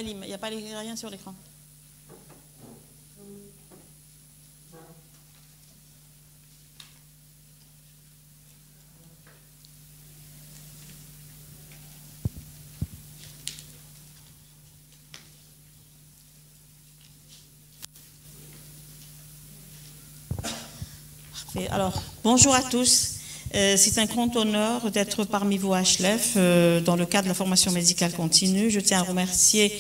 n'y a pas rien sur l'écran. Alors, bonjour à tous. C'est un grand honneur d'être parmi vous à HLEF dans le cadre de la formation médicale continue. Je tiens à remercier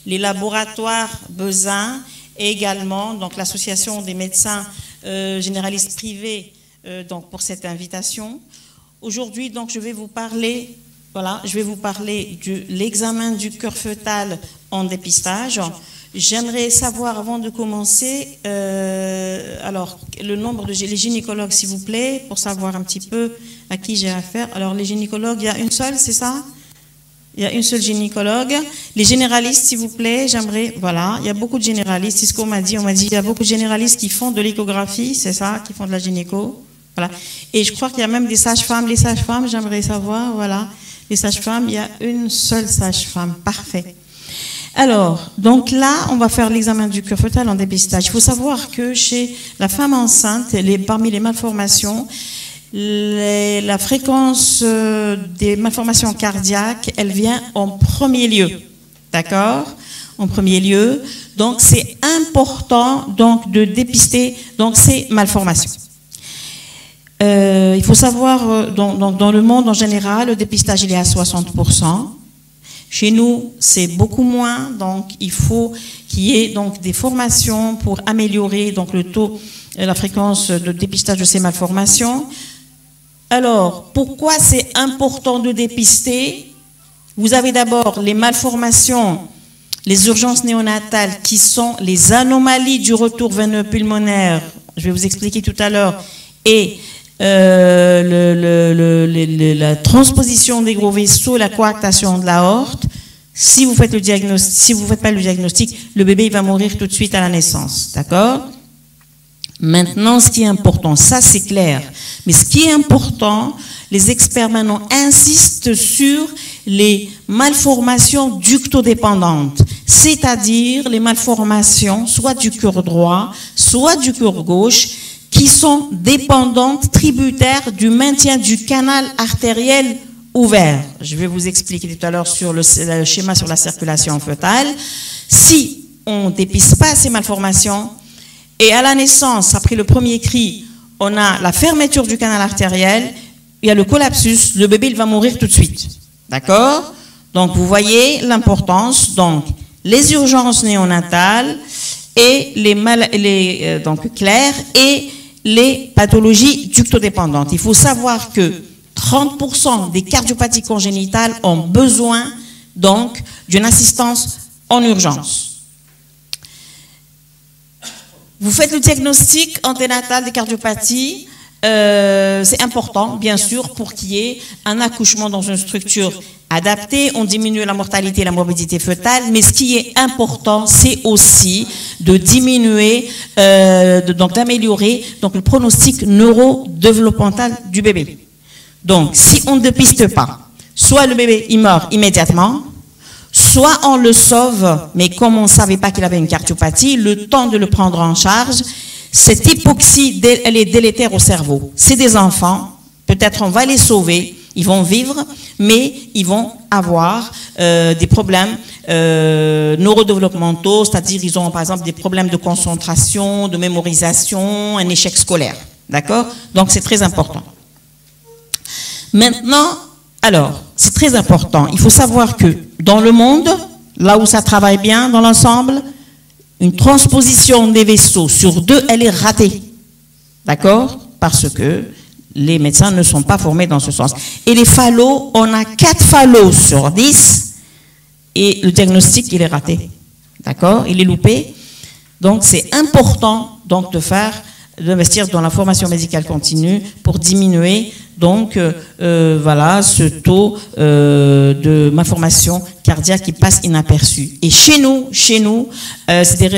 les laboratoires Bezin et également donc l'association des médecins généralistes privés donc pour cette invitation. Aujourd'hui, donc je vais vous parler de l'examen du cœur fœtal en dépistage. J'aimerais savoir, avant de commencer, alors, le nombre de les gynécologues, s'il vous plaît, pour savoir un petit peu à qui j'ai affaire. Alors, les gynécologues, il y a une seule, c'est ça? Il y a une seule gynécologue. Les généralistes, s'il vous plaît, j'aimerais, voilà, il y a beaucoup de généralistes, c'est ce qu'on m'a dit. On m'a dit, il y a beaucoup de généralistes qui font de l'échographie, c'est ça, qui font de la gynéco. Voilà. Et je crois qu'il y a même des sages-femmes. Les sages-femmes, j'aimerais savoir, voilà. Les sages-femmes, il y a une seule sage-femme. Parfait. Alors, donc là, on va faire l'examen du cœur fœtal en dépistage. Il faut savoir que chez la femme enceinte, parmi les malformations, la fréquence des malformations cardiaques, elle vient en premier lieu. D'accord? En premier lieu. Donc, c'est important donc, de dépister donc, ces malformations. Il faut savoir, dans le monde en général, le dépistage, il est à 60%. Chez nous, c'est beaucoup moins, donc il faut qu'il y ait donc des formations pour améliorer donc le taux, la fréquence de dépistage de ces malformations. Alors, pourquoi c'est important de dépister? Vous avez d'abord les malformations, les urgences néonatales qui sont les anomalies du retour veineux pulmonaire, je vais vous expliquer tout à l'heure, et la transposition des gros vaisseaux, la coarctation de l'aorte. Si vous faites le diagnostic, si vous faites pas le diagnostic, le bébé il va mourir tout de suite à la naissance, d'accord? Maintenant, ce qui est important, ça c'est clair, mais ce qui est important, les experts maintenant insistent sur les malformations ductodépendantes, c'est-à-dire les malformations soit du cœur droit, soit du cœur gauche, qui sont dépendantes, tributaires du maintien du canal artériel ouvert. Je vais vous expliquer tout à l'heure sur le schéma sur la circulation fœtale. Si on ne dépiste pas ces malformations, et à la naissance, après le premier cri, on a la fermeture du canal artériel, il y a le collapsus, le bébé il va mourir tout de suite. D'accord? Donc vous voyez l'importance, donc les urgences néonatales et donc claires et les pathologies ductodépendantes. Il faut savoir que 30% des cardiopathies congénitales ont besoin donc d'une assistance en urgence. Vous faites le diagnostic anténatal des cardiopathies. C'est important, bien sûr, pour qu'il y ait un accouchement dans une structure adaptée. On diminue la mortalité et la morbidité fœtale, mais ce qui est important, c'est aussi de diminuer, donc d'améliorer donc le pronostic neurodéveloppemental du bébé. Donc, si on ne dépiste pas, soit le bébé il meurt immédiatement, soit on le sauve, mais comme on ne savait pas qu'il avait une cardiopathie, le temps de le prendre en charge. Cette hypoxie, elle est délétère au cerveau. C'est des enfants, peut-être on va les sauver, ils vont vivre, mais ils vont avoir des problèmes neurodéveloppementaux, c'est-à-dire ils ont par exemple des problèmes de concentration, de mémorisation, un échec scolaire. D'accord? Donc c'est très important. Maintenant, alors, c'est très important. Il faut savoir que dans le monde, là où ça travaille bien dans l'ensemble, une transposition des vaisseaux sur 2, elle est ratée. D'accord? Parce que les médecins ne sont pas formés dans ce sens. Et les phallos, on a 4 phallos sur 10 et le diagnostic, il est raté. D'accord? Il est loupé. Donc, c'est important donc, d'investir dans la formation médicale continue pour diminuer donc voilà ce taux de malformation cardiaque qui passe inaperçu. Et chez nous, c'est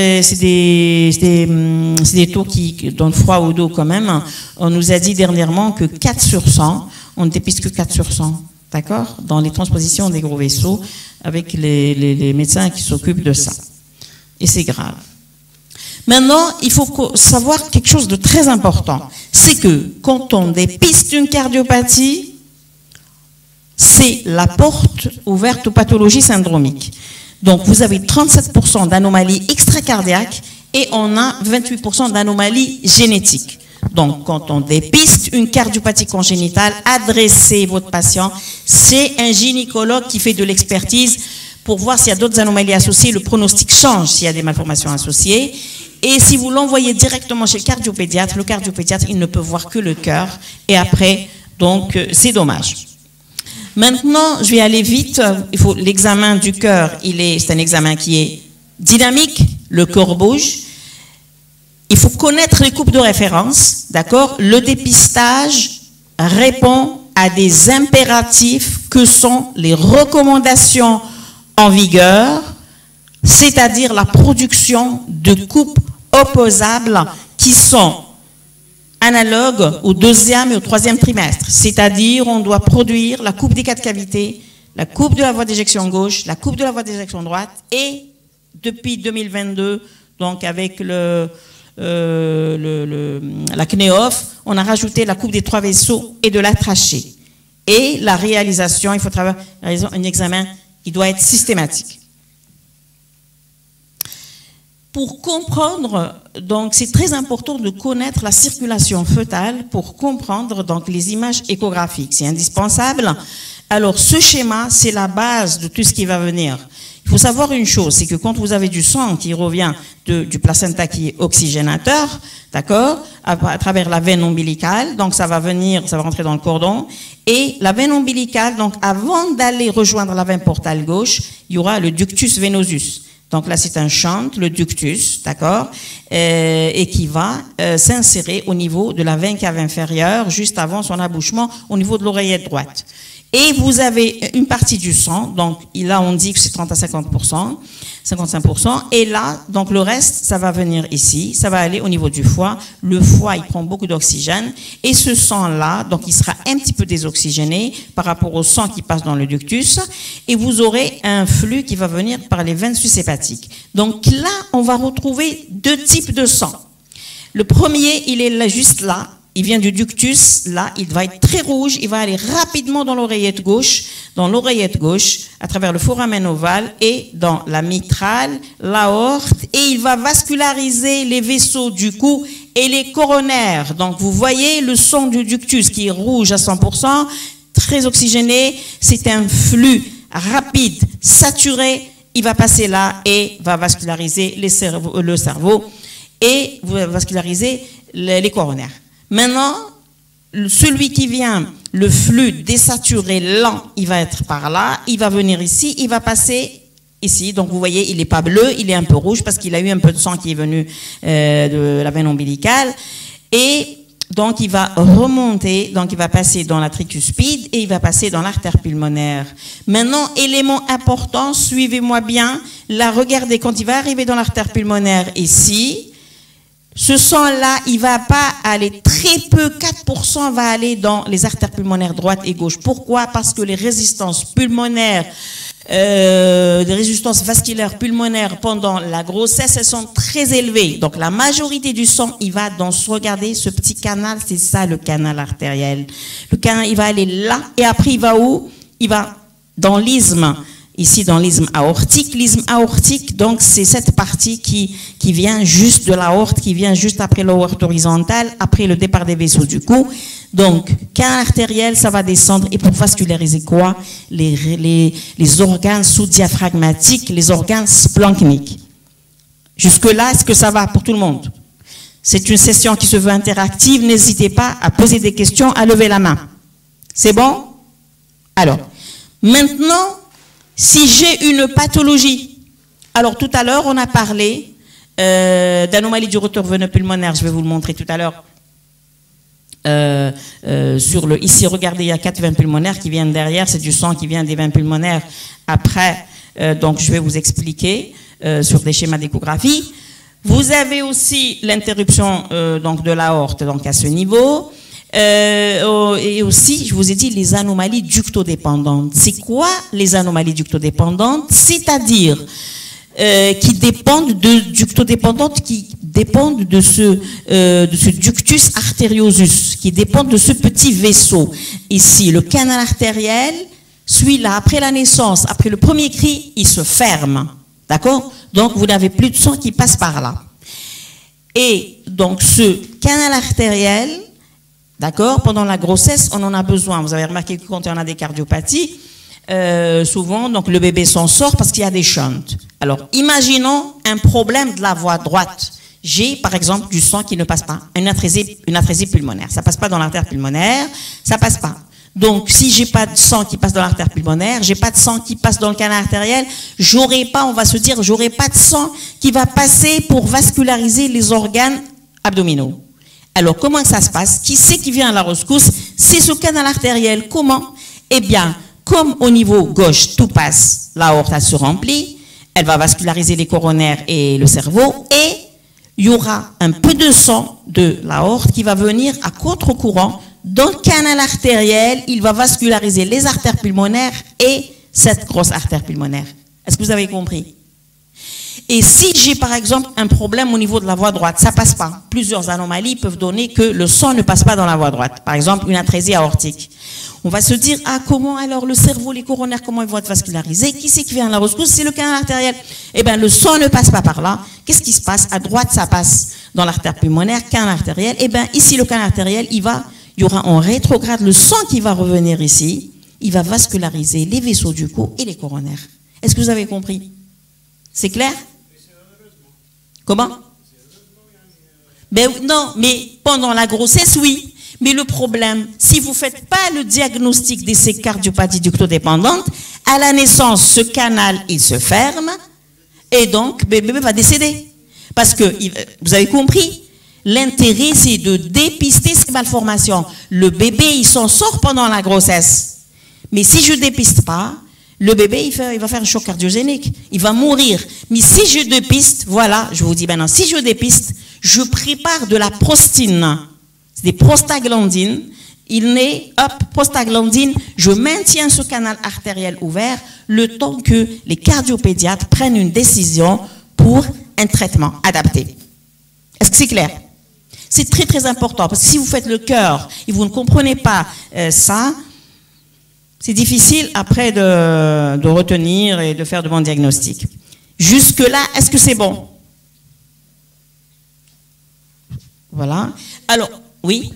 des taux qui donnent froid au dos quand même. On nous a dit dernièrement que 4 sur 100, on ne dépiste que 4 sur 100. d'accord, dans les transpositions des gros vaisseaux, avec les médecins qui s'occupent de ça. Et c'est grave. Maintenant, il faut savoir quelque chose de très important. C'est que quand on dépiste une cardiopathie, c'est la porte ouverte aux pathologies syndromiques. Donc, vous avez 37% d'anomalies extracardiaques et on a 28% d'anomalies génétiques. Donc, quand on dépiste une cardiopathie congénitale, adressez votre patient. C'est un gynécologue qui fait de l'expertise pour voir s'il y a d'autres anomalies associées. Le pronostic change s'il y a des malformations associées. Et si vous l'envoyez directement chez le cardiopédiatre, il ne peut voir que le cœur. Et après, donc, c'est dommage. Maintenant, je vais aller vite. Il faut l'examen du cœur. C'est un examen qui est dynamique. Le cœur bouge. Il faut connaître les coupes de référence, d'accord? Le dépistage répond à des impératifs que sont les recommandations en vigueur, c'est-à-dire la production de coupes opposables qui sont analogues au 2e et au 3e trimestre. C'est-à-dire, on doit produire la coupe des 4 cavités, la coupe de la voie d'éjection gauche, la coupe de la voie d'éjection droite, et depuis 2022, donc avec la CNEOF, on a rajouté la coupe des 3 vaisseaux et de la trachée. Et la réalisation, il faut travailler un examen, il doit être systématique. Pour comprendre, donc c'est très important de connaître la circulation fœtale pour comprendre donc les images échographiques. C'est indispensable. Alors ce schéma, c'est la base de tout ce qui va venir. Il faut savoir une chose, c'est que quand vous avez du sang qui revient du placenta qui est oxygénateur, d'accord, à travers la veine ombilicale, donc ça va rentrer dans le cordon, et la veine ombilicale, donc avant d'aller rejoindre la veine portale gauche, il y aura le ductus venosus. Donc là, c'est un shunt, le ductus, d'accord, et qui va s'insérer au niveau de la veine cave inférieure, juste avant son abouchement, au niveau de l'oreillette droite. Et vous avez une partie du sang, donc là on dit que c'est 30 à 50%, 55%, et là, donc le reste, ça va venir ici, ça va aller au niveau du foie. Le foie, il prend beaucoup d'oxygène, et ce sang-là, donc il sera un petit peu désoxygéné par rapport au sang qui passe dans le ductus, et vous aurez un flux qui va venir par les veines sushépatiques. Donc là, on va retrouver 2 types de sang. Le premier, il est là, juste là. Il vient du ductus, là, il va être très rouge, il va aller rapidement dans l'oreillette gauche, à travers le foramen ovale et dans la mitrale, l'aorte, et il va vasculariser les vaisseaux du cou et les coronaires. Donc, vous voyez le sang du ductus qui est rouge à 100%, très oxygéné, c'est un flux rapide, saturé, il va passer là et va vasculariser le cerveau et va vasculariser les coronaires. Maintenant, celui qui vient, le flux désaturé lent, il va être par là, il va venir ici, il va passer ici. Donc vous voyez, il n'est pas bleu, il est un peu rouge parce qu'il a eu un peu de sang qui est venu de la veine ombilicale. Et donc il va remonter, donc il va passer dans la tricuspide et il va passer dans l'artère pulmonaire. Maintenant, élément important, suivez-moi bien. Là, regardez, quand il va arriver dans l'artère pulmonaire ici, ce sang-là, il va pas aller très peu, 4% va aller dans les artères pulmonaires droite et gauche. Pourquoi? Parce que les résistances pulmonaires, les résistances vasculaires pulmonaires pendant la grossesse, elles sont très élevées. Donc la majorité du sang, il va dans, regardez ce petit canal, c'est ça le canal artériel. Le canal, il va aller là, et après il va où? Il va dans l'isthme. Ici, dans l'isthme aortique. L'isthme aortique, donc, c'est cette partie qui vient juste de l'aorte, qui vient juste après l'aorte horizontale, après le départ des vaisseaux du cou. Donc, canal artériel, ça va descendre. Et pour vasculariser quoi? Les organes sous-diaphragmatiques, les organes splanchniques. Jusque-là, est-ce que ça va pour tout le monde? C'est une session qui se veut interactive. N'hésitez pas à poser des questions, à lever la main. C'est bon? Alors, maintenant, si j'ai une pathologie, alors tout à l'heure on a parlé d'anomalie du retour veineux pulmonaire, je vais vous le montrer tout à l'heure. Ici, regardez, il y a 4 veines pulmonaires qui viennent derrière, c'est du sang qui vient des veines pulmonaires. Après, donc je vais vous expliquer sur des schémas d'échographie. Vous avez aussi l'interruption donc de l'aorte, donc à ce niveau. Et aussi, je vous ai dit, les anomalies ductodépendantes. C'est quoi les anomalies ductodépendantes? C'est-à-dire qui dépendent de ce ductus arteriosus, qui dépendent de ce petit vaisseau. Ici, le canal artériel, celui-là, après la naissance, après le premier cri, il se ferme. D'accord? Donc, vous n'avez plus de sang qui passe par là. Et donc, ce canal artériel, d'accord, pendant la grossesse, on en a besoin. Vous avez remarqué que quand on a des cardiopathies, souvent, donc, le bébé s'en sort parce qu'il y a des shunts. Alors, imaginons un problème de la voie droite. J'ai, par exemple, du sang qui ne passe pas, une atrésie pulmonaire. Ça passe pas dans l'artère pulmonaire, ça passe pas. Donc, si j'ai pas de sang qui passe dans l'artère pulmonaire, j'ai pas de sang qui passe dans le canal artériel, j'aurai pas de sang qui va passer pour vasculariser les organes abdominaux. Alors, comment ça se passe? Qui c'est qui vient à la rescousse? C'est ce canal artériel. Comment? Eh bien, comme au niveau gauche, tout passe, l'aorte, elle se remplit, elle va vasculariser les coronaires et le cerveau, et il y aura un peu de sang de l'aorte qui va venir à contre-courant dans le canal artériel, il va vasculariser les artères pulmonaires et cette grosse artère pulmonaire. Est-ce que vous avez compris? Et si j'ai par exemple un problème au niveau de la voie droite, ça passe pas. Plusieurs anomalies peuvent donner que le sang ne passe pas dans la voie droite. Par exemple, une atrésie aortique. On va se dire, ah, comment alors le cerveau, les coronaires, comment ils vont être vascularisés? Qui c'est qui vient à la rescousse? C'est le canal artériel. Eh bien, le sang ne passe pas par là. Qu'est-ce qui se passe? À droite, ça passe dans l'artère pulmonaire, canal artériel. Eh bien, ici, le canal artériel, il y aura en rétrograde le sang qui va revenir ici. Il va vasculariser les vaisseaux du cou et les coronaires. Est-ce que vous avez compris? C'est clair? Comment? Ben, non, mais pendant la grossesse, oui. Mais le problème, si vous ne faites pas le diagnostic de ces cardiopathies ductodépendantes, à la naissance, ce canal, il se ferme et donc le bébé va décéder. Parce que, vous avez compris, l'intérêt, c'est de dépister ces malformations. Le bébé, il s'en sort pendant la grossesse. Mais si je ne dépiste pas, le bébé, il va faire un choc cardiogénique. Il va mourir. Mais si je dépiste, voilà, je vous dis maintenant, si je dépiste, je prépare de la prostine. C'est des prostaglandines. Il naît, hop, prostaglandine. Je maintiens ce canal artériel ouvert le temps que les cardiopédiatres prennent une décision pour un traitement adapté. Est-ce que c'est clair? C'est très très important parce que si vous faites le cœur et vous ne comprenez pas ça, c'est difficile après de retenir et de faire de bons diagnostics. Jusque-là, est-ce que c'est bon? Voilà. Alors, oui.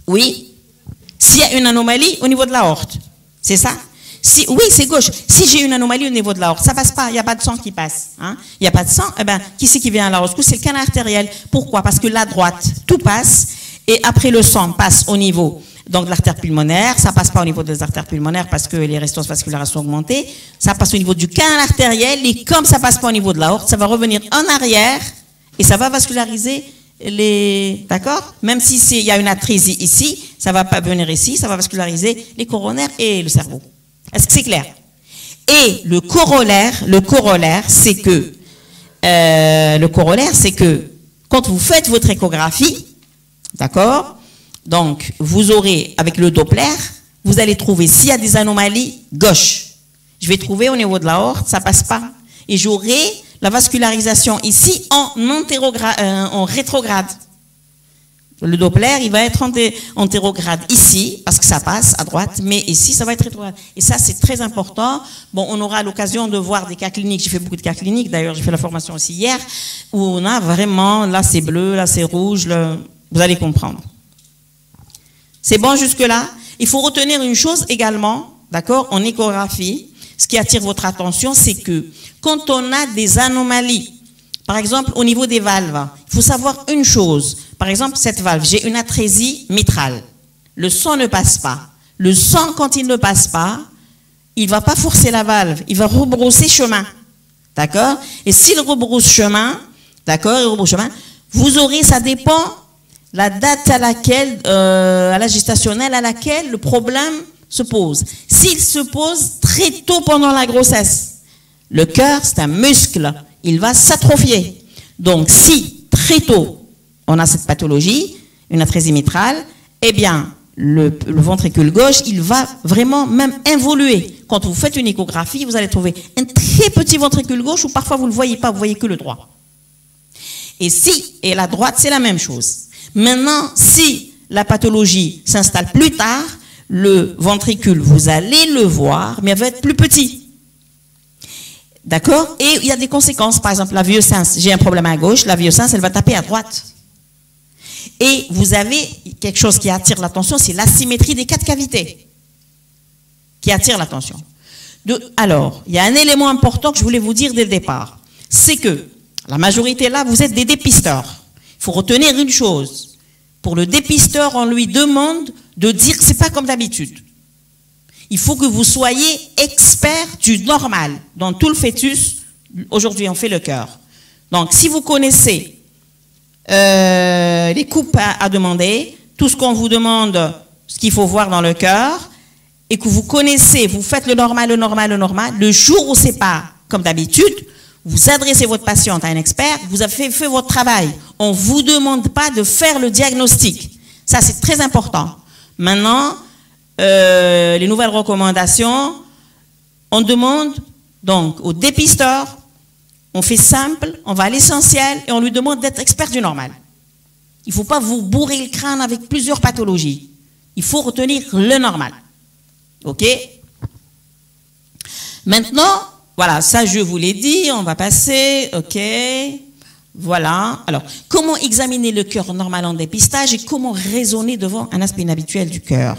Oui. S'il y a une anomalie au niveau de l'aorte, c'est ça? Si, oui, c'est gauche. Si j'ai une anomalie au niveau de l'aorte, ça passe pas, il n'y a pas de sang qui passe. Hein? Il n'y a pas de sang, eh ben, qui c'est qui vient à la rescousse? C'est le canal artériel. Pourquoi? Parce que la droite, tout passe, et après le sang passe au niveau donc, de l'artère pulmonaire, ça passe pas au niveau des artères pulmonaires parce que les résistances vasculaires sont augmentées, ça passe au niveau du canal artériel, et comme ça passe pas au niveau de l'aorte, ça va revenir en arrière, et ça va vasculariser les... D'accord? Même si il y a une atrésie ici, ça va pas venir ici, ça va vasculariser les coronaires et le cerveau. Est-ce que c'est clair? Et le corollaire, c'est que quand vous faites votre échographie, d'accord? Donc, vous aurez, avec le Doppler, vous allez trouver s'il y a des anomalies gauche. Je vais trouver au niveau de l'aorte, ça passe pas. Et j'aurai la vascularisation ici en rétrograde. Le Doppler, il va être antérograde ici, parce que ça passe à droite, mais ici, ça va être rétrograde. Et ça, c'est très important. Bon, on aura l'occasion de voir des cas cliniques. J'ai fait beaucoup de cas cliniques. D'ailleurs, j'ai fait la formation aussi hier, où on a vraiment, là, c'est bleu, là, c'est rouge. Vous allez comprendre. C'est bon jusque-là? Il faut retenir une chose également, d'accord, en échographie. Ce qui attire votre attention, c'est que quand on a des anomalies, par exemple, au niveau des valves, il faut savoir une chose. Par exemple, cette valve, j'ai une atrésie mitrale. Le sang ne passe pas. Le sang, quand il ne passe pas, il ne va pas forcer la valve. Il va rebrousser chemin. D'accord? Et s'il rebrousse chemin, d'accord, il rebrousse chemin, vous aurez, ça dépend, la date à laquelle, à la gestationnelle à laquelle le problème se pose. S'il se pose très tôt pendant la grossesse, le cœur, c'est un muscle. Il va s'atrophier. Donc, si, très tôt, on a cette pathologie, une atrésie mitrale, eh bien, le ventricule gauche, il va vraiment même involuer. Quand vous faites une échographie, vous allez trouver un très petit ventricule gauche où parfois vous ne le voyez pas, vous voyez que le droit. Et la droite, c'est la même chose. Maintenant, si la pathologie s'installe plus tard, le ventricule, vous allez le voir, mais il va être plus petit. D'accord? Et il y a des conséquences. Par exemple, la vieux-sens, j'ai un problème à gauche, la vieux-sens, elle va taper à droite. Et vous avez quelque chose qui attire l'attention, c'est l'asymétrie des 4 cavités qui attire l'attention. Alors, il y a un élément important que je voulais vous dire dès le départ. C'est que la majorité là, vous êtes des dépisteurs. Il faut retenir une chose. Pour le dépisteur, on lui demande de dire que ce n'est pas comme d'habitude. Il faut que vous soyez expert du normal. Dans tout le fœtus, aujourd'hui on fait le cœur. Donc si vous connaissez les coupes à demander, tout ce qu'on vous demande, ce qu'il faut voir dans le cœur, et que vous connaissez, vous faites le normal, le jour où c'est pas comme d'habitude, vous adressez votre patiente à un expert, vous avez fait votre travail. On ne vous demande pas de faire le diagnostic. Ça, c'est très important. Maintenant, les nouvelles recommandations, on demande donc au dépisteur, on fait simple, on va à l'essentiel et on lui demande d'être expert du normal. Il ne faut pas vous bourrer le crâne avec plusieurs pathologies. Il faut retenir le normal. OK? Maintenant, voilà, ça je vous l'ai dit, on va passer, OK? Voilà. Alors, comment examiner le cœur normal en dépistage et comment raisonner devant un aspect inhabituel du cœur?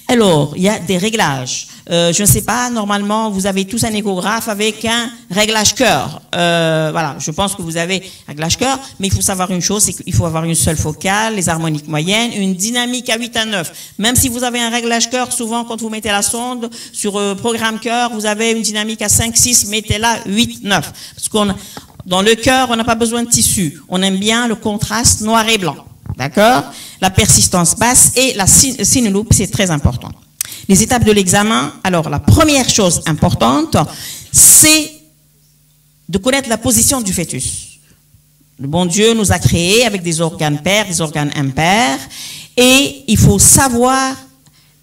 Alors, il y a des réglages. Je ne sais pas, normalement, vous avez tous un échographe avec un réglage cœur. Voilà, je pense que vous avez un réglage cœur, mais il faut savoir une chose, c'est qu'il faut avoir une seule focale, les harmoniques moyennes, une dynamique à 8 à 9. Même si vous avez un réglage cœur, souvent, quand vous mettez la sonde sur programme cœur, vous avez une dynamique à 5, 6, mettez-la 8, 9. Parce qu'on dans le cœur, on n'a pas besoin de tissu. On aime bien le contraste noir et blanc. D'accord? La persistance basse et la sinus loop, c'est très important. Les étapes de l'examen, alors la première chose importante, c'est de connaître la position du fœtus. Le bon Dieu nous a créés avec des organes pairs, des organes impairs, et il faut savoir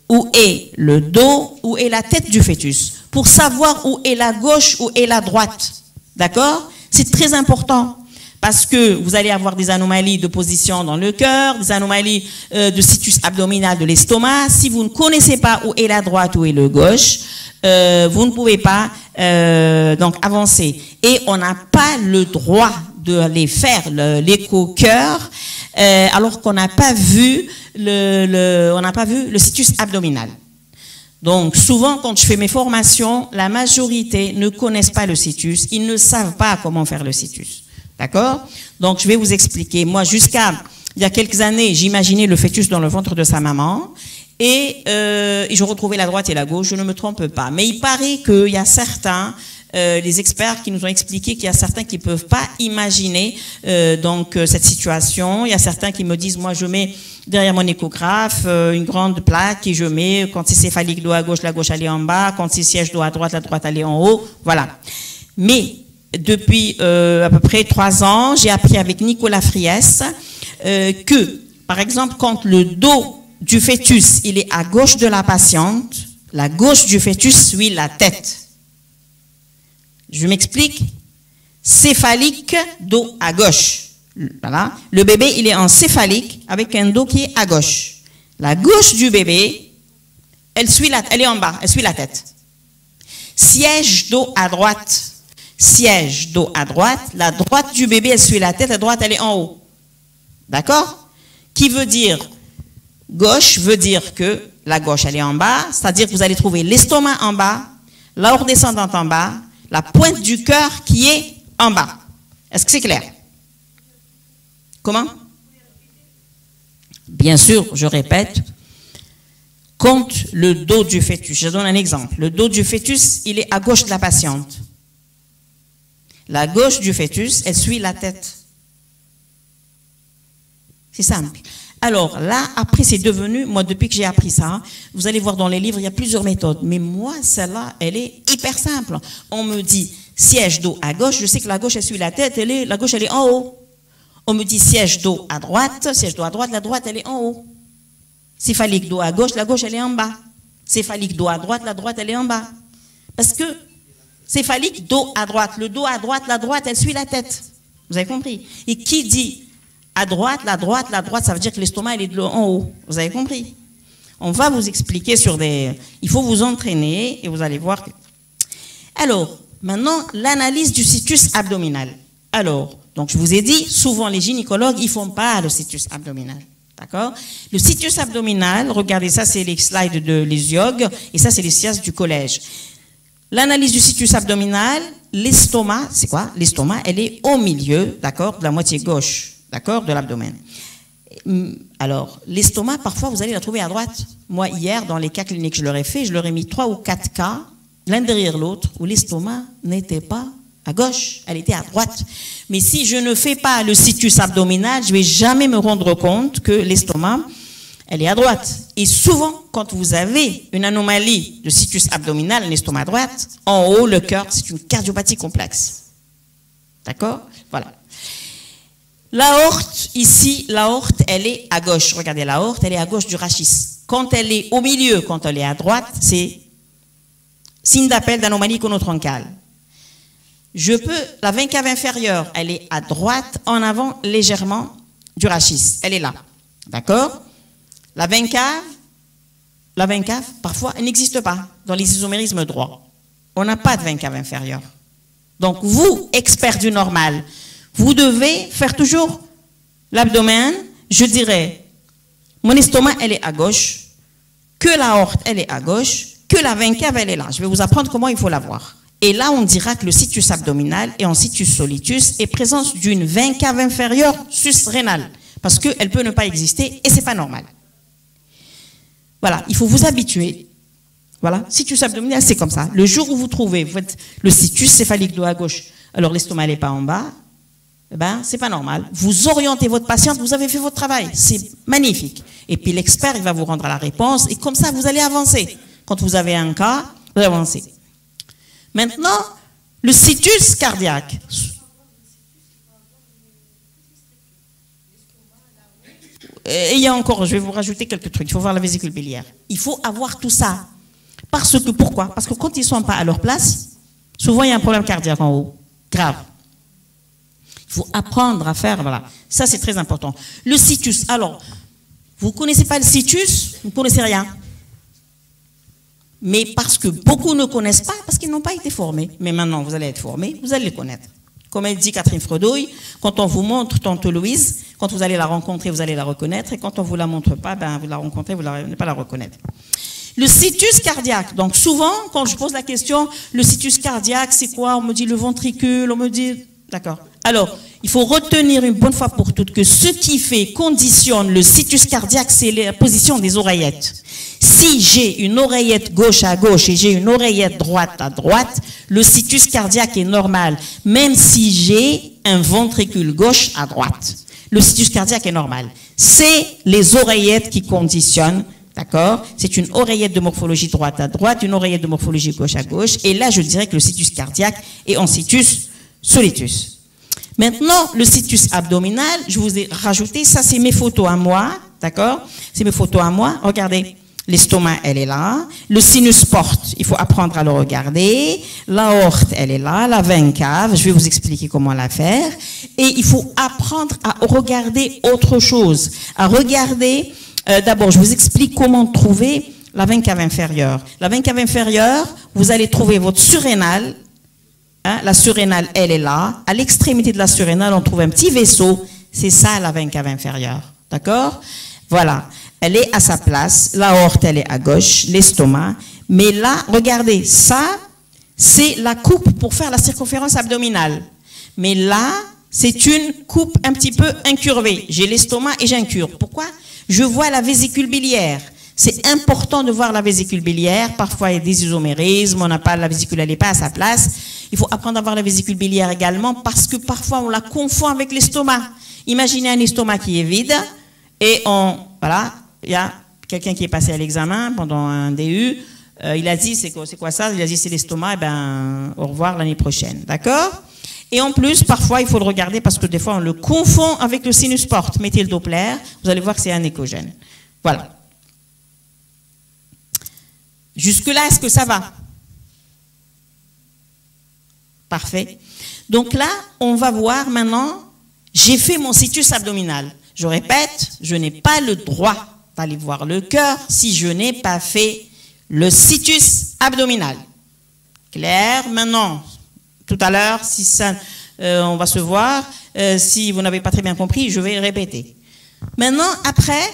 où est le dos, où est la tête du fœtus, pour savoir où est la gauche, où est la droite. D'accord? C'est très important parce que vous allez avoir des anomalies de position dans le cœur, des anomalies de situs abdominal de l'estomac. Si vous ne connaissez pas où est la droite, où est le gauche, vous ne pouvez pas donc avancer. Et on n'a pas le droit d'aller faire l'écho-cœur alors qu'on n'a pas vu le situs abdominal. Donc, souvent, quand je fais mes formations, la majorité ne connaissent pas le situs. Ils ne savent pas comment faire le situs. D'accord? Donc, je vais vous expliquer. Moi, jusqu'à il y a quelques années, j'imaginais le fœtus dans le ventre de sa maman et je retrouvais la droite et la gauche. Je ne me trompe pas. Mais il paraît qu'il y a certains, les experts qui nous ont expliqué qu'il y a certains qui ne peuvent pas imaginer donc cette situation. Il y a certains qui me disent, moi, je mets derrière mon échographe, une grande plaque et je mets, quand c'est céphalique, dos à gauche, la gauche elle est en bas, quand c'est siège, dos à droite, la droite elle est en haut, voilà. Mais depuis à peu près 3 ans, j'ai appris avec Nicolas Friès que, par exemple, quand le dos du fœtus, il est à gauche de la patiente, la gauche du fœtus suit la tête. Je m'explique. Céphalique, dos à gauche. Voilà. Le bébé, il est en céphalique avec un dos qui est à gauche. La gauche du bébé, elle est en bas, elle suit la tête. Siège, dos à droite. Siège, dos à droite. La droite du bébé, elle suit la tête, la droite, elle est en haut. D'accord? Qui veut dire gauche, veut dire que la gauche, elle est en bas, c'est-à-dire que vous allez trouver l'estomac en bas, l'aorte descendante en bas, la pointe du cœur qui est en bas. Est-ce que c'est clair? Comment? Bien sûr, je répète, quand le dos du fœtus, je donne un exemple, le dos du fœtus, il est à gauche de la patiente. La gauche du fœtus, elle suit la tête. C'est simple. Alors là, après, c'est devenu, moi, depuis que j'ai appris ça, vous allez voir dans les livres, il y a plusieurs méthodes. Mais moi, celle-là, elle est hyper simple. On me dit, siège dos à gauche, je sais que la gauche, elle suit la tête, la gauche, elle est en haut. On me dit siège dos à droite, la droite elle est en haut. Céphalique dos à gauche, la gauche elle est en bas. Céphalique dos à droite, la droite elle est en bas. Parce que céphalique dos à droite, le dos à droite, la droite elle suit la tête. Vous avez compris? Et qui dit à droite, la droite, ça veut dire que l'estomac il est en haut. Vous avez compris? On va vous expliquer sur des... Il faut vous entraîner et vous allez voir. Alors, maintenant, l'analyse du situs abdominal. Alors, donc je vous ai dit, souvent les gynécologues, ils font pas le situs abdominal. D'accord? Le situs abdominal, regardez ça, c'est les slides de l'Esiog, et ça, c'est les sciences du collège. L'analyse du situs abdominal, l'estomac, c'est quoi? L'estomac, elle est au milieu, d'accord, de la moitié gauche, d'accord, de l'abdomen. Alors, l'estomac, parfois, vous allez la trouver à droite. Moi, hier, dans les cas cliniques que je leur ai fait, je leur ai mis 3 ou 4 cas, l'un derrière l'autre, où l'estomac n'était pas à gauche, elle était à droite. Mais si je ne fais pas le situs abdominal, je ne vais jamais me rendre compte que l'estomac, elle est à droite. Et souvent, quand vous avez une anomalie de situs abdominal, un estomac à droite, en haut, le cœur, c'est une cardiopathie complexe. D'accord? Voilà. L'aorte, ici, l'aorte, elle est à gauche. Regardez, l'aorte, elle est à gauche du rachis. Quand elle est au milieu, quand elle est à droite, c'est signe d'appel d'anomalie conotroncale. La veine cave inférieure, elle est à droite, en avant, légèrement du rachis. Elle est là. D'accord? La veine cave, parfois, elle n'existe pas dans les isomérismes droits. On n'a pas de veine cave inférieure. Donc, vous, expert du normal, vous devez faire toujours l'abdomen, je dirais, mon estomac, elle est à gauche, que l'aorte, elle est à gauche, que la veine cave, elle est là. Je vais vous apprendre comment il faut la voir. Et là, on dira que le situs abdominal est en situs solitus et présence d'une veine cave inférieure sus-rénale, parce qu'elle peut ne pas exister et c'est pas normal. Voilà, il faut vous habituer. Voilà, situs abdominal, c'est comme ça. Le jour où vous trouvez, vous faites le situs céphalique dos à gauche, alors l'estomac n'est pas en bas, eh ben, c'est pas normal. Vous orientez votre patiente, vous avez fait votre travail. C'est magnifique. Et puis l'expert, il va vous rendre la réponse et comme ça, vous allez avancer. Quand vous avez un cas, vous avancez. Maintenant, le situs cardiaque. Et il y a encore, je vais vous rajouter quelques trucs. Il faut voir la vésicule biliaire. Il faut avoir tout ça. Parce que, pourquoi? Parce que quand ils ne sont pas à leur place, souvent il y a un problème cardiaque en haut. Grave. Il faut apprendre à faire, voilà. Ça, c'est très important. Le situs. Alors, vous ne connaissez pas le situs, vous ne connaissez rien. Mais parce que beaucoup ne connaissent pas, parce qu'ils n'ont pas été formés. Mais maintenant, vous allez être formés, vous allez les connaître. Comme elle dit Catherine Fredouille, quand on vous montre Tante Louise, quand vous allez la rencontrer, vous allez la reconnaître. Et quand on ne vous la montre pas, ben, vous la rencontrez, vous n'allez pas la reconnaître. Le situs cardiaque. Donc souvent, quand je pose la question, le situs cardiaque, c'est quoi? On me dit le ventricule, on me dit... D'accord. Alors, il faut retenir une bonne fois pour toutes que ce qui conditionne le situs cardiaque, c'est la position des oreillettes. Si j'ai une oreillette gauche à gauche et j'ai une oreillette droite à droite, le situs cardiaque est normal, même si j'ai un ventricule gauche à droite. Le situs cardiaque est normal. C'est les oreillettes qui conditionnent, d'accord? C'est une oreillette de morphologie droite à droite, une oreillette de morphologie gauche à gauche, et là je dirais que le situs cardiaque est en situs solitus. Maintenant, le situs abdominal, je vous ai rajouté, ça c'est mes photos à moi, d'accord? C'est mes photos à moi, regardez. L'estomac, elle est là. Le sinus porte, il faut apprendre à le regarder. L'aorte, elle est là. La veine cave, je vais vous expliquer comment la faire. Et il faut apprendre à regarder autre chose. À regarder, d'abord, je vous explique comment trouver la veine cave inférieure. La veine cave inférieure, vous allez trouver votre surrénale. Hein, la surrénale, elle est là. À l'extrémité de la surrénale, on trouve un petit vaisseau. C'est ça, la veine cave inférieure. D'accord? Voilà. Elle est à sa place, l'aorte elle est à gauche, l'estomac. Mais là, regardez, ça, c'est la coupe pour faire la circonférence abdominale. Mais là, c'est une coupe un petit peu incurvée. J'ai l'estomac et j'incurve. Pourquoi? Je vois la vésicule biliaire. C'est important de voir la vésicule biliaire. Parfois, il y a des isomérismes, on n'a pas la vésicule, elle n'est pas à sa place. Il faut apprendre à voir la vésicule biliaire également parce que parfois, on la confond avec l'estomac. Imaginez un estomac qui est vide et voilà. Il y a quelqu'un qui est passé à l'examen pendant un DU, il a dit, c'est quoi ça? Il a dit, c'est l'estomac, et ben, au revoir l'année prochaine, d'accord? Et en plus, parfois, il faut le regarder parce que des fois, on le confond avec le sinus porte. Mettez le Doppler, vous allez voir que c'est un échogène. Voilà. Jusque-là, est-ce que ça va? Parfait. Donc là, on va voir maintenant, j'ai fait mon situs abdominal. Je répète, je n'ai pas le droit d'aller voir le cœur si je n'ai pas fait le situs abdominal. Clair? Maintenant, tout à l'heure, si ça, on va se voir. Si vous n'avez pas très bien compris, je vais répéter. Maintenant, après,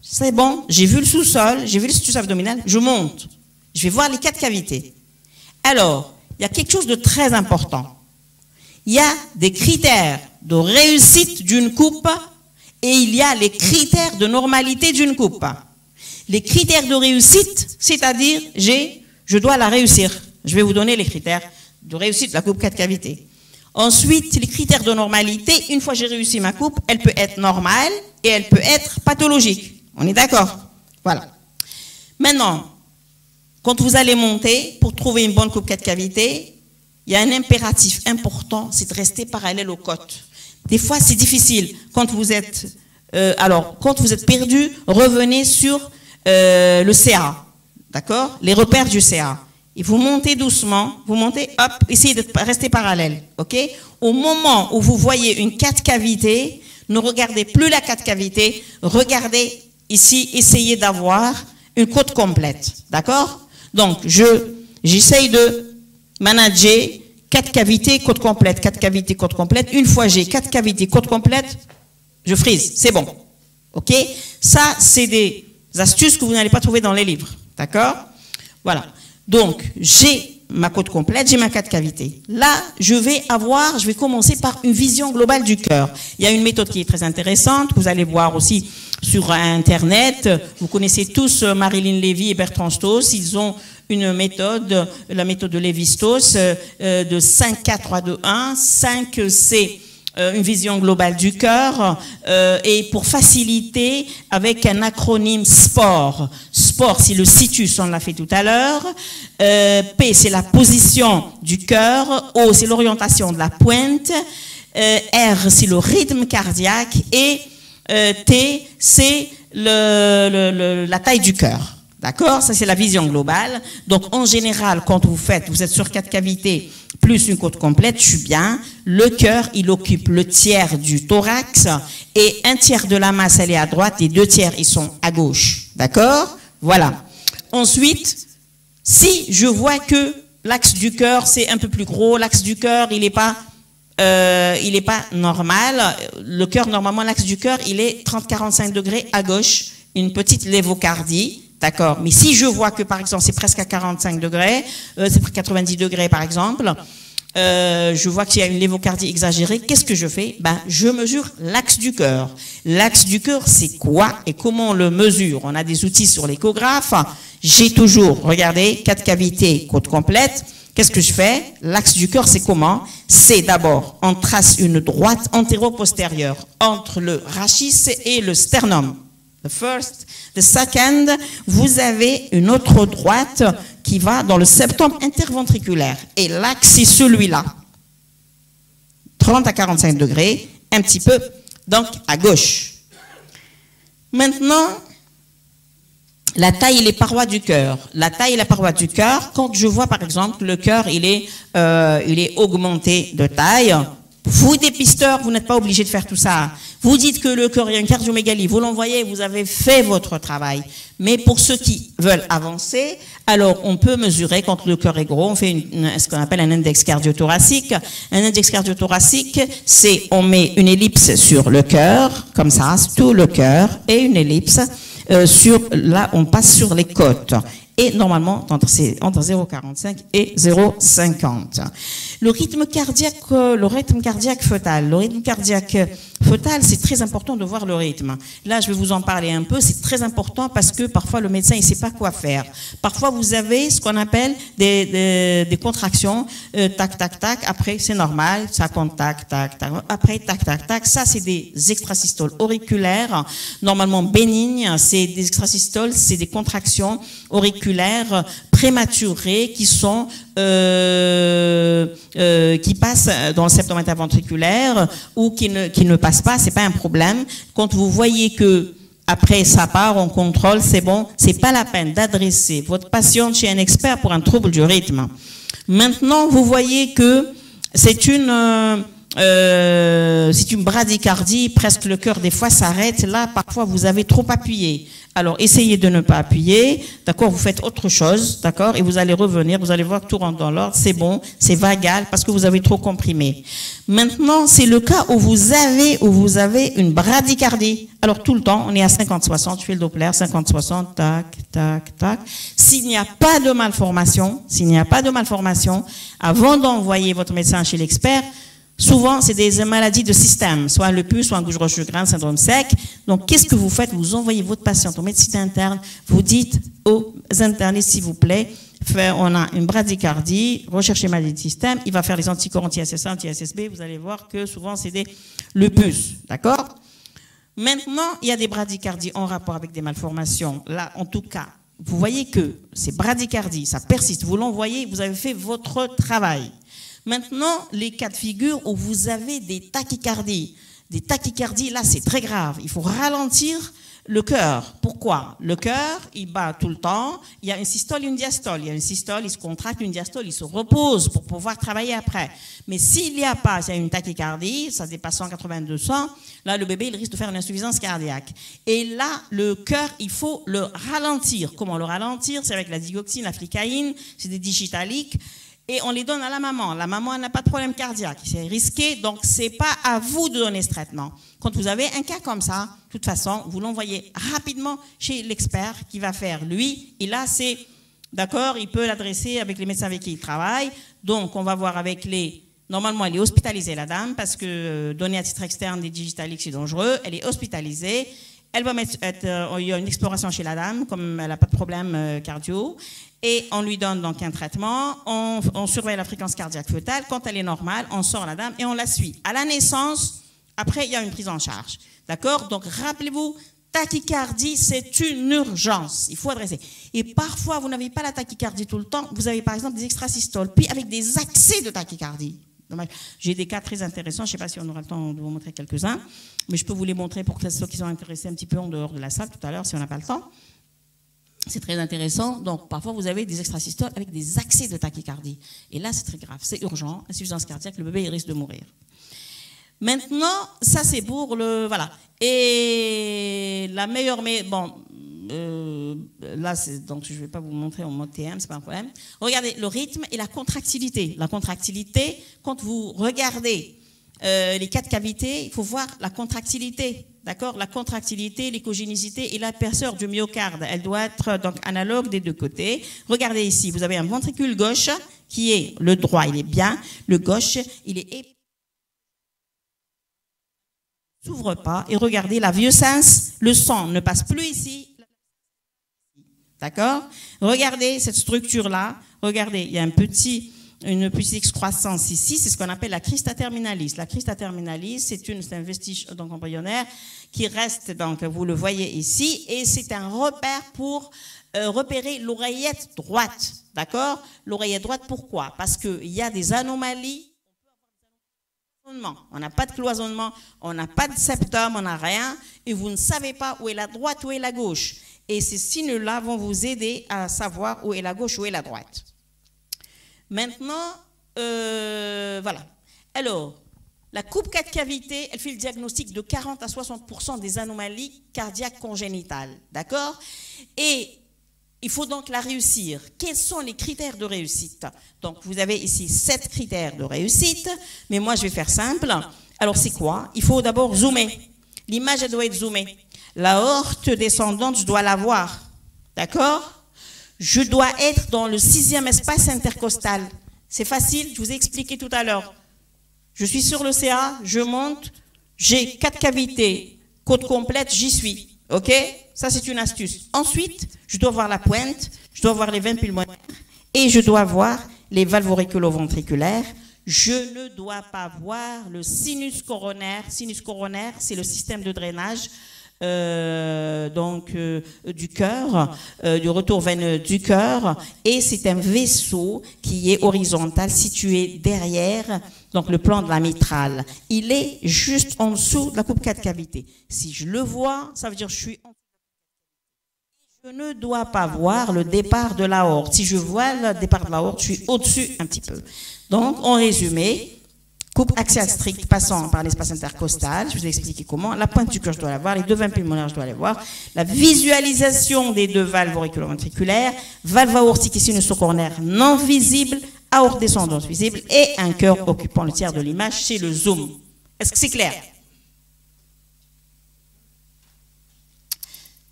c'est bon, j'ai vu le sous-sol, j'ai vu le situs abdominal, je monte. Je vais voir les 4 cavités. Alors, il y a quelque chose de très important. Il y a des critères de réussite d'une coupe et il y a les critères de normalité d'une coupe. Les critères de réussite, c'est-à-dire, je dois la réussir. Je vais vous donner les critères de réussite de la coupe 4 cavités. Ensuite, les critères de normalité, une fois que j'ai réussi ma coupe, elle peut être normale et elle peut être pathologique. On est d'accord? Voilà. Maintenant, quand vous allez monter, pour trouver une bonne coupe 4 cavités, il y a un impératif important, c'est de rester parallèle aux côtes. Des fois, c'est difficile. Quand vous êtes, quand vous êtes perdu, revenez sur le CA. D'accord? Les repères du CA. Et vous montez doucement, vous montez, hop, essayez de rester parallèle. OK? Au moment où vous voyez une 4 cavités, ne regardez plus la 4 cavités, regardez ici, essayez d'avoir une côte complète. D'accord? Donc, j'essaye de manager 4 cavités, côte complète, 4 cavités, côte complète. Une fois j'ai 4 cavités, côte complète, je frise. C'est bon. OK? Ça, c'est des astuces que vous n'allez pas trouver dans les livres. D'accord? Voilà. Donc, j'ai ma côte complète, j'ai ma 4 cavités. Là, je vais commencer par une vision globale du cœur. Il y a une méthode qui est très intéressante, que vous allez voir aussi sur Internet. Vous connaissez tous Marilyn Levy et Bertrand Stoss. Ils ont une méthode, la méthode de Lévi-Strauss, de 5, 4, 3, 2, 1. 5, c'est une vision globale du cœur, et pour faciliter, avec un acronyme SPOR. SPOR, c'est le situs, on l'a fait tout à l'heure. P, c'est la position du cœur. O, c'est l'orientation de la pointe. R, c'est le rythme cardiaque. Et T, c'est la taille du cœur. D'accord? Ça, c'est la vision globale. Donc, en général, quand vous êtes sur 4 cavités, plus une côte complète, je suis bien. Le cœur, il occupe le tiers du thorax et un tiers de la masse, elle est à droite et 2 tiers, ils sont à gauche. D'accord? Voilà. Ensuite, si je vois que l'axe du cœur, c'est un peu plus gros, l'axe du cœur, il n'est pas normal. Le cœur, normalement, l'axe du cœur, il est 30-45 degrés à gauche, une petite lévocardie. D'accord. Mais si je vois que, par exemple, c'est presque à 45 degrés, c'est presque 90 degrés, par exemple, je vois qu'il y a une lévocardie exagérée, qu'est-ce que je fais? Je mesure l'axe du cœur. L'axe du cœur, c'est quoi et comment on le mesure? On a des outils sur l'échographe. J'ai toujours, regardez, 4 cavités, côte complète. Qu'est-ce que je fais? L'axe du cœur, c'est comment? C'est d'abord, on trace une droite antéro-postérieure entre le rachis et le sternum. The first, the second, vous avez une autre droite qui va dans le septum interventriculaire. Et l'axe, c'est celui-là. 30 à 45 degrés, un petit peu, donc à gauche. Maintenant, la taille et les parois du cœur. La taille et la paroi du cœur, quand je vois par exemple le cœur, il est augmenté de taille. Vous, dépisteur, vous n'êtes pas obligé de faire tout ça. Vous dites que le cœur, il y a une cardiomégalie, vous l'envoyez, vous avez fait votre travail. Mais pour ceux qui veulent avancer, alors on peut mesurer quand le cœur est gros, on fait ce qu'on appelle un index cardiothoracique. Un index cardiothoracique, c'est on met une ellipse sur le cœur, comme ça, tout le cœur, et une ellipse là, on passe sur les côtes. Et normalement, entre 0,45 et 0,50. Le rythme cardiaque fœtal. Le rythme cardiaque fœtal, c'est très important de voir le rythme. Là, je vais vous en parler un peu. C'est très important parce que parfois, le médecin, il ne sait pas quoi faire. Parfois, vous avez ce qu'on appelle des contractions. Tac, tac, tac. Après, c'est normal. Ça compte tac, tac, tac. Après, tac, tac, tac. Ça, c'est des extrasystoles auriculaires. Normalement bénignes. C'est des extrasystoles, c'est des contractions auriculaires prématurés qui sont qui passent dans le septum interventriculaire ou qui ne passent pas, c'est pas un problème. Quand vous voyez que après ça part, on contrôle, c'est bon, c'est pas la peine d'adresser votre patiente chez un expert pour un trouble du rythme. Maintenant, vous voyez que c'est une bradycardie, presque le cœur des fois s'arrête. Là, parfois, vous avez trop appuyé. Alors, essayez de ne pas appuyer, d'accord, vous faites autre chose, d'accord, et vous allez revenir, vous allez voir que tout rentre dans l'ordre, c'est bon, c'est vagal, parce que vous avez trop comprimé. Maintenant, c'est le cas où vous avez une bradycardie. Alors, tout le temps, on est à 50-60, je fais le Doppler, 50-60, tac, tac, tac. S'il n'y a pas de malformation, avant d'envoyer votre médecin chez l'expert, souvent, c'est des maladies de système, soit un lupus, soit un gouge rocheux grain, syndrome sec. Donc, qu'est-ce que vous faites? Vous envoyez votre patiente au médecin interne, vous dites aux internistes, s'il vous plaît, on a une bradycardie, recherchez maladie de système, il va faire les anticorps anti-SSA, anti-SSB, vous allez voir que souvent, c'est des lupus, d'accord? Maintenant, il y a des bradycardies en rapport avec des malformations. Là, en tout cas, vous voyez que ces bradycardies, ça persiste, vous l'envoyez, vous avez fait votre travail. Maintenant, les cas de figure où vous avez des tachycardies. Des tachycardies, là, c'est très grave. Il faut ralentir le cœur. Pourquoi? Le cœur, il bat tout le temps. Il y a une systole et une diastole. Il y a une systole, il se contracte, une diastole, il se repose pour pouvoir travailler après. Mais s'il n'y a pas, s'il y a une tachycardie, ça dépasse 180-200, là, le bébé, il risque de faire une insuffisance cardiaque. Et là, le cœur, il faut le ralentir. Comment le ralentir? C'est avec la digoxine, la flicaïne, c'est des digitaliques. Et on les donne à la maman. La maman, elle n'a pas de problème cardiaque. C'est risqué, donc c'est pas à vous de donner ce traitement. Quand vous avez un cas comme ça, de toute façon, vous l'envoyez rapidement chez l'expert qui va faire lui. Et là, c'est, d'accord, il peut l'adresser avec les médecins avec qui il travaille. Donc, on va voir avec les... Normalement, elle est hospitalisée, la dame, parce que donner à titre externe des digitaliques, c'est dangereux. Elle est hospitalisée. Elle va il y a une exploration chez la dame, comme elle n'a pas de problème cardio. Et on lui donne donc un traitement, on surveille la fréquence cardiaque fœtale. Quand elle est normale, on sort la dame et on la suit. À la naissance, après, il y a une prise en charge. D'accord? Donc, rappelez-vous, tachycardie, c'est une urgence. Il faut adresser. Et parfois, vous n'avez pas la tachycardie tout le temps. Vous avez, par exemple, des extrasystoles, puis avec des accès de tachycardie. J'ai des cas très intéressants. Je ne sais pas si on aura le temps de vous montrer quelques-uns, mais je peux vous les montrer pour ceux qui sont intéressés un petit peu en dehors de la salle tout à l'heure, si on n'a pas le temps. C'est très intéressant. Donc, parfois, vous avez des extrasystoles avec des accès de tachycardie. Et là, c'est très grave. C'est urgent. Insuffisance cardiaque, le bébé, il risque de mourir. Maintenant, ça, c'est pour le... Voilà. Et la meilleure... Bon, là, donc, je ne vais pas vous montrer en mode TM, c'est pas un problème. Regardez, le rythme et la contractilité. La contractilité, quand vous regardez les cas de cavité, il faut voir la contractilité. D'accord? La contractilité, l'échogénicité et l'épaisseur du myocarde, elle doit être donc analogue des deux côtés. Regardez ici, vous avez un ventricule gauche qui est le droit, il est bien, le gauche, il est s'ouvre pas. Et regardez la vieux sens, le sang ne passe plus ici. D'accord? Regardez cette structure-là. Regardez, il y a une petite excroissance ici, c'est ce qu'on appelle la crista terminalis. La crista terminalis, c'est un vestige donc embryonnaire qui reste, donc vous le voyez ici, et c'est un repère pour repérer l'oreillette droite. D'accord? L'oreillette droite, pourquoi? Parce qu'il y a des anomalies. On n'a pas de cloisonnement, on n'a pas de septum, on n'a rien, et vous ne savez pas où est la droite, où est la gauche. Et ces signes-là vont vous aider à savoir où est la gauche, où est la droite. Maintenant, voilà. Alors, la coupe 4 cavités, elle fait le diagnostic de 40 à 60% des anomalies cardiaques congénitales. D'accord? Et il faut donc la réussir. Quels sont les critères de réussite? Donc, vous avez ici 7 critères de réussite, mais moi, je vais faire simple. Alors, c'est quoi? Il faut d'abord zoomer. L'image, elle doit être zoomée. La aorte descendante, je dois la voir. D'accord? Je dois être dans le 6e espace intercostal. C'est facile, je vous ai expliqué tout à l'heure. Je suis sur le CA, je monte, j'ai 4 cavités, côte complète, j'y suis. OK? Ça, c'est une astuce. Ensuite, je dois voir la pointe, je dois voir les veines pulmonaires et je dois voir les valves auriculo-ventriculaires. Je ne dois pas voir le sinus coronaire. Sinus coronaire, c'est le système de drainage du cœur, du retour veineux du cœur, et c'est un vaisseau qui est horizontal situé derrière donc le plan de la mitrale. Il est juste en dessous de la coupe 4 cavités. Si je le vois, ça veut dire que je suis en... Je ne dois pas voir le départ de l'aorte. Si je vois le départ de l'aorte, je suis au-dessus un petit peu. Donc, en résumé, coupe axiale stricte passant par l'espace intercostal, je vous ai expliqué comment, la pointe du cœur, je dois la voir, les deux veines pulmonaires, je dois les voir, la visualisation des deux valves auriculo-ventriculaires, valve aortique et sinus coronaire non visible, aorte descendante visible et un cœur occupant le tiers de l'image, c'est le zoom. Est-ce que c'est clair?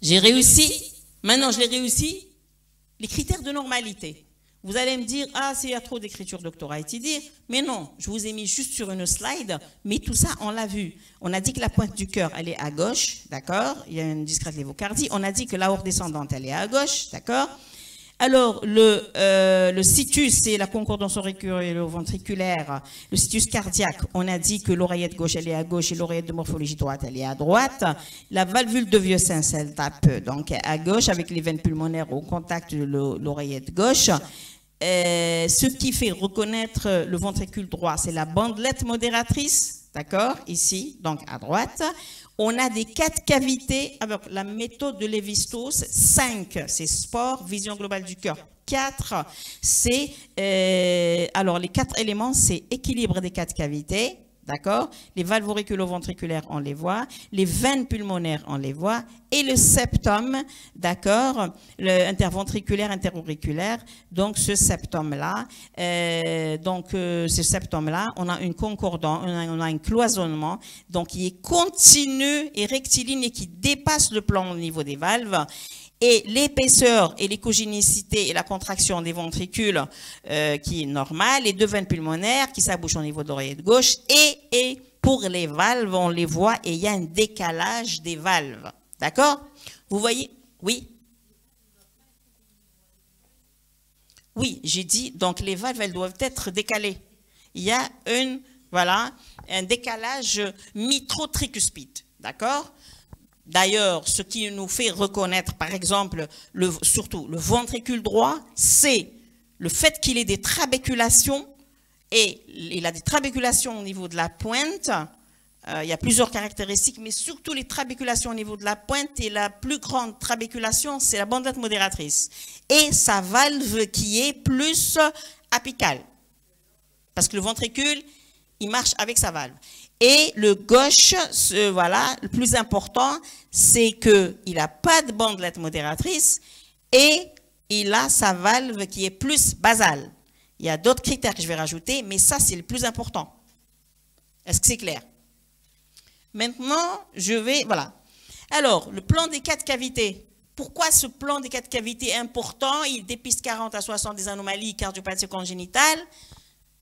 J'ai réussi. Maintenant, je l'ai réussi. Les critères de normalité. Vous allez me dire, ah, s'il y a trop d'écriture doctorat, et dire, mais non, je vous ai mis juste sur une slide, mais tout ça, on l'a vu. On a dit que la pointe du cœur, elle est à gauche, d'accord? Il y a une discrète lévocardie. On a dit que l'aorte descendante, elle est à gauche, d'accord? Alors, le situs, c'est la concordance auriculo-ventriculaire. Le situs cardiaque, on a dit que l'oreillette gauche, elle est à gauche et l'oreillette de morphologie droite, elle est à droite. La valvule de Vieux-Sens, elle tape donc à gauche avec les veines pulmonaires au contact de l'oreillette gauche. Ce qui fait reconnaître le ventricule droit, c'est la bandelette modératrice, d'accord, ici, donc à droite. On a des 4 cavités avec la méthode de Lévi-Strauss. 5, c'est sport, vision globale du cœur. 4, c'est... alors, les 4 éléments, c'est équilibre des 4 cavités, d'accord? Les valves auriculo-ventriculaires, on les voit. Les veines pulmonaires, on les voit. Et le septum, d'accord? Interventriculaire, interauriculaire. Donc, ce septum-là, on a une concordance, on a un cloisonnement, donc qui est continu et rectiligne et qui dépasse le plan au niveau des valves. Et l'épaisseur et l'écogénicité et la contraction des ventricules qui est normale, les deux veines pulmonaires qui s'abouchent au niveau de l'oreillette gauche et pour les valves, on les voit et il y a un décalage des valves. D'accord? Vous voyez? Oui? Oui, j'ai dit, donc les valves, elles doivent être décalées. Il y a un décalage mitro-tricuspide. D'accord? D'ailleurs, ce qui nous fait reconnaître, par exemple, surtout le ventricule droit, c'est le fait qu'il ait des trabéculations, et il a des trabéculations au niveau de la pointe. Il y a plusieurs caractéristiques, mais surtout les trabéculations au niveau de la pointe, et la plus grande trabéculation, c'est la bandelette modératrice. Et sa valve qui est plus apicale. Parce que le ventricule, il marche avec sa valve. Et le gauche, le plus important, c'est qu'il n'a pas de bandelette modératrice et il a sa valve qui est plus basale. Il y a d'autres critères que je vais rajouter, mais ça, c'est le plus important. Est-ce que c'est clair? Maintenant, voilà. Alors, le plan des 4 cavités. Pourquoi ce plan des 4 cavités est important? Il dépiste 40 à 60 des anomalies cardiopathiques congénitales.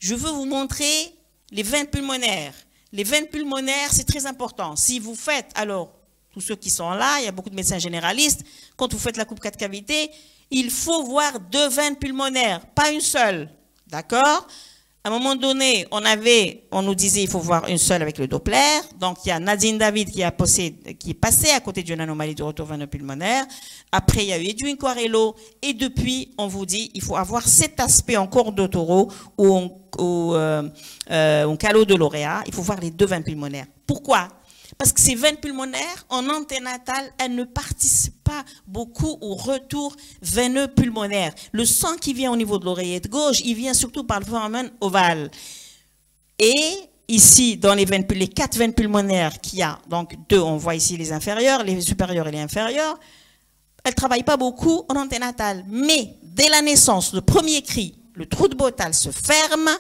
Je veux vous montrer les veines pulmonaires. Les veines pulmonaires, c'est très important. Si vous faites, alors, tous ceux qui sont là, il y a beaucoup de médecins généralistes, quand vous faites la coupe 4 cavités, il faut voir 2 veines pulmonaires, pas une seule. D'accord? À un moment donné, on nous disait il faut voir une seule avec le Doppler. Donc, il y a Nadine David qui est passée à côté d'une anomalie de retour veineux pulmonaire. Après, il y a eu Edwin Quarello. Et depuis, on vous dit il faut avoir cet aspect en corps de taureau ou en calot de lauréat. Il faut voir les 2 veines pulmonaires. Pourquoi? Parce que ces veines pulmonaires, en anténatal, elles ne participent pas beaucoup au retour veineux pulmonaire. Le sang qui vient au niveau de l'oreillette gauche, il vient surtout par le foramen ovale. Et ici, dans les 4 veines pulmonaires qu'il y a, donc 2, on voit ici les inférieures, les supérieures et les inférieures, elles ne travaillent pas beaucoup en anténatal. Mais dès la naissance, le premier cri, le trou de Bottal se ferme,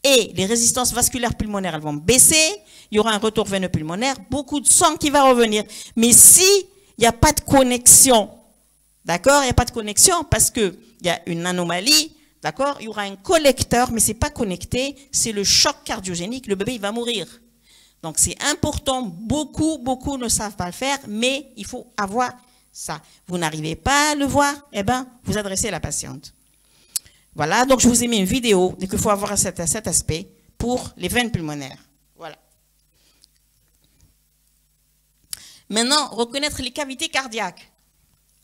et les résistances vasculaires pulmonaires, elles vont baisser, il y aura un retour veineux pulmonaire, beaucoup de sang qui va revenir. Mais si il n'y a pas de connexion, d'accord, il n'y a pas de connexion parce qu'il y a une anomalie, d'accord, il y aura un collecteur, mais ce n'est pas connecté, c'est le choc cardiogénique, le bébé il va mourir. Donc c'est important, beaucoup ne savent pas le faire, mais il faut avoir ça. Vous n'arrivez pas à le voir, eh bien, vous adressez à la patiente. Voilà, donc je vous ai mis une vidéo, donc il faut avoir cet aspect pour les veines pulmonaires. Voilà. Maintenant, reconnaître les cavités cardiaques.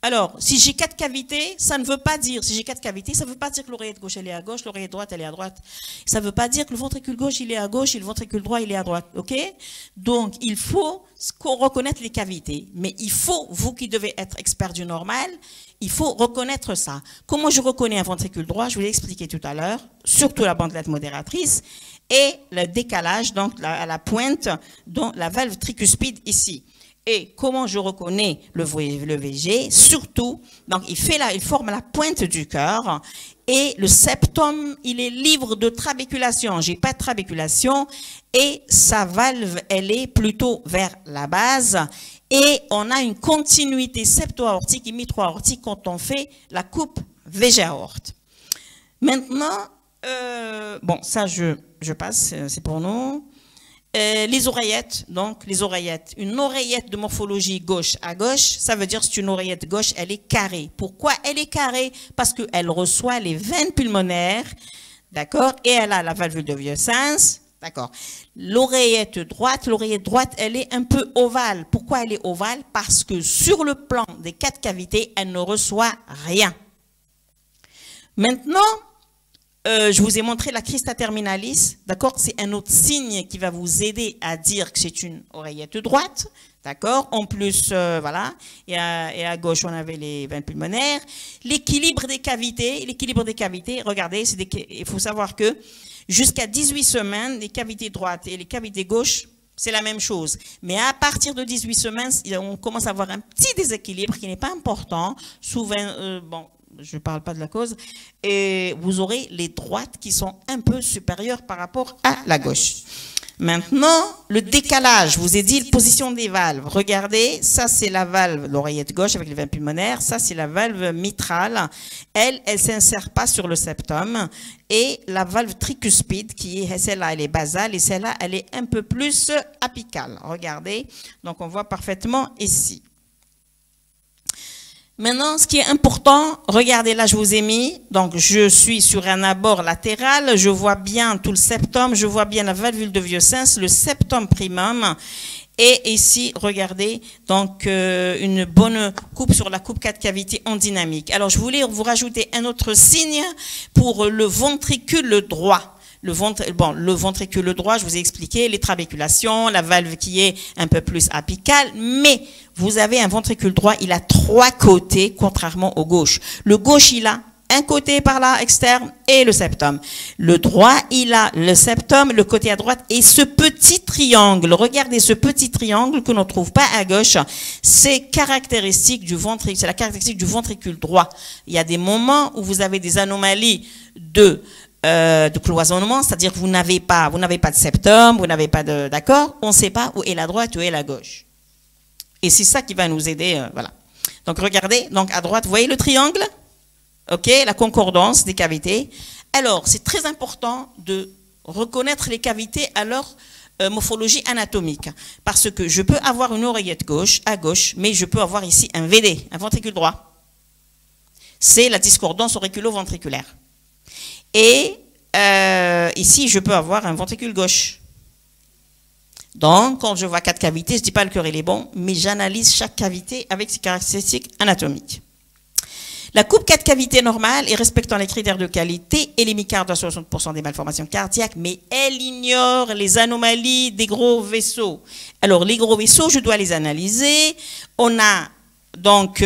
Alors, si j'ai 4 cavités, ça ne veut pas dire, si j'ai 4 cavités, ça ne veut pas dire que l'oreillette gauche, elle est à gauche, l'oreillette droite, elle est à droite. Ça ne veut pas dire que le ventricule gauche, il est à gauche et le ventricule droit, il est à droite. OK? Donc, il faut reconnaître les cavités. Mais il faut, vous qui devez être expert du normal, il faut reconnaître ça. Comment je reconnais un ventricule droit? Je vous l'ai expliqué tout à l'heure, surtout la bandelette modératrice et le décalage, donc à la pointe, dont la valve tricuspide ici. Et comment je reconnais le VG? Surtout, donc il forme la pointe du cœur et le septum, il est libre de trabéculation. J'ai pas de trabéculation et sa valve, elle est plutôt vers la base et on a une continuité septo-aortique et mitro-aortique quand on fait la coupe VG-aorte. Maintenant, bon, ça je passe, c'est pour nous. Les oreillettes, donc les oreillettes. Une oreillette de morphologie gauche à gauche, ça veut dire que c'est une oreillette gauche, elle est carrée. Pourquoi elle est carrée? Parce qu'elle reçoit les veines pulmonaires, d'accord, et elle a la valvule de Vieux-Sens, d'accord. L'oreillette droite, elle est un peu ovale. Pourquoi elle est ovale? Parce que sur le plan des 4 cavités, elle ne reçoit rien. Maintenant, je vous ai montré la crista terminalis, d'accord? C'est un autre signe qui va vous aider à dire que c'est une oreillette droite, d'accord? En plus, voilà, et à gauche, on avait les veines pulmonaires. L'équilibre des cavités, regardez, il faut savoir que jusqu'à 18 semaines, les cavités droites et les cavités gauches, c'est la même chose. Mais à partir de 18 semaines, on commence à avoir un petit déséquilibre qui n'est pas important. Souvent, bon, je ne parle pas de la cause, et vous aurez les droites qui sont un peu supérieures par rapport à la gauche. Maintenant, le décalage, je vous ai dit la position des valves. Regardez, ça c'est la valve, l'oreillette gauche avec les veines pulmonaires, ça c'est la valve mitrale. Elle ne s'insère pas sur le septum. Et la valve tricuspide, qui est celle-là, elle est basale, et celle-là, elle est un peu plus apicale. Regardez, donc on voit parfaitement ici. Maintenant, ce qui est important, regardez là, je vous ai mis, donc je suis sur un abord latéral, je vois bien tout le septum, je vois bien la valvule de Vieux-Sens, le septum primum, et ici, regardez, donc une bonne coupe sur la coupe 4 cavités en dynamique. Alors, je voulais vous rajouter un autre signe pour le ventricule droit. Le ventricule droit, je vous ai expliqué, les trabéculations, la valve qui est un peu plus apicale, mais vous avez un ventricule droit, il a 3 côtés, contrairement au gauche. Le gauche, il a un côté par là, externe, et le septum. Le droit, il a le septum, le côté à droite, et ce petit triangle. Regardez ce petit triangle que l'on ne trouve pas à gauche. C'est caractéristique du ventricule, c'est la caractéristique du ventricule droit. Il y a des moments où vous avez des anomalies de cloisonnement, c'est-à-dire que vous n'avez pas de septum, vous n'avez pas de, d'accord, on ne sait pas où est la droite, où est la gauche. Et c'est ça qui va nous aider, voilà. Donc regardez, donc à droite, vous voyez le triangle, ok, la concordance des cavités. Alors c'est très important de reconnaître les cavités à leur morphologie anatomique, parce que je peux avoir une oreillette gauche à gauche, mais je peux avoir ici un VD, un ventricule droit. C'est la discordance auriculo-ventriculaire. Et ici, je peux avoir un ventricule gauche. Donc, quand je vois 4 cavités, je ne dis pas le cœur il est bon, mais j'analyse chaque cavité avec ses caractéristiques anatomiques. La coupe 4 cavités normale et respectant les critères de qualité élimine 40 à 60% des malformations cardiaques, mais elle ignore les anomalies des gros vaisseaux. Alors, les gros vaisseaux, je dois les analyser. On a donc,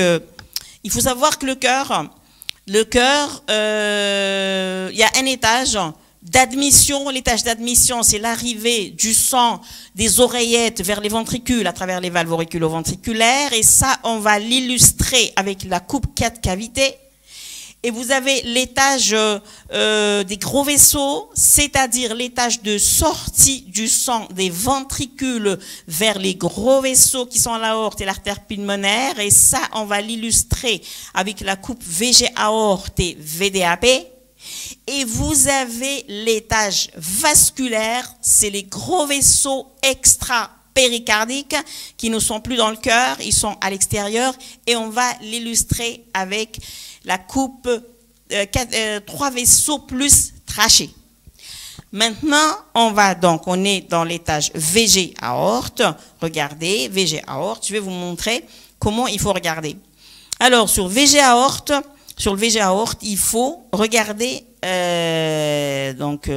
il faut savoir que le cœur, il y a un étage d'admission. L'étage d'admission, c'est l'arrivée du sang des oreillettes vers les ventricules à travers les valves auriculo-ventriculaires. Et ça, on va l'illustrer avec la coupe 4 cavités. Et vous avez l'étage des gros vaisseaux, c'est-à-dire l'étage de sortie du sang des ventricules vers les gros vaisseaux qui sont l'aorte et l'artère pulmonaire. Et ça, on va l'illustrer avec la coupe VG-aorte et VDAP. Et vous avez l'étage vasculaire, c'est les gros vaisseaux extra-péricardiques qui ne sont plus dans le cœur, ils sont à l'extérieur. Et on va l'illustrer avec la coupe 3 vaisseaux plus trachée. Maintenant, on est dans l'étage VG aorte. Regardez, VG aorte. Je vais vous montrer comment il faut regarder. Alors, sur le VG aorte, il faut regarder, donc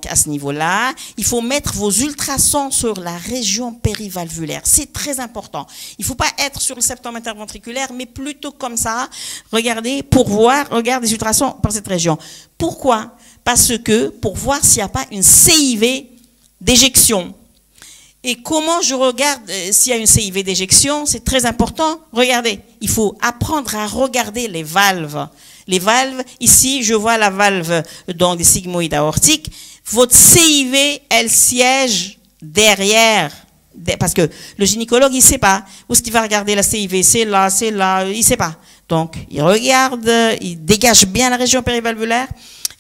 à ce niveau-là, il faut mettre vos ultrasons sur la région périvalvulaire. C'est très important. Il ne faut pas être sur le septum interventriculaire, mais plutôt comme ça. Regardez, pour voir, regardez les ultrasons par cette région. Pourquoi? Parce que, pour voir s'il n'y a pas une CIV d'éjection. Et comment je regarde s'il y a une CIV d'éjection? C'est très important. Regardez, il faut apprendre à regarder les valves. Les valves, ici, je vois la valve donc des sigmoïdes aortiques. Votre CIV, elle siège derrière. Parce que le gynécologue, il ne sait pas. Où est-ce qu'il va regarder la CIV? C'est là, il ne sait pas. Donc, il regarde, il dégage bien la région périvalvulaire.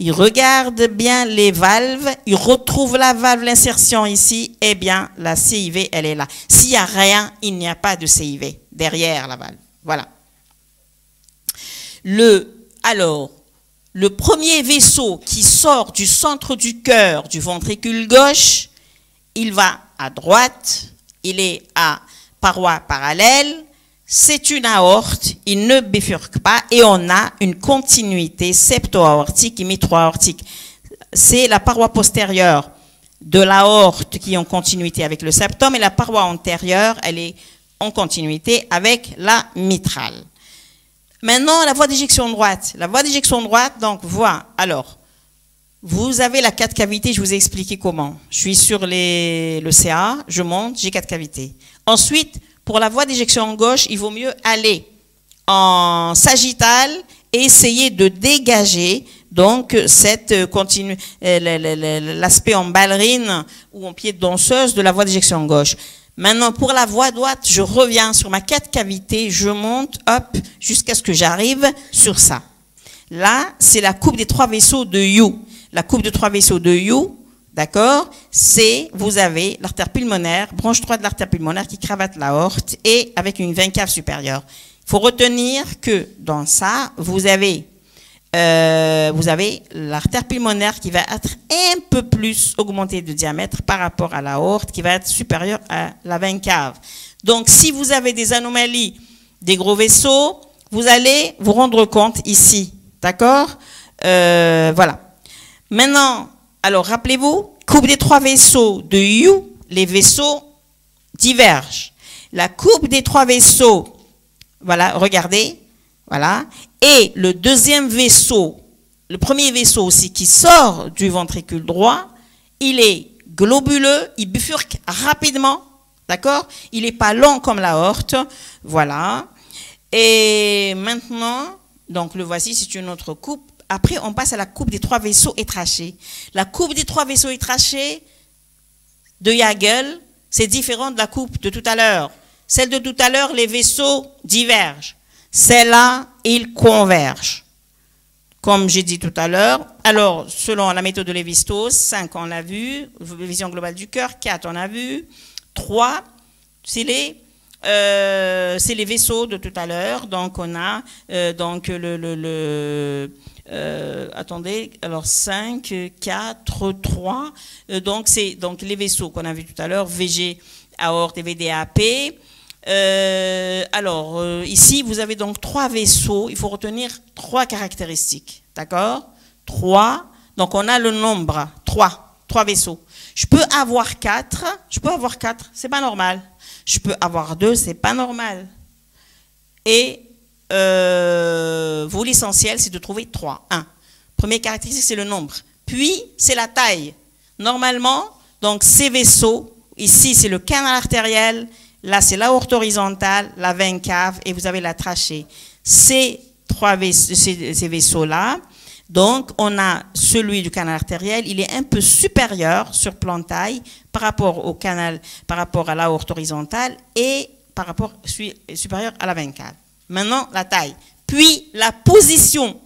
Il regarde bien les valves, il retrouve la valve, l'insertion ici, eh bien, la CIV, elle est là. S'il n'y a rien, il n'y a pas de CIV derrière la valve. Voilà. Alors, le premier vaisseau qui sort du centre du cœur, du ventricule gauche, il va à droite, il est à paroi parallèle. C'est une aorte, il ne bifurque pas et on a une continuité septo-aortique et mitro-aortique. C'est la paroi postérieure de l'aorte qui est en continuité avec le septum et la paroi antérieure, elle est en continuité avec la mitrale. Maintenant, la voie d'éjection droite. La voie d'éjection droite, donc, alors, vous avez la 4 cavités, je vous ai expliqué comment. Je suis sur le CA, je monte, j'ai 4 cavités. Ensuite, pour la voie d'éjection en gauche, il vaut mieux aller en sagittal et essayer de dégager donc l'aspect en ballerine ou en pied de danseuse de la voie d'éjection en gauche. Maintenant, pour la voie droite, je reviens sur ma 4 cavités, je monte, hop, jusqu'à ce que j'arrive sur ça. Là, c'est la coupe des 3 vaisseaux de You. La coupe de 3 vaisseaux de You, d'accord, vous avez l'artère pulmonaire, branche droite de l'artère pulmonaire qui cravate l'aorte et avec une veine cave supérieure. Il faut retenir que dans ça, vous avez l'artère pulmonaire qui va être un peu plus augmentée de diamètre par rapport à l'aorte qui va être supérieure à la veine cave. Donc, si vous avez des anomalies des gros vaisseaux, vous allez vous rendre compte ici, d'accord, voilà. Maintenant, alors, rappelez-vous, coupe des 3 vaisseaux de You, les vaisseaux divergent. La coupe des 3 vaisseaux, voilà, regardez, voilà. Et le deuxième vaisseau, le premier vaisseau aussi qui sort du ventricule droit, il est globuleux, il bifurque rapidement, d'accord? Il n'est pas long comme l'aorte, voilà. Et maintenant, donc le voici, c'est une autre coupe. Après, on passe à la coupe des 3 vaisseaux étrachés. La coupe des 3 vaisseaux étrachés de Yagel, c'est différent de la coupe de tout à l'heure. Celle de tout à l'heure, les vaisseaux divergent. Celle-là, ils convergent. Comme j'ai dit tout à l'heure. Alors, selon la méthode de Lévi-Strauss, 5, on l'a vu. Vision globale du cœur, 4, on a vu. 3, c'est les vaisseaux de tout à l'heure. Donc, on a attendez, alors 5, 4, 3. Donc, c'est les vaisseaux qu'on a vus tout à l'heure, VG, aorte et VDAP. Ici, vous avez donc 3 vaisseaux. Il faut retenir 3 caractéristiques. D'accord? 3. Donc, on a le nombre 3 vaisseaux. Je peux avoir 4. C'est pas normal. Je peux avoir 2, c'est pas normal. Et l'essentiel, c'est de trouver 3. 1. Première caractéristique, c'est le nombre. Puis, c'est la taille. Normalement, donc ces vaisseaux, ici, c'est le canal artériel. Là, c'est l'aorte horizontale, la veine cave, et vous avez la trachée. Ces vaisseaux-là, donc, on a celui du canal artériel, il est un peu supérieur sur plan taille par rapport au canal, par rapport à l'aorte horizontale et par rapport supérieur à la veine cave. Maintenant, la taille. Puis, la position.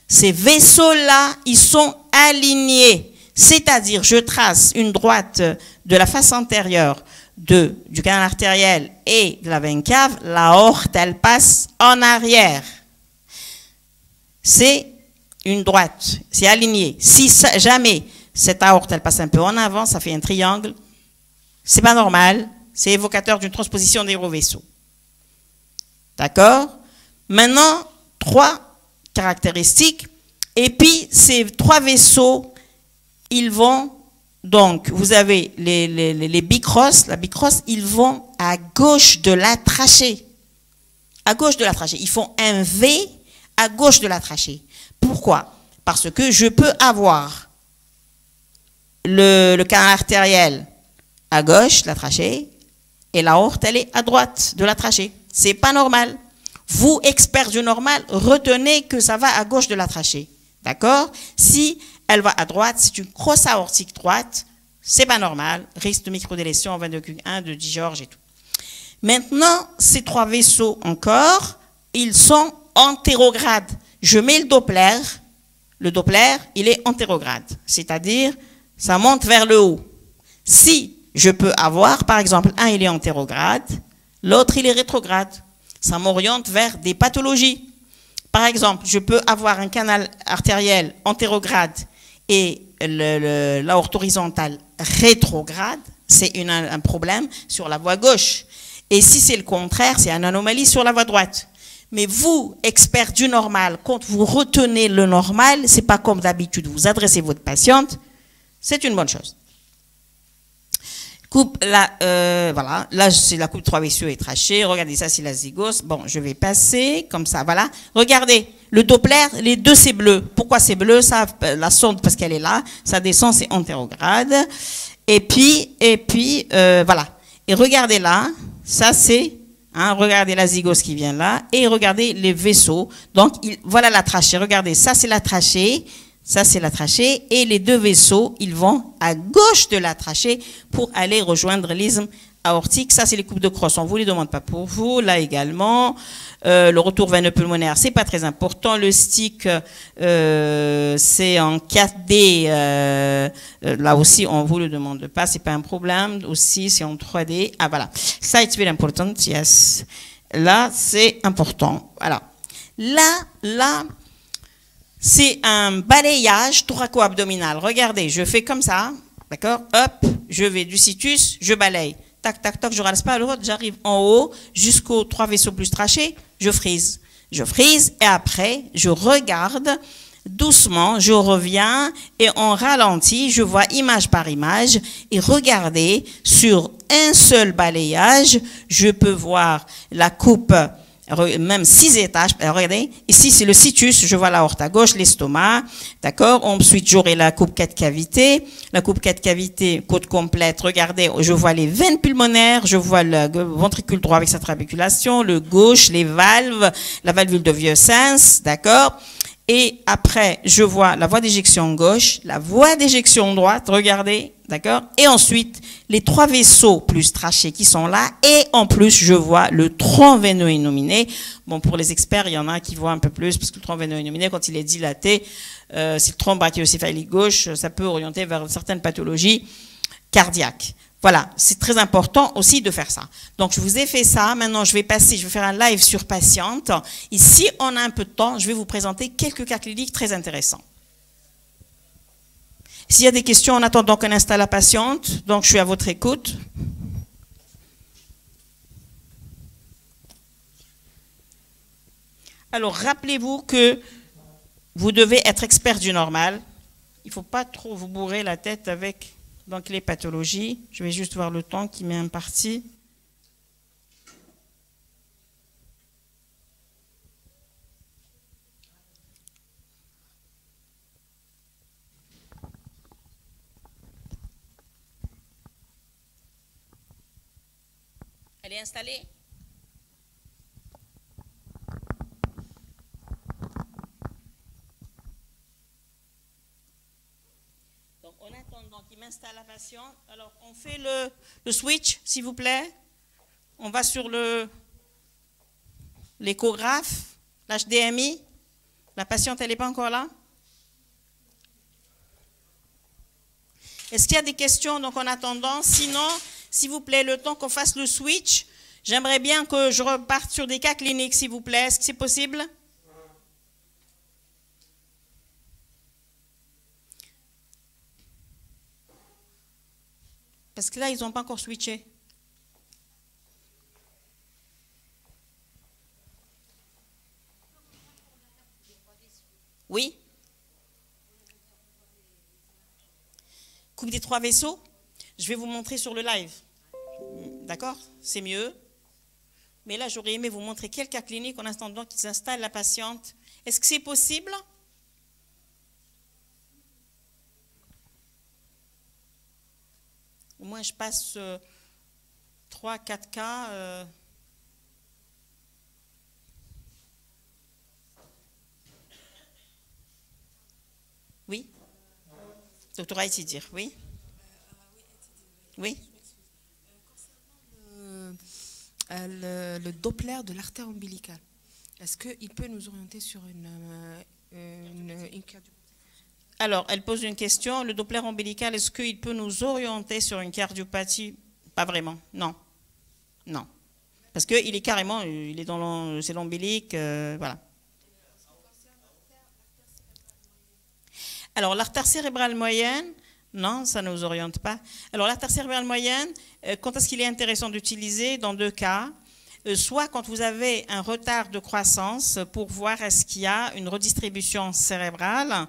Ces vaisseaux-là, ils sont alignés. C'est-à-dire, je trace une droite de la face antérieure du canal artériel et de la veine cave, l'aorte, elle passe en arrière. C'est une droite, c'est aligné. Si jamais cette aorte, elle passe un peu en avant, ça fait un triangle, c'est pas normal, c'est évocateur d'une transposition des gros vaisseaux. D'accord? Maintenant, 3 caractéristiques. Et puis, ces 3 vaisseaux, ils vont, donc, vous avez les bicrosses, la bicrosse, ils vont à gauche de la trachée. À gauche de la trachée. Ils font un V à gauche de la trachée. Pourquoi? Parce que je peux avoir le canal artériel à gauche, la trachée, et l'aorte, elle est à droite de la trachée. C'est pas normal. Vous, experts du normal, retenez que ça va à gauche de la trachée. D'accord? Si elle va à droite, c'est une crosse aortique droite, c'est pas normal. Risque de microdélétion en 22Q1 de Georges et tout. Maintenant, ces 3 vaisseaux encore, ils sont antérogrades. Je mets le Doppler. Le Doppler, il est antérograde. C'est-à-dire, ça monte vers le haut. Si je peux avoir, par exemple, un, il est antérograde, l'autre, il est rétrograde. Ça m'oriente vers des pathologies. Par exemple, je peux avoir un canal artériel antérograde et l'aorte horizontale rétrograde. C'est un problème sur la voie gauche. Et si c'est le contraire, c'est une anomalie sur la voie droite. Mais vous, experts du normal, quand vous retenez le normal, c'est pas comme d'habitude, vous adressez votre patiente, c'est une bonne chose. Coupe, là, voilà, là c'est la coupe 3 vaisseaux et trachée. Regardez, ça c'est la zygose. Bon, je vais passer comme ça, voilà. Regardez, le Doppler, les deux c'est bleu. Pourquoi c'est bleu? Ça, la sonde parce qu'elle est là, ça descend, c'est antérograde. Et puis, voilà. Et regardez là, ça c'est, regardez la zygose qui vient là, et regardez les vaisseaux. Donc voilà la trachée. Regardez, ça c'est la trachée. Ça, c'est la trachée. Et les 2 vaisseaux, ils vont à gauche de la trachée pour aller rejoindre l'isthme aortique. Ça, c'est les coupes de crosse. On ne vous les demande pas pour vous. Là également, le retour veineux pulmonaire, c'est pas très important. Le stick, c'est en 4D. Là aussi, on vous le demande pas. C'est pas un problème. Aussi, c'est en 3D. Ah, voilà. Ça, it's very important. Yes. Là, c'est important. Voilà. Là, c'est un balayage thoraco-abdominal. Regardez, je fais comme ça, d'accord? Hop, je vais du situs, je balaye. Tac, tac, tac, je ne reste pas à l'autre, j'arrive en haut jusqu'aux 3 vaisseaux plus trachés, je frise. Je frise et après, je regarde doucement, je reviens et en ralenti, je vois image par image et regardez, sur un seul balayage, je peux voir la coupe, même 6 étages. Regardez, ici c'est le situs, je vois l'aorte à gauche, l'estomac, d'accord. Ensuite j'aurai la coupe 4 cavités, la coupe 4 cavités, côte complète. Regardez, je vois les veines pulmonaires, je vois le ventricule droit avec sa trabeculation, le gauche, les valves, la valvule de vieux sens, d'accord. Et après, je vois la voie d'éjection gauche, la voie d'éjection droite, regardez, d'accord. Et ensuite, les 3 vaisseaux plus trachés qui sont là. Et en plus, je vois le tronc veineux innominé. Bon, pour les experts, il y en a qui voient un peu plus, parce que le tronc veineux innominé, quand il est dilaté, c'est le tronc brachiocéphalique gauche, ça peut orienter vers certaines pathologies cardiaques. Voilà, c'est très important aussi de faire ça. Donc, je vous ai fait ça. Maintenant, je vais faire un live sur patiente. Ici, on a un peu de temps. Je vais vous présenter quelques cas cliniques très intéressants. S'il y a des questions, en attendant qu'on installe la patiente, donc je suis à votre écoute. Alors, rappelez-vous que vous devez être expert du normal. Il ne faut pas trop vous bourrer la tête avec... Donc les pathologies, je vais juste voir le temps qui m'est imparti. Elle est installée? En attendant qu'il m'installe la patiente, alors on fait le switch, s'il vous plaît. On va sur l'échographe, l'HDMI. La patiente, elle n'est pas encore là? Est-ce qu'il y a des questions donc en attendant? Sinon, s'il vous plaît, le temps qu'on fasse le switch, j'aimerais bien que je reparte sur des cas cliniques, s'il vous plaît. Est-ce que c'est possible? Parce que là, ils n'ont pas encore switché. Oui. Coupe des 3 vaisseaux. Je vais vous montrer sur le live. D'accord? C'est mieux. Mais là, j'aurais aimé vous montrer quelques cas cliniques en attendant qu'ils installent la patiente. Est-ce que c'est possible? Au moins, je passe 3-4 cas. Oui? Docteur Aïtidir, oui? Oui? Le Doppler de l'artère ombilicale, est-ce qu'il peut nous orienter sur une cardiopathie? Alors, elle pose une question. Le Doppler ombilical, est-ce qu'il peut nous orienter sur une cardiopathie? Pas vraiment, non. Non. Parce qu'il est carrément, il est dans c'est l'ombilique, voilà. Alors, l'artère cérébrale moyenne, non, ça ne nous oriente pas. Alors, l'artère cérébrale moyenne, quand est-ce qu'il est intéressant d'utiliser? Dans 2 cas. Soit quand vous avez un retard de croissance pour voir est-ce qu'il y a une redistribution cérébrale,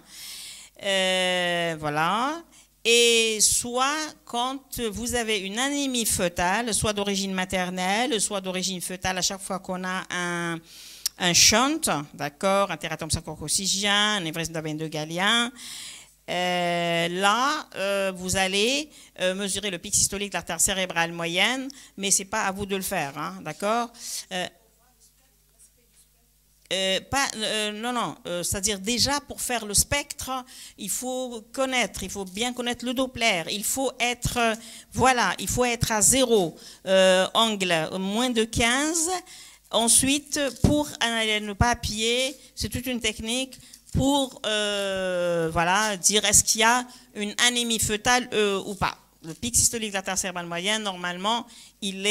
voilà, et soit quand vous avez une anémie fœtale, soit d'origine maternelle, soit d'origine fœtale à chaque fois qu'on a un shunt, d'accord, un tératome syncoccygien, un névrisme de la veine de Galien. Là, vous allez mesurer le pic systolique de l'artère cérébrale moyenne, mais c'est pas à vous de le faire, hein, d'accord? Non, c'est-à-dire déjà pour faire le spectre, il faut bien connaître le Doppler, il faut être, voilà, il faut être à 0, angle moins de 15. Ensuite, pour ne pas appuyer, c'est toute une technique pour voilà, dire est-ce qu'il y a une anémie fœtale ou pas. Le pic systolique de l'artère cérébrale moyenne, normalement, il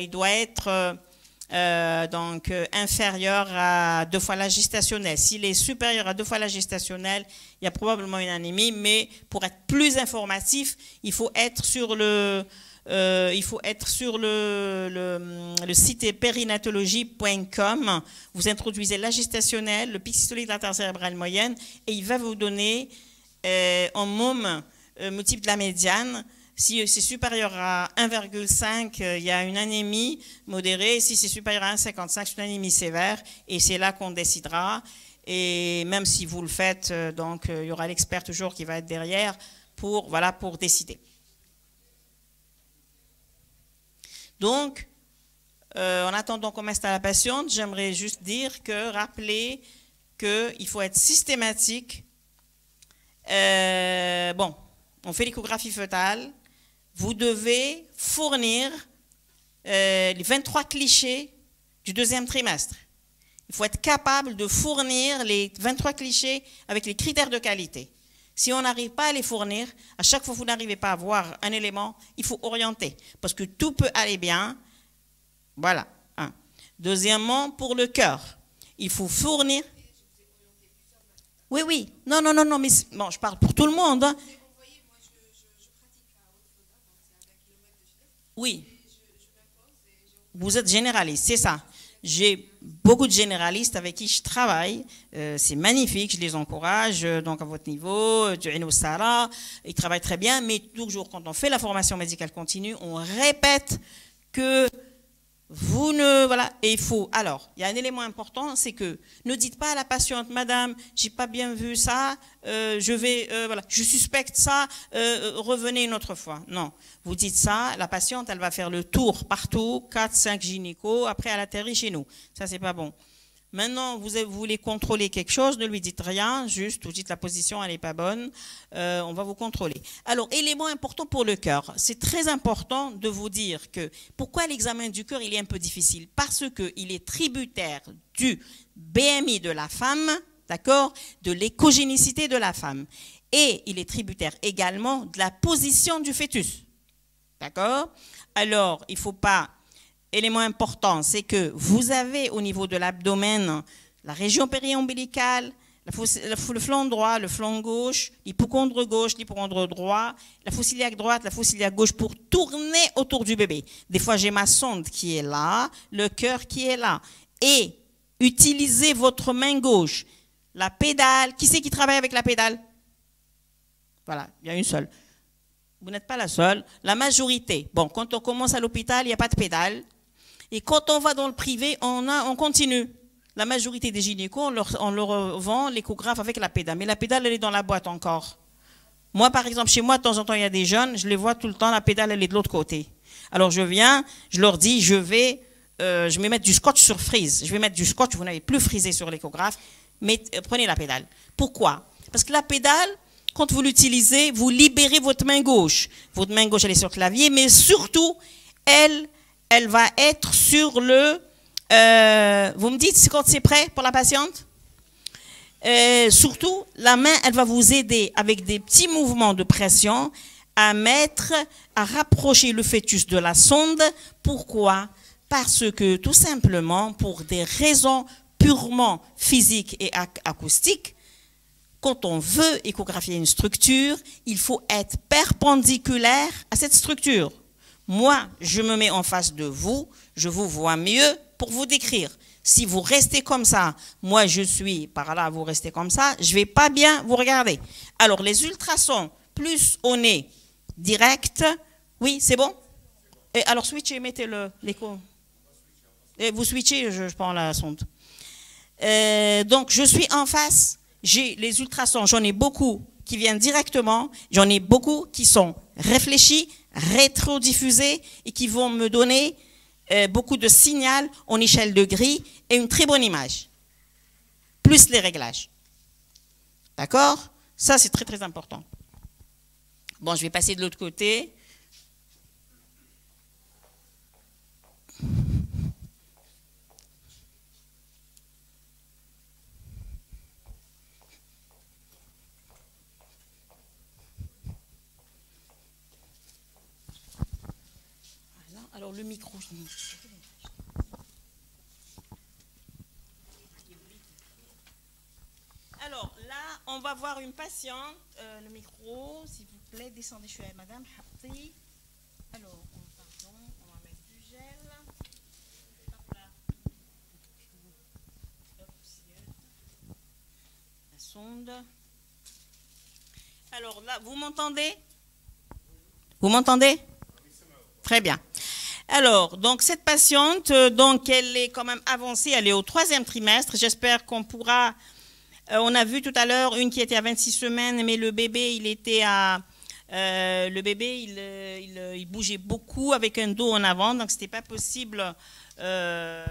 doit être donc inférieur à 2 fois la gestationnelle. S'il est supérieur à 2 fois la gestationnelle, il y a probablement une anémie, mais pour être plus informatif, il faut être sur le site périnatologie.com. Vous introduisez la gestationnelle, le pic systolique de l'artère cérébrale moyenne, et il va vous donner en môme multiple de la médiane. Si c'est supérieur à 1,5, il y a une anémie modérée. Si c'est supérieur à 1,55, c'est une anémie sévère. Et c'est là qu'on décidera. Et même si vous le faites, donc il y aura l'expert toujours qui va être derrière pour, voilà, pour décider. Donc, en attendant qu'on installe la patiente, j'aimerais juste rappeler qu'il faut être systématique. Bon, on fait l'échographie fœtale. Vous devez fournir les 23 clichés du 2e trimestre. Il faut être capable de fournir les 23 clichés avec les critères de qualité. Si on n'arrive pas à les fournir, à chaque fois que vous n'arrivez pas à voir un élément, il faut orienter. Parce que tout peut aller bien. Voilà. Un. Deuxièmement, pour le cœur, il faut fournir... Oui. Non, mais bon, je parle pour tout le monde. Hein. Oui. Vous êtes généraliste, c'est ça. J'ai beaucoup de généralistes avec qui je travaille. C'est magnifique, je les encourage. Donc à votre niveau, du Inou Sara, ils travaillent très bien. Mais toujours, quand on fait la formation médicale continue, on répète que vous ne... Voilà, et il faut... Alors, il y a un élément important, c'est que ne dites pas à la patiente, madame, j'ai pas bien vu ça, voilà, je suspecte ça, revenez une autre fois. Non, vous dites ça, la patiente, elle va faire le tour partout, 4-5 gynécos, après elle atterrit chez nous. Ça, c'est pas bon. Maintenant, vous voulez contrôler quelque chose, ne lui dites rien, juste vous dites la position, elle n'est pas bonne, on va vous contrôler. Alors, élément important pour le cœur, c'est très important de vous dire que pourquoi l'examen du cœur il est un peu difficile? Parce qu'il est tributaire du BMI de la femme, d'accord, de l'échogénicité de la femme. Et il est tributaire également de la position du fœtus, d'accord? Alors, il ne faut pas... Élément important, c'est que vous avez au niveau de l'abdomen la région périombilicale, le flanc droit, le flanc gauche, l'hypocondre gauche, l'hypocondre droit, la fosse iliaque droite, la fosse iliaque gauche pour tourner autour du bébé. Des fois, j'ai ma sonde qui est là, le cœur qui est là. Et utilisez votre main gauche. La pédale, qui c'est qui travaille avec la pédale? Voilà, il y a une seule. Vous n'êtes pas la seule. La majorité. Bon, quand on commence à l'hôpital, il n'y a pas de pédale. Et quand on va dans le privé, on continue. La majorité des gynécos, on leur vend l'échographe avec la pédale. Mais la pédale, elle est dans la boîte encore. Moi, par exemple, chez moi, de temps en temps, il y a des jeunes, je les vois tout le temps, la pédale, elle est de l'autre côté. Alors, je viens, je leur dis, je vais mettre du scotch sur frise. Je vais mettre du scotch, vous n'avez plus frisé sur l'échographe, mais prenez la pédale. Pourquoi? Parce que la pédale, quand vous l'utilisez, vous libérez votre main gauche. Votre main gauche, elle est sur le clavier, mais surtout, elle va être sur le... vous me dites quand c'est prêt pour la patiente? Surtout, la main, elle va vous aider avec des petits mouvements de pression à rapprocher le fœtus de la sonde. Pourquoi? Parce que tout simplement, pour des raisons purement physiques et acoustiques, quand on veut échographier une structure, il faut être perpendiculaire à cette structure. Moi, je me mets en face de vous, je vous vois mieux pour vous décrire. Si vous restez comme ça, moi je suis par là, vous restez comme ça, je ne vais pas bien vous regarder. Alors les ultrasons, plus au nez, direct, oui, c'est bon? Et alors switchez, mettez l'écho. Et vous switchez, je prends la sonde. Donc je suis en face. J'ai les ultrasons, j'en ai beaucoup qui viennent directement, j'en ai beaucoup qui sont réfléchis, rétrodiffusés et qui vont me donner beaucoup de signal en échelle de gris et une très bonne image, plus les réglages. D'accord? Ça, c'est très, très important. Bon, je vais passer de l'autre côté. Alors le micro. Alors là, on va voir une patiente. Le micro, s'il vous plaît, descendez chez madame. Alors, pardon, on va mettre du gel. Hop là. Hop, la sonde. Alors là, vous m'entendez? Vous m'entendez? Très bien. Alors, donc cette patiente, donc elle est quand même avancée, elle est au 3e trimestre. J'espère qu'on pourra... on a vu tout à l'heure une qui était à 26 semaines, mais le bébé, il était à... il bougeait beaucoup avec un dos en avant, donc c'était pas possible de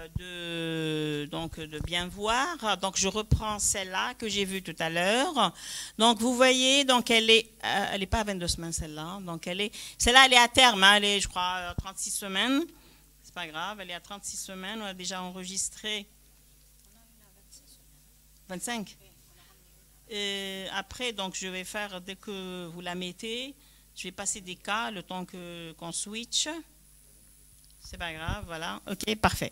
bien voir. Donc je reprends celle-là que j'ai vue tout à l'heure. Donc vous voyez, donc elle est pas à 22 semaines celle-là. Donc celle-là elle est à terme, hein, elle est je crois à 36 semaines. C'est pas grave, elle est à 36 semaines. On a déjà enregistré. 25. Après donc je vais faire dès que vous la mettez, je vais passer des cas le temps qu'on switch. C'est pas grave, voilà. Ok, parfait.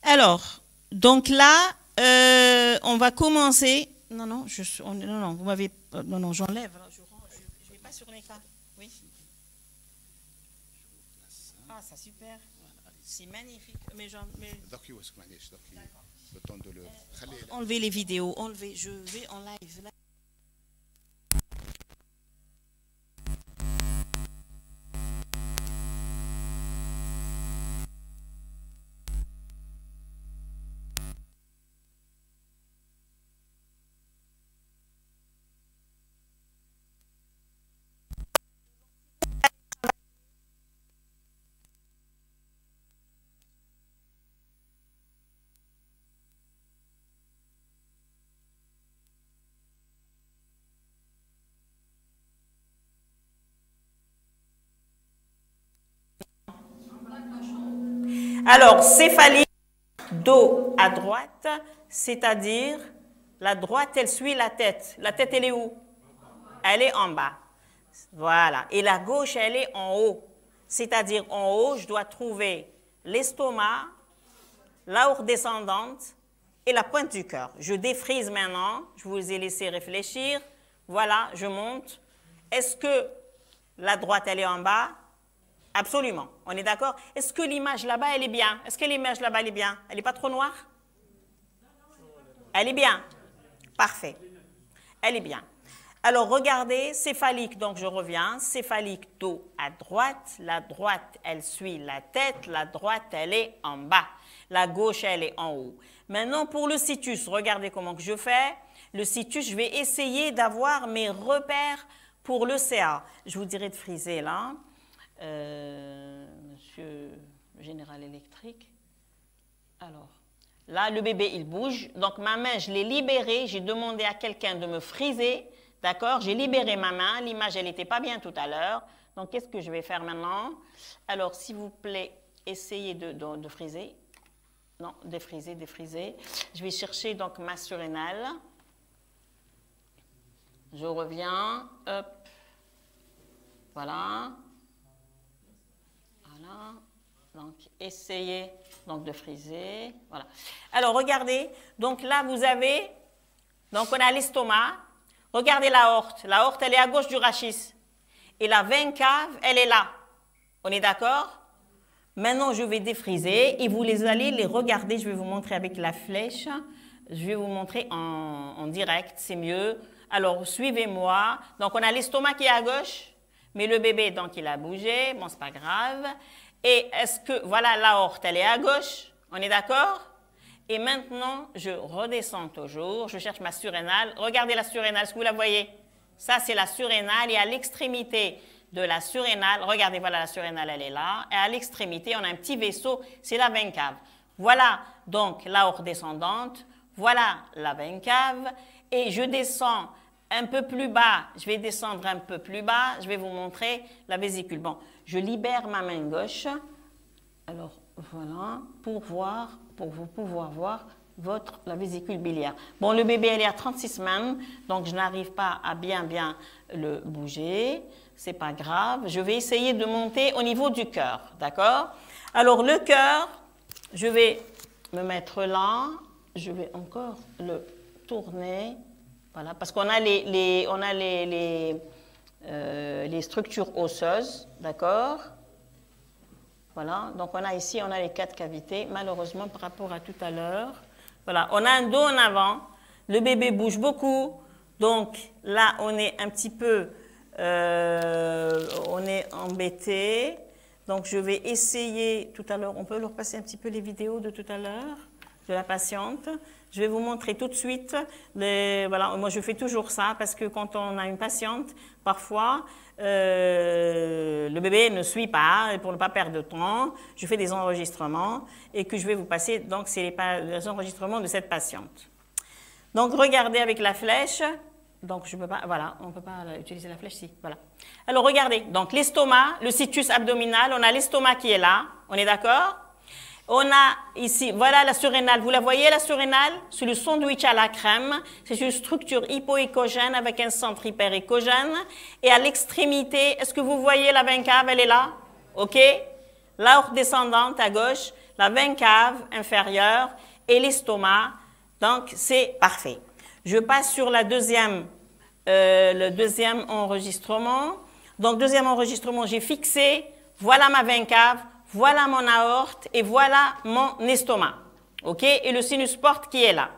Alors, donc là, on va commencer. Non, non, non, vous m'avez. Non, non, j'enlève. Je ne vais pas sur les cas. Oui. Ah, ça super. C'est magnifique. Mais enlevez les vidéos. Enlevez. Je vais en live. Là. Alors, céphalie, dos à droite, c'est-à-dire la droite, elle suit la tête. La tête, elle est où? Elle est en bas. Voilà. Et la gauche, elle est en haut. C'est-à-dire en haut, je dois trouver l'estomac, l'aorte descendante et la pointe du cœur. Je défrise maintenant, je vous ai laissé réfléchir. Voilà, je monte. Est-ce que la droite, elle est en bas? Absolument, on est d'accord? Est-ce que l'image là-bas, elle est bien? Est-ce que l'image là-bas, elle est bien? Elle n'est pas trop noire? Elle est bien. Parfait. Elle est bien. Alors, regardez, céphalique, donc je reviens. Céphalique, dos à droite. La droite, elle suit la tête. La droite, elle est en bas. La gauche, elle est en haut. Maintenant, pour le situs, regardez comment que je fais. Le situs, je vais essayer d'avoir mes repères pour le CA. Je vous dirais de friser là. Monsieur Général Électrique. Alors, là, le bébé, il bouge. Donc, ma main, je l'ai libérée. J'ai demandé à quelqu'un de me friser. D'accord? J'ai libéré ma main. L'image, elle n'était pas bien tout à l'heure. Donc, qu'est-ce que je vais faire maintenant? Alors, s'il vous plaît, essayez de friser. Non, défriser, défriser. Je vais chercher donc ma surrénale. Je reviens. Hop. Voilà. Voilà. Donc, essayez donc de friser. Voilà. Alors, regardez. Donc, là, vous avez... Donc, on a l'estomac. Regardez l'aorte. L'aorte, elle est à gauche du rachis. Et la veine cave, elle est là. On est d'accord? Maintenant, je vais défriser et vous allez les regarder. Je vais vous montrer avec la flèche. Je vais vous montrer en direct. C'est mieux. Alors, suivez-moi. Donc, on a l'estomac qui est à gauche. Mais le bébé, donc, il a bougé. Bon, c'est pas grave. Et est-ce que, voilà, l'aorte, elle est à gauche. On est d'accord? Et maintenant, je redescends toujours. Je cherche ma surrénale. Regardez la surrénale. Est-ce que vous la voyez? Ça, c'est la surrénale. Et à l'extrémité de la surrénale, regardez, voilà, la surrénale, elle est là. Et à l'extrémité, on a un petit vaisseau. C'est la veine cave. Voilà, donc, l'aorte descendante. Voilà la veine cave. Et je descends un peu plus bas. Je vais descendre un peu plus bas. Je vais vous montrer la vésicule. Bon, je libère ma main gauche. Alors, voilà, pour vous pouvoir voir la vésicule biliaire. Bon, le bébé, elle est à 36 semaines, donc je n'arrive pas à bien le bouger. C'est pas grave. Je vais essayer de monter au niveau du cœur, d'accord? Alors, le cœur, je vais me mettre là. Je vais encore le tourner. Voilà, parce qu'on a les structures osseuses, d'accord? Voilà, donc on a ici, on a les 4 cavités, malheureusement par rapport à tout à l'heure. Voilà, on a un dos en avant, le bébé bouge beaucoup, donc là on est un petit peu, on est embêté. Donc je vais essayer, tout à l'heure, on peut leur passer un petit peu les vidéos de tout à l'heure, de la patiente. Je vais vous montrer tout de suite, voilà, moi je fais toujours ça, parce que quand on a une patiente, parfois, le bébé ne suit pas, et pour ne pas perdre de temps, je fais des enregistrements et que je vais vous passer, donc c'est les enregistrements de cette patiente. Donc regardez avec la flèche, donc je peux pas, voilà, on ne peut pas utiliser la flèche, si, voilà. Alors regardez, donc l'estomac, le situs abdominal, on a l'estomac qui est là, on est d'accord? On a ici, voilà la surrénale, vous la voyez la surrénale? C'est le sandwich à la crème, c'est une structure hypoécogène avec un centre hyperécogène. Et à l'extrémité, est-ce que vous voyez la veine cave, elle est là? Ok? L'aorte descendante à gauche, la veine cave inférieure et l'estomac, donc c'est parfait. Je passe sur le deuxième enregistrement. Donc deuxième enregistrement, j'ai fixé, voilà ma veine cave. Voilà mon aorte et voilà mon estomac. OK? Et le sinus porte qui est là.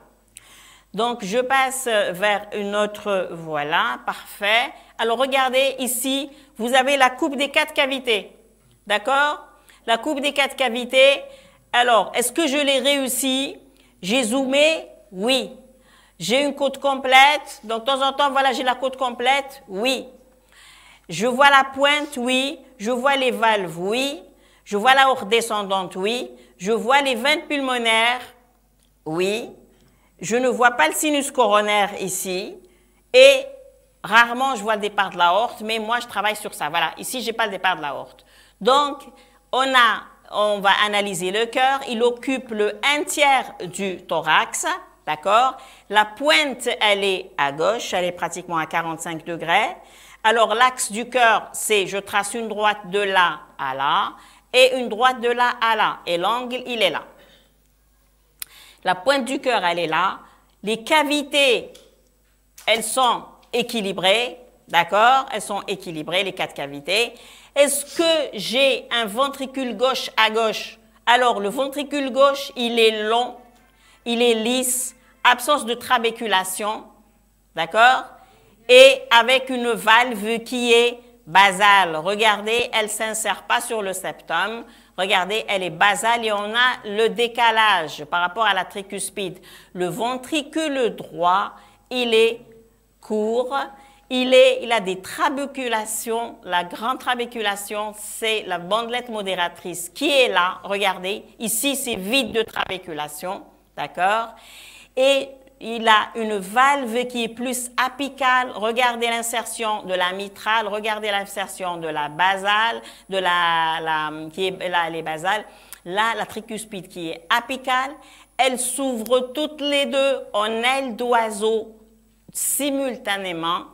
Donc, je passe vers une autre, voilà, parfait. Alors, regardez ici, vous avez la coupe des 4 cavités. D'accord? La coupe des 4 cavités. Alors, est-ce que je l'ai réussi? J'ai zoomé? Oui. J'ai une côte complète. Donc, de temps en temps, voilà, j'ai la côte complète? Oui. Je vois la pointe? Oui. Je vois les valves? Oui. Je vois l'aorte descendante, oui. Je vois les veines pulmonaires, oui. Je ne vois pas le sinus coronaire ici. Et rarement, je vois le départ de l'aorte, mais moi, je travaille sur ça. Voilà, ici, je n'ai pas le départ de l'aorte. Donc, on va analyser le cœur. Il occupe le 1/3 du thorax, d'accord? La pointe, elle est à gauche, elle est pratiquement à 45 degrés. Alors, l'axe du cœur, c'est, je trace une droite de là à là. Et une droite de là à là. Et l'angle, il est là. La pointe du cœur, elle est là. Les cavités, elles sont équilibrées. D'accord? Elles sont équilibrées, les 4 cavités. Est-ce que j'ai un ventricule gauche à gauche? Alors, le ventricule gauche, il est long, il est lisse, absence de trabéculation. D'accord? Et avec une valve qui est basale. Regardez, elle ne s'insère pas sur le septum. Regardez, elle est basale et on a le décalage par rapport à la tricuspide. Le ventricule droit, il est court, il a des trabéculations. La grande trabéculation, c'est la bandelette modératrice qui est là. Regardez, ici, c'est vide de trabéculation. D'accord? Et il a une valve qui est plus apicale. Regardez l'insertion de la mitrale, regardez l'insertion de la basale, qui est là, elle est basale. Là, la tricuspide qui est apicale, elles s'ouvrent toutes les deux en aile d'oiseau simultanément.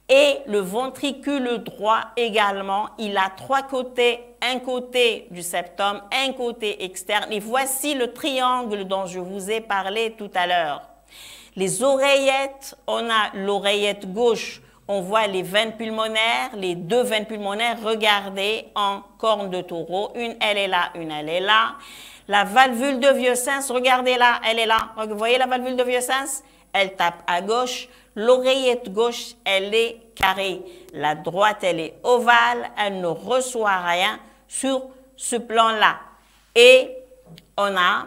Et le ventricule droit également, il a 3 côtés, un côté du septum, un côté externe. Et voici le triangle dont je vous ai parlé tout à l'heure. Les oreillettes, on a l'oreillette gauche, on voit les veines pulmonaires, les 2 veines pulmonaires, regardez, en corne de taureau. Une, elle est là, une, elle est là. La valvule de vieux sens, regardez là, elle est là. Vous voyez la valvule de vieux sens? Elle tape à gauche. L'oreillette gauche, elle est carrée. La droite, elle est ovale. Elle ne reçoit rien sur ce plan-là. Et on a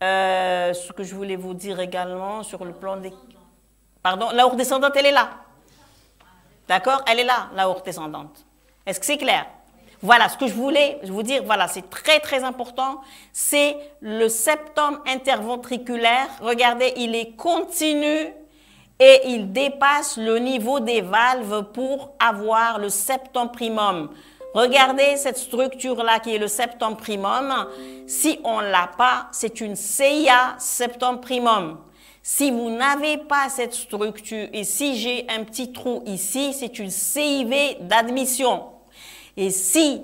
ce que je voulais vous dire également sur le plan des... Pardon, la aorte descendante, elle est là. D'accord? Elle est là, la aorte descendante. Est-ce que c'est clair? Voilà, ce que je voulais vous dire, voilà, c'est très, très important. C'est le septum interventriculaire. Regardez, il est continu et il dépasse le niveau des valves pour avoir le septum primum. Regardez cette structure-là qui est le septum primum. Si on ne l'a pas, c'est une CIA septum primum. Si vous n'avez pas cette structure, et si j'ai un petit trou ici, c'est une CIV d'admission. Et si,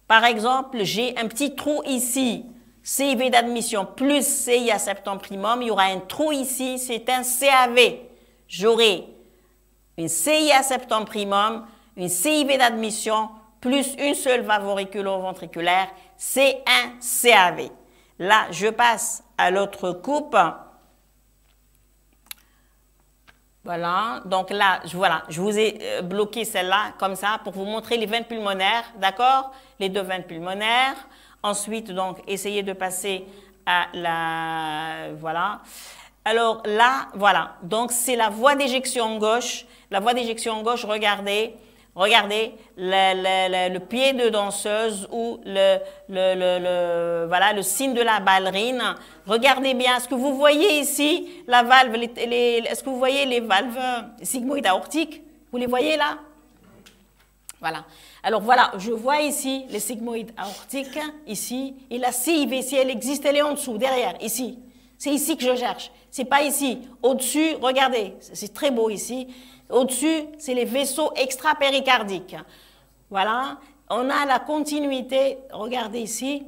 par exemple, j'ai un petit trou ici, CIV d'admission plus CIA septum primum, il y aura un trou ici, c'est un CAV. J'aurai une CIA septum primum, une CIV d'admission, plus une seule valve auriculo-ventriculaire, c'est un CAV. Là, je passe à l'autre coupe. Voilà, donc là, je vous ai bloqué celle-là comme ça pour vous montrer les veines pulmonaires, d'accord? Les 2 veines pulmonaires. Ensuite, donc, essayez de passer à la... Voilà. Alors là, voilà, donc c'est la voie d'éjection gauche. La voie d'éjection gauche, regardez. Regardez le pied de danseuse ou voilà, le signe de la ballerine. Regardez bien, est-ce que vous voyez ici la valve, est-ce que vous voyez les valves sigmoïdes aortiques? Vous les voyez là? Voilà. Alors voilà, je vois ici les sigmoïdes aortiques, ici, et la CIV, si elle existe, elle est en dessous, derrière, ici. C'est ici que je cherche, c'est pas ici. Au-dessus, regardez, c'est très beau ici. Au-dessus, c'est les vaisseaux extra-péricardiques. Voilà. On a la continuité, regardez ici,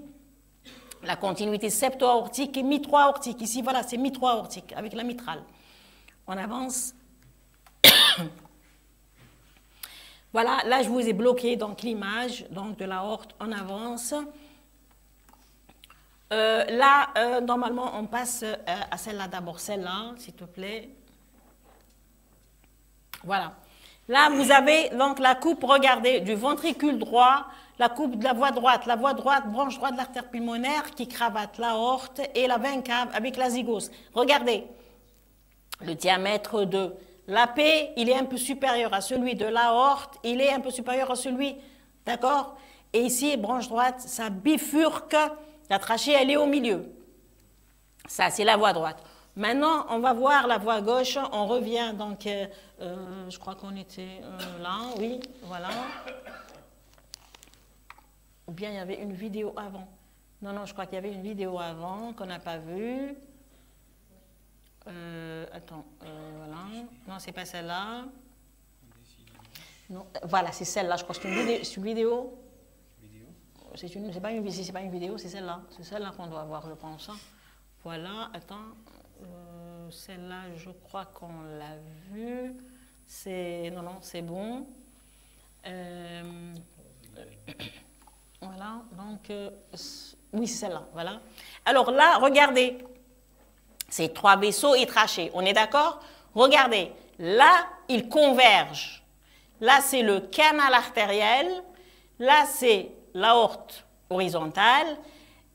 la continuité septo-aortique et mitro-aortique. Ici, voilà, c'est mitro-aortique avec la mitrale. On avance. Voilà, là, je vous ai bloqué donc l'image de l'aorte. On avance. Là, normalement, on passe à celle-là d'abord. Celle-là, s'il te plaît. Voilà. Là, vous avez donc la coupe, regardez, du ventricule droit, la coupe de la voie droite. La voie droite, branche droite de l'artère pulmonaire qui cravate l'aorte et la veine cave avec la zygose. Regardez, le diamètre de l'AP, il est un peu supérieur à celui de l'aorte, il est un peu supérieur à celui, d'accord? Et ici, branche droite, ça bifurque, la trachée, elle est au milieu. Ça, c'est la voie droite. Maintenant, on va voir la voie gauche. On revient donc, je crois qu'on était là, oui, voilà. Ou bien il y avait une vidéo avant. Non, non, je crois qu'il y avait une vidéo avant qu'on n'a pas vue. Attends, voilà. Non, c'est pas celle-là. Non, voilà, c'est celle-là. Je crois que c'est une vidéo. C'est pas une vidéo, c'est celle-là. C'est celle-là qu'on doit voir, je pense. Voilà, attends. Celle-là, je crois qu'on l'a vue. Non, non, c'est bon. Voilà, donc, oui, c'est celle-là, voilà. Alors là, regardez, c'est 3 vaisseaux et trachées, on est d'accord? Regardez, là, ils convergent. Là, c'est le canal artériel, là, c'est l'aorte horizontale,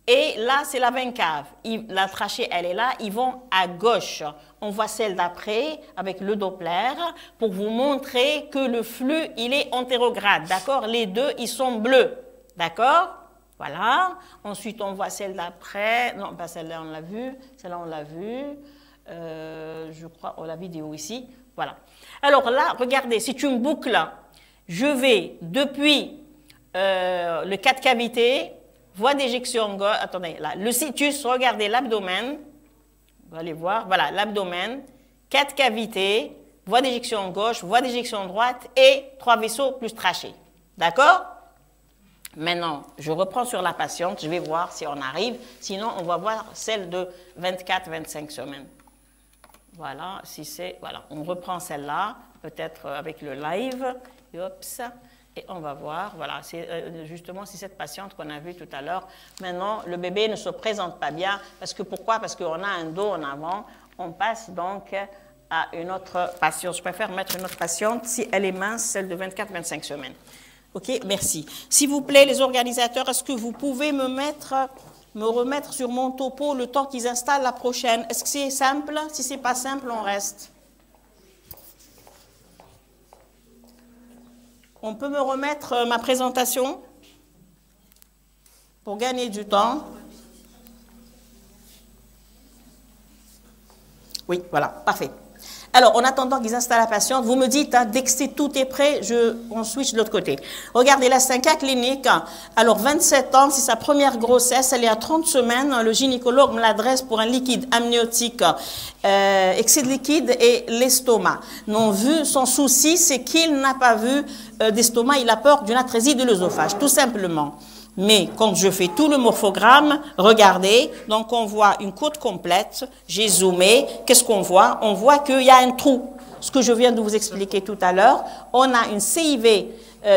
et là, c'est la veine cave. La trachée, elle est là, ils vont à gauche. On voit celle d'après avec le Doppler pour vous montrer que le flux, il est antérograde, d'accord? Les deux, ils sont bleus, d'accord? Voilà. Ensuite, on voit celle d'après. Non, pas celle-là, on l'a vue. Celle-là, on l'a vue. Je crois, la vidéo ici. Voilà. Alors là, regardez, c'est une boucle. Je vais depuis le 4 cavités, voie d'éjection gauche. Attendez, là, le situs, regardez l'abdomen. Vous allez voir, voilà, l'abdomen, 4 cavités, voie d'éjection gauche, voie d'éjection droite et 3 vaisseaux plus trachée. D'accord? Maintenant, je reprends sur la patiente, je vais voir si on arrive. Sinon, on va voir celle de 24-25 semaines. Voilà, si c'est, voilà, on reprend celle-là, peut-être avec le live. Oups. Et on va voir, voilà, c'est justement c'est cette patiente qu'on a vue tout à l'heure. Maintenant, le bébé ne se présente pas bien. Parce que pourquoi? Parce qu'on a un dos en avant. On passe donc à une autre patiente. Je préfère mettre une autre patiente si elle est mince, celle de 24-25 semaines. OK, merci. S'il vous plaît, les organisateurs, est-ce que vous pouvez me remettre sur mon topo le temps qu'ils installent la prochaine? Est-ce que c'est simple? Si ce n'est pas simple, on reste. On peut me remettre ma présentation pour gagner du temps. Oui, voilà, parfait. Alors, en attendant qu'ils installent la patiente, vous me dites, hein, dès que tout est prêt, on switch de l'autre côté. Regardez, là, c'est un cas clinique. Alors, 27 ans, c'est sa première grossesse, elle est à 30 semaines. Le gynécologue me l'adresse pour un liquide amniotique, excès de liquide et l'estomac. Non vu, son souci, c'est qu'il n'a pas vu d'estomac, il a peur d'une atrésie de l'œsophage, tout simplement. Mais quand je fais tout le morphogramme, regardez, donc on voit une côte complète, j'ai zoomé, qu'est-ce qu'on voit? On voit qu'il y a un trou, ce que je viens de vous expliquer tout à l'heure. On a une CIV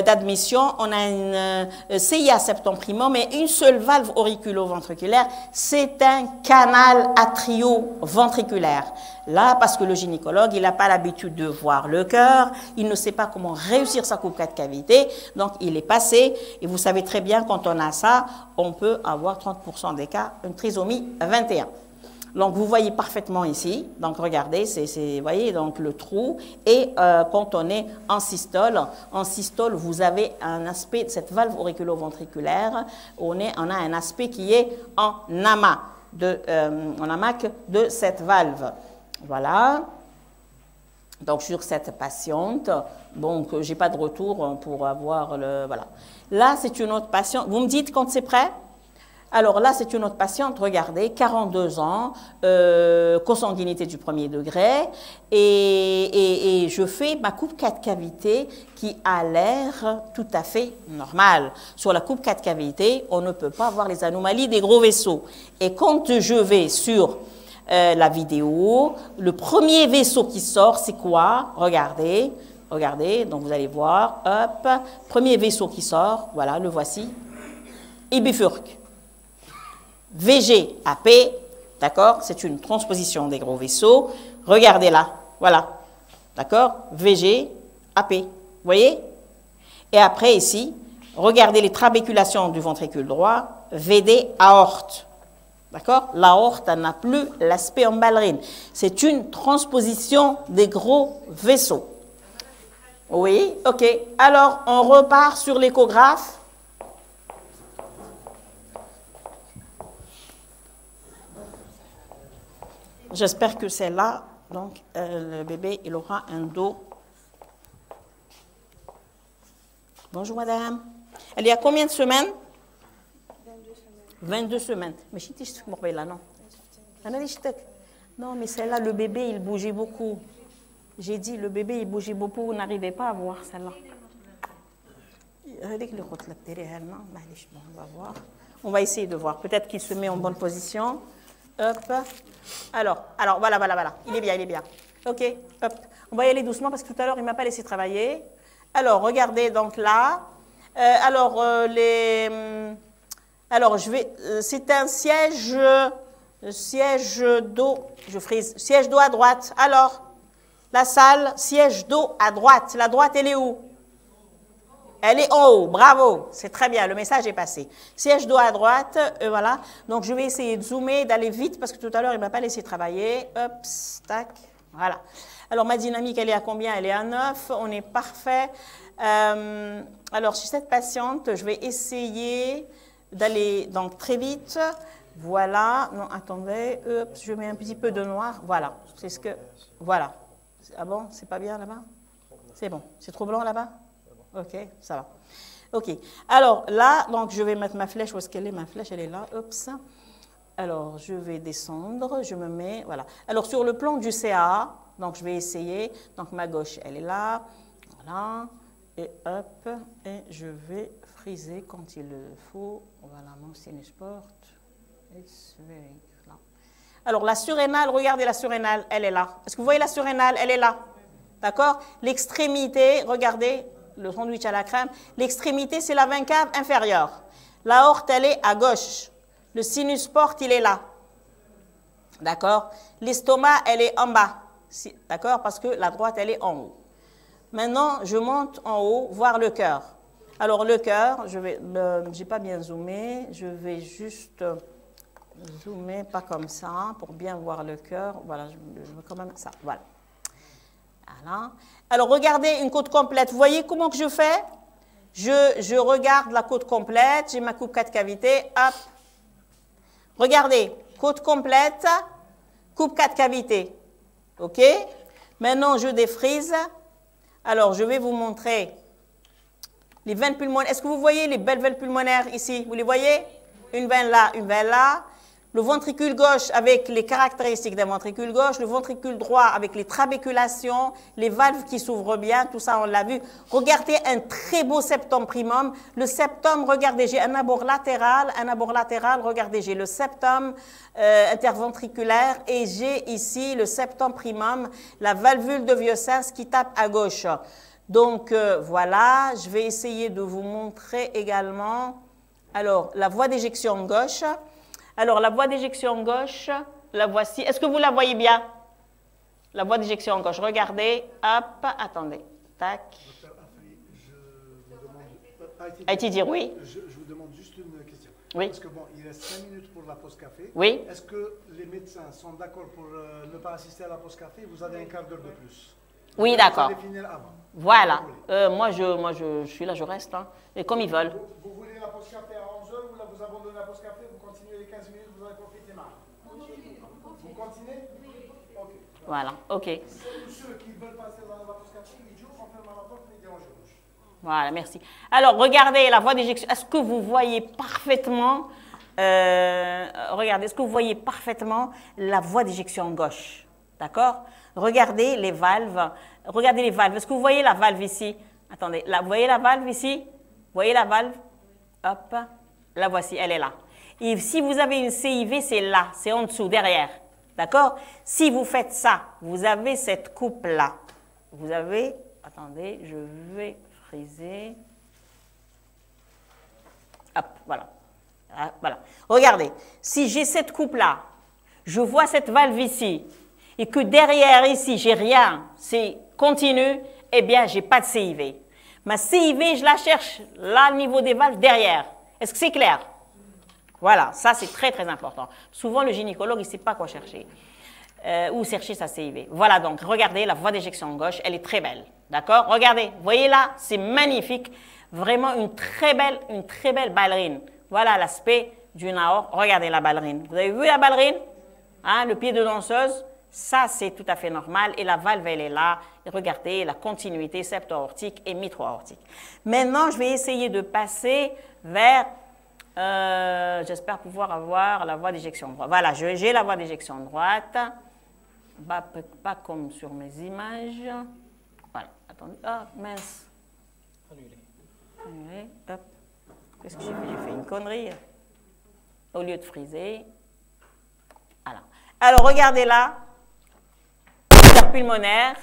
d'admission, on a une CIA septentriment, mais une seule valve auriculo-ventriculaire, c'est un canal atrio-ventriculaire. Là, parce que le gynécologue, il n'a pas l'habitude de voir le cœur, il ne sait pas comment réussir sa coupe 4 cavités, donc il est passé, et vous savez très bien, quand on a ça, on peut avoir 30% des cas, une trisomie 21. Donc, vous voyez parfaitement ici. Donc, regardez, vous voyez, donc le trou. Et quand on est en systole, vous avez un aspect de cette valve auriculo-ventriculaire. On a un aspect qui est en amas de cette valve. Voilà. Donc, sur cette patiente, bon, que j'ai pas de retour pour avoir le... Voilà. Là, c'est une autre patiente. Vous me dites quand c'est prêt? Alors là, c'est une autre patiente, regardez, 42 ans, consanguinité du premier degré, et je fais ma coupe 4 cavités qui a l'air tout à fait normale. Sur la coupe 4 cavités, on ne peut pas voir les anomalies des gros vaisseaux. Et quand je vais sur la vidéo, le premier vaisseau qui sort, c'est quoi? Regardez, donc vous allez voir, hop, premier vaisseau qui sort, voilà, le voici, et bifurque. VGAP, d'accord, c'est une transposition des gros vaisseaux. Regardez là, voilà, d'accord, VGAP, vous voyez? Et après ici, regardez les trabéculations du ventricule droit, VD aorte, d'accord? L'aorte n'a plus l'aspect en ballerine. C'est une transposition des gros vaisseaux. Oui, ok. Alors, on repart sur l'échographe. J'espère que c'est là, donc le bébé, il aura un dos. Bonjour madame. Elle est à combien de semaines? 22 semaines. Mais je suis là, non. Non, mais celle-là, le bébé, il bougeait beaucoup. J'ai dit, le bébé, il bougeait beaucoup, vous n'arrivez pas à voir celle-là. On va voir. On va essayer de voir. Peut-être qu'il se met en bonne position. Hop. Alors, voilà. Il est bien. OK, hop. On va y aller doucement parce que tout à l'heure, il ne m'a pas laissé travailler. Alors, regardez donc là. C'est un siège d'eau. Je frise. Siège d'eau à droite. Alors, la salle, siège d'eau à droite. La droite, elle est où? Elle est en haut. Bravo. C'est très bien. Le message est passé. Siège d'eau à droite. Voilà. Donc, je vais essayer de zoomer, d'aller vite parce que tout à l'heure, il ne m'a pas laissé travailler. Hop, tac. Voilà. Alors, ma dynamique, elle est à combien? Elle est à 9. On est parfait. Alors, chez cette patiente, je vais essayer d'aller donc très vite. Voilà. Non, attendez. Hop, je mets un petit peu de noir. Voilà. C'est ce que... Voilà. Ah bon? C'est pas bien là-bas? C'est bon. C'est trop blanc là-bas? OK, ça va. OK. Alors, là, donc, je vais mettre ma flèche. Où est-ce qu'elle est? Ma flèche, elle est là. Hop, ça. Alors, je vais descendre. Je me mets... Voilà. Alors, sur le plan du CA, donc, je vais essayer. Donc, ma gauche, elle est là. Voilà. Et hop, et je vais friser quand il le faut. Voilà, mon sinus port. Alors, la surrénale, regardez la surrénale, elle est là. Est-ce que vous voyez la surrénale? Elle est là. D'accord? L'extrémité, regardez, le sandwich à la crème. L'extrémité, c'est la veine cave inférieure. L'aorte, elle est à gauche. Le sinus port, il est là. D'accord? L'estomac, elle est en bas. D'accord? Parce que la droite, elle est en haut. Maintenant, je monte en haut, voir le cœur. Alors, le cœur, je n'ai pas bien zoomé, je vais juste zoomer, pas comme ça, pour bien voir le cœur. Voilà, je veux quand même ça, voilà. Voilà. Alors, regardez une côte complète. Vous voyez comment que je fais? Je regarde la côte complète, j'ai ma coupe 4 cavités, hop. Regardez, côte complète, coupe 4 cavités. OK? Maintenant, je défrise. Alors, je vais vous montrer les veines pulmonaires. Est-ce que vous voyez les belles veines pulmonaires ici? Vous les voyez? Une veine là, une veine là. Le ventricule gauche avec les caractéristiques d'un ventricule gauche. Le ventricule droit avec les trabéculations, les valves qui s'ouvrent bien. Tout ça, on l'a vu. Regardez un très beau septum primum. Le septum, regardez, j'ai un abord latéral. Regardez, j'ai le septum interventriculaire et j'ai ici le septum primum, la valvule de Vieux-Sens qui tape à gauche. Donc, voilà, je vais essayer de vous montrer également, alors, la voie d'éjection gauche. Alors, la voie d'éjection gauche, la voici. Est-ce que vous la voyez bien? La voie d'éjection gauche, regardez, hop, attendez, tac. Docteur Afri, je vous demande... A-t-il dire oui? Je vous demande juste une question. Oui. Parce que bon, il reste 5 minutes pour la pause café. Oui. Est-ce que les médecins sont d'accord pour ne pas assister à la pause café? Vous avez un quart d'heure de plus. Oui, d'accord. Vous allez finir avant. Voilà. Moi, je suis là, je reste. Hein. Et comme ils veulent. Vous voulez la pause café à 11h ou là vous abandonnez la pause café, vous continuez les 15 minutes, vous allez profiter mal. Vous continuez? Ok. Voilà, ok. Ceux qui veulent passer dans la pause café, ils jouent, on ferme la porte, les dérangez. Voilà, merci. Alors, regardez la voie d'éjection. Est-ce que vous voyez parfaitement, regardez, est-ce que vous voyez parfaitement la voie d'éjection gauche? D'accord? Regardez les valves. Regardez les valves. Est-ce que vous voyez la valve ici? Attendez, là, vous voyez la valve ici? Vous voyez la valve? Hop, la voici, elle est là. Et si vous avez une CIV, c'est là, c'est en dessous, derrière. D'accord? Si vous faites ça, vous avez cette coupe-là. Vous avez, attendez, je vais friser. Hop, voilà. Ah, voilà. Regardez, si j'ai cette coupe-là, je vois cette valve ici, et que derrière ici, j'ai rien, c'est continu, eh bien, je n'ai pas de CIV. Ma CIV, je la cherche là, au niveau des valves, derrière. Est-ce que c'est clair? Voilà, ça c'est très très important. Souvent, le gynécologue, il ne sait pas quoi chercher. Ou chercher sa CIV. Voilà donc, regardez, la voie d'éjection gauche, elle est très belle. D'accord? Regardez, vous voyez là, c'est magnifique. Vraiment une très belle ballerine. Voilà l'aspect d'une aorte. Regardez la ballerine. Vous avez vu la ballerine? Hein, le pied de danseuse? Ça, c'est tout à fait normal. Et la valve, elle est là. Et regardez la continuité septo-aortique et mitro-aortique. Maintenant, je vais essayer de passer vers, j'espère pouvoir avoir la voie d'éjection droite. Voilà, j'ai la voie d'éjection droite. Pas comme sur mes images. Voilà, attendez. Ah, mince. Annulé. Hop. Qu'est-ce que j'ai fait? J'ai fait une connerie. Au lieu de friser. Alors, regardez là. Artère pulmonaire,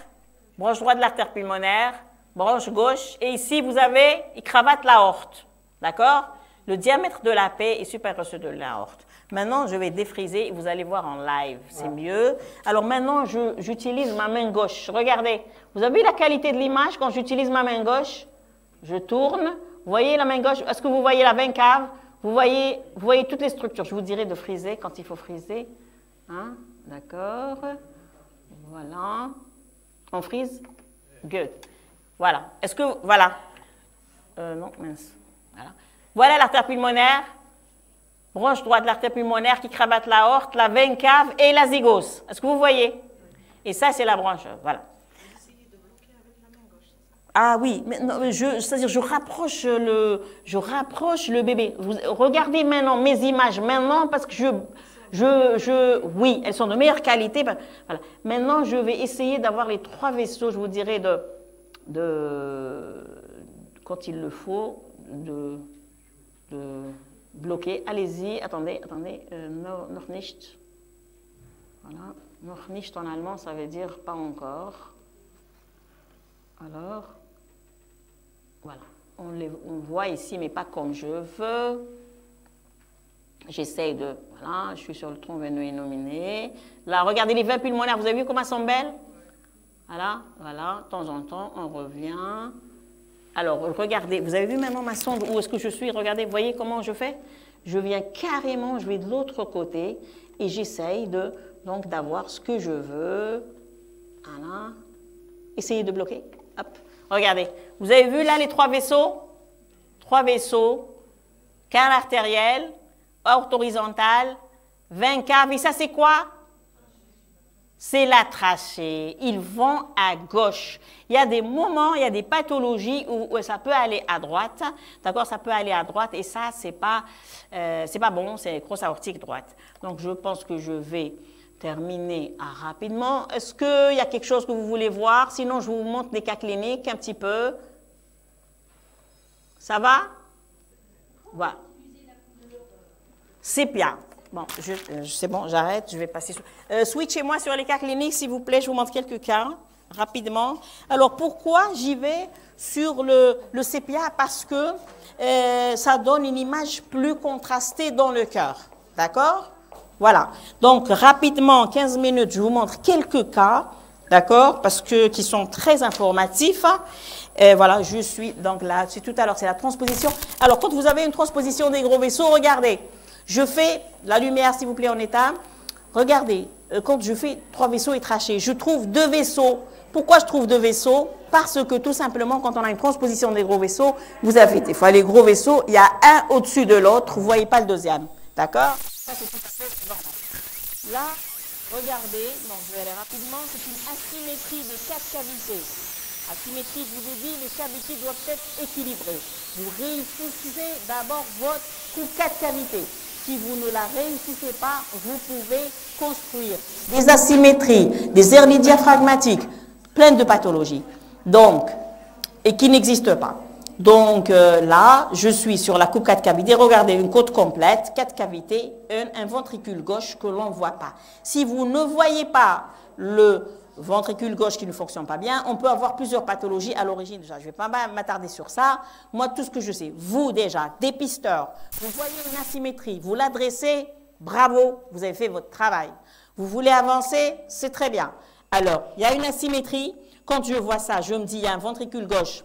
branche droite de l'artère pulmonaire, branche gauche. Et ici, vous avez, il cravate l'aorte. D'accord? Le diamètre de la paix est supérieur à celui de l'aorte. Maintenant, je vais défriser et vous allez voir en live. C'est mieux. Alors maintenant, j'utilise ma main gauche. Regardez. Vous avez vu la qualité de l'image quand j'utilise ma main gauche? Je tourne. Vous voyez la main gauche? Est-ce que vous voyez la veine cave? Vous voyez toutes les structures. Je vous dirai de friser quand il faut friser. Hein? D'accord. Voilà. On frise? Good. Voilà. Est-ce que... Voilà. Non, mince. Voilà. Voilà l'artère pulmonaire. Branche droite de l'artère pulmonaire qui cravate l'aorte, la veine cave et la zygose. Est-ce que vous voyez? Et ça, c'est la branche. Voilà. Ah oui, c'est-à-dire je rapproche le bébé. Regardez maintenant mes images maintenant parce que oui, elles sont de meilleure qualité. Voilà. Maintenant, je vais essayer d'avoir les 3 vaisseaux, je vous dirais, quand il le faut, de bloquer. Allez-y, attendez. Noch nicht. Voilà. Noch nicht en allemand, ça veut dire pas encore. Alors, voilà. On voit ici, mais pas comme je veux. J'essaye de... Voilà, je suis sur le tronc veineux et nominé. Là, regardez les veines pulmonaires. Vous avez vu comment elles sont belles? Voilà. De temps en temps, on revient. Alors, regardez. Vous avez vu maintenant ma sonde? Où est-ce que je suis? Regardez, vous voyez comment je fais? Je viens carrément, je vais de l'autre côté et j'essaye donc d'avoir ce que je veux. Voilà. Essayez de bloquer. Hop. Regardez. Vous avez vu là les 3 vaisseaux? 3 vaisseaux. Canal artériel. Aorte horizontale, veine cave, et ça c'est quoi? C'est la trachée. Ils vont à gauche. Il y a des moments, il y a des pathologies où ça peut aller à droite, d'accord? Ça peut aller à droite et ça c'est pas bon, c'est crosse aortique droite. Donc je pense que je vais terminer rapidement. Est-ce qu'il y a quelque chose que vous voulez voir? Sinon je vous montre des cas cliniques un petit peu. Ça va? Voilà. Sépia. Bon, c'est bon, j'arrête, je vais passer sur... switchez-moi sur les cas cliniques, s'il vous plaît, je vous montre quelques cas, rapidement. Alors, pourquoi j'y vais sur le sépia? Parce que ça donne une image plus contrastée dans le cœur, d'accord? Voilà. Donc, rapidement, 15 minutes, je vous montre quelques cas, d'accord? Parce que qui sont très informatifs. Voilà, je suis donc là, tout à l'heure, c'est la transposition. Alors, quand vous avez une transposition des gros vaisseaux, regardez. Je fais la lumière, s'il vous plaît, en état. Regardez, quand je fais 3 vaisseaux et trachées, je trouve 2 vaisseaux. Pourquoi je trouve 2 vaisseaux? Parce que tout simplement, quand on a une transposition des gros vaisseaux, vous avez des fois les gros vaisseaux, il y a un au-dessus de l'autre, vous ne voyez pas le deuxième. D'accord? Ça, c'est tout à fait normal. Là, regardez, donc je vais aller rapidement, c'est une asymétrie de 4 cavités. Asymétrie, je vous ai dit, les cavités doivent être équilibrées. Vous réussissez d'abord votre coupe 4 cavités. Si vous ne la réussissez pas, vous pouvez construire des asymétries, des hernies diaphragmatiques, plein de pathologies, donc, et qui n'existent pas. Donc là, je suis sur la coupe 4 cavités. Regardez, une côte complète, 4 cavités, un ventricule gauche que l'on ne voit pas. Si vous ne voyez pas le ventricule gauche qui ne fonctionne pas bien, on peut avoir plusieurs pathologies à l'origine. Je ne vais pas m'attarder sur ça. Moi, tout ce que je sais, vous déjà, dépisteur, vous voyez une asymétrie, vous l'adressez, bravo, vous avez fait votre travail. Vous voulez avancer, c'est très bien. Alors, il y a une asymétrie. Quand je vois ça, je me dis, il y a un ventricule gauche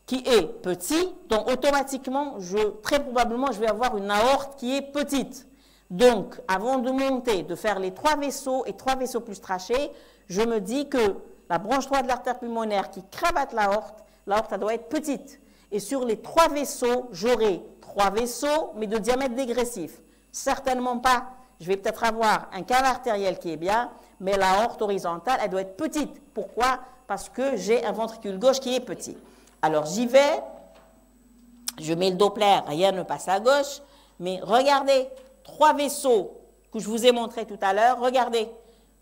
qui est petit, donc automatiquement, très probablement, je vais avoir une aorte qui est petite. Donc, avant de monter, de faire les 3 vaisseaux et 3 vaisseaux plus trachés, je me dis que la branche droite de l'artère pulmonaire qui cravate l'aorte, elle doit être petite. Et sur les 3 vaisseaux, j'aurai 3 vaisseaux, mais de diamètre dégressif. Certainement pas. Je vais peut-être avoir un canal artériel qui est bien, mais l'aorte horizontale, elle doit être petite. Pourquoi? Parce que j'ai un ventricule gauche qui est petit. Alors j'y vais, je mets le Doppler, rien ne passe à gauche, mais regardez, 3 vaisseaux que je vous ai montrés tout à l'heure, regardez.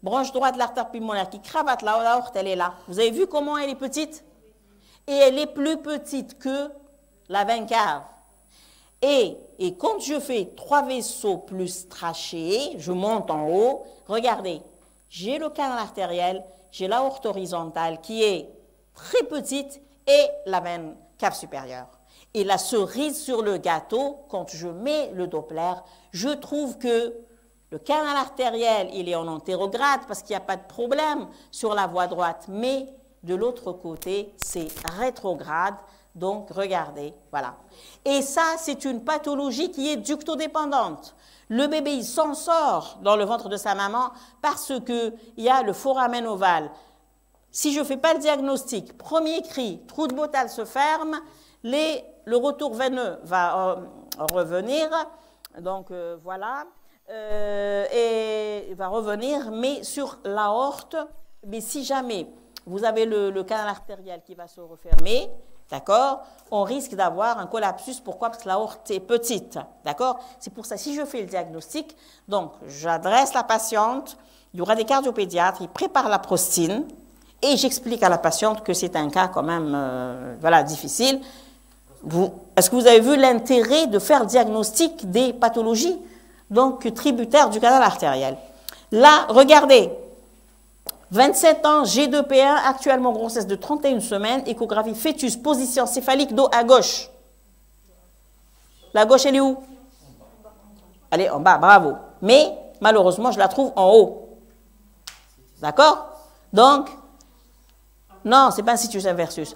Branche droite de l'artère pulmonaire qui cravate l'aorte, elle est là. Vous avez vu comment elle est petite? Et elle est plus petite que la veine cave. Et quand je fais 3 vaisseaux plus trachée, je monte en haut, regardez, j'ai le canal artériel, j'ai l'aorte horizontale qui est très petite et la veine cave supérieure. Et la cerise sur le gâteau, quand je mets le Doppler, je trouve que le canal artériel, il est en antérograde parce qu'il n'y a pas de problème sur la voie droite, mais de l'autre côté, c'est rétrograde. Donc, regardez, voilà. Et ça, c'est une pathologie qui est ductodépendante. Le bébé, il s'en sort dans le ventre de sa maman parce qu'il y a le foramen ovale. Si je ne fais pas le diagnostic, premier cri, trou de Bottal se ferme, le retour veineux va revenir, donc voilà, et va revenir, mais sur l'aorte, mais si jamais vous avez le canal artériel qui va se refermer, d'accord, on risque d'avoir un collapsus. Pourquoi? Parce que l'aorte est petite, d'accord. C'est pour ça, si je fais le diagnostic, donc j'adresse la patiente, il y aura des cardiopédiatres, ils préparent la prostine, et j'explique à la patiente que c'est un cas quand même, voilà, difficile. Est-ce que vous avez vu l'intérêt de faire le diagnostic des pathologies, donc tributaires du canal artériel? Là, regardez, 27 ans, G2P1, actuellement grossesse de 31 semaines, échographie fœtus, position céphalique, dos à gauche. La gauche, elle est où? Elle est en bas, bravo. Mais, malheureusement, je la trouve en haut. D'accord? Donc, non, ce n'est pas un situs inversus.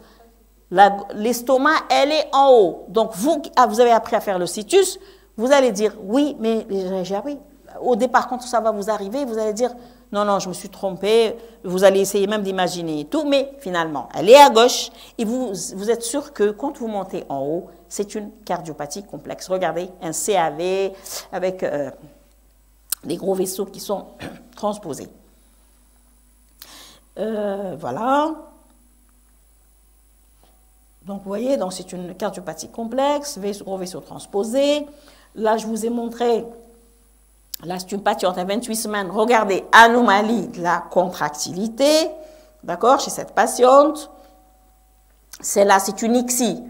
L'estomac, elle est en haut. Donc, vous avez appris à faire le situs, vous allez dire, oui, mais j'ai appris. Au départ, quand ça va vous arriver, vous allez dire, non, non, je me suis trompée. Vous allez essayer même d'imaginer tout, mais finalement, elle est à gauche et vous êtes sûr que quand vous montez en haut, c'est une cardiopathie complexe. Regardez, un CAV avec des gros vaisseaux qui sont transposés. Voilà. Donc, vous voyez, c'est une cardiopathie complexe, gros vaisseau transposé. Là, je vous ai montré, là, c'est une patiente à 28 semaines. Regardez, anomalie de la contractilité, d'accord, chez cette patiente. Celle-là, c'est une ICSI.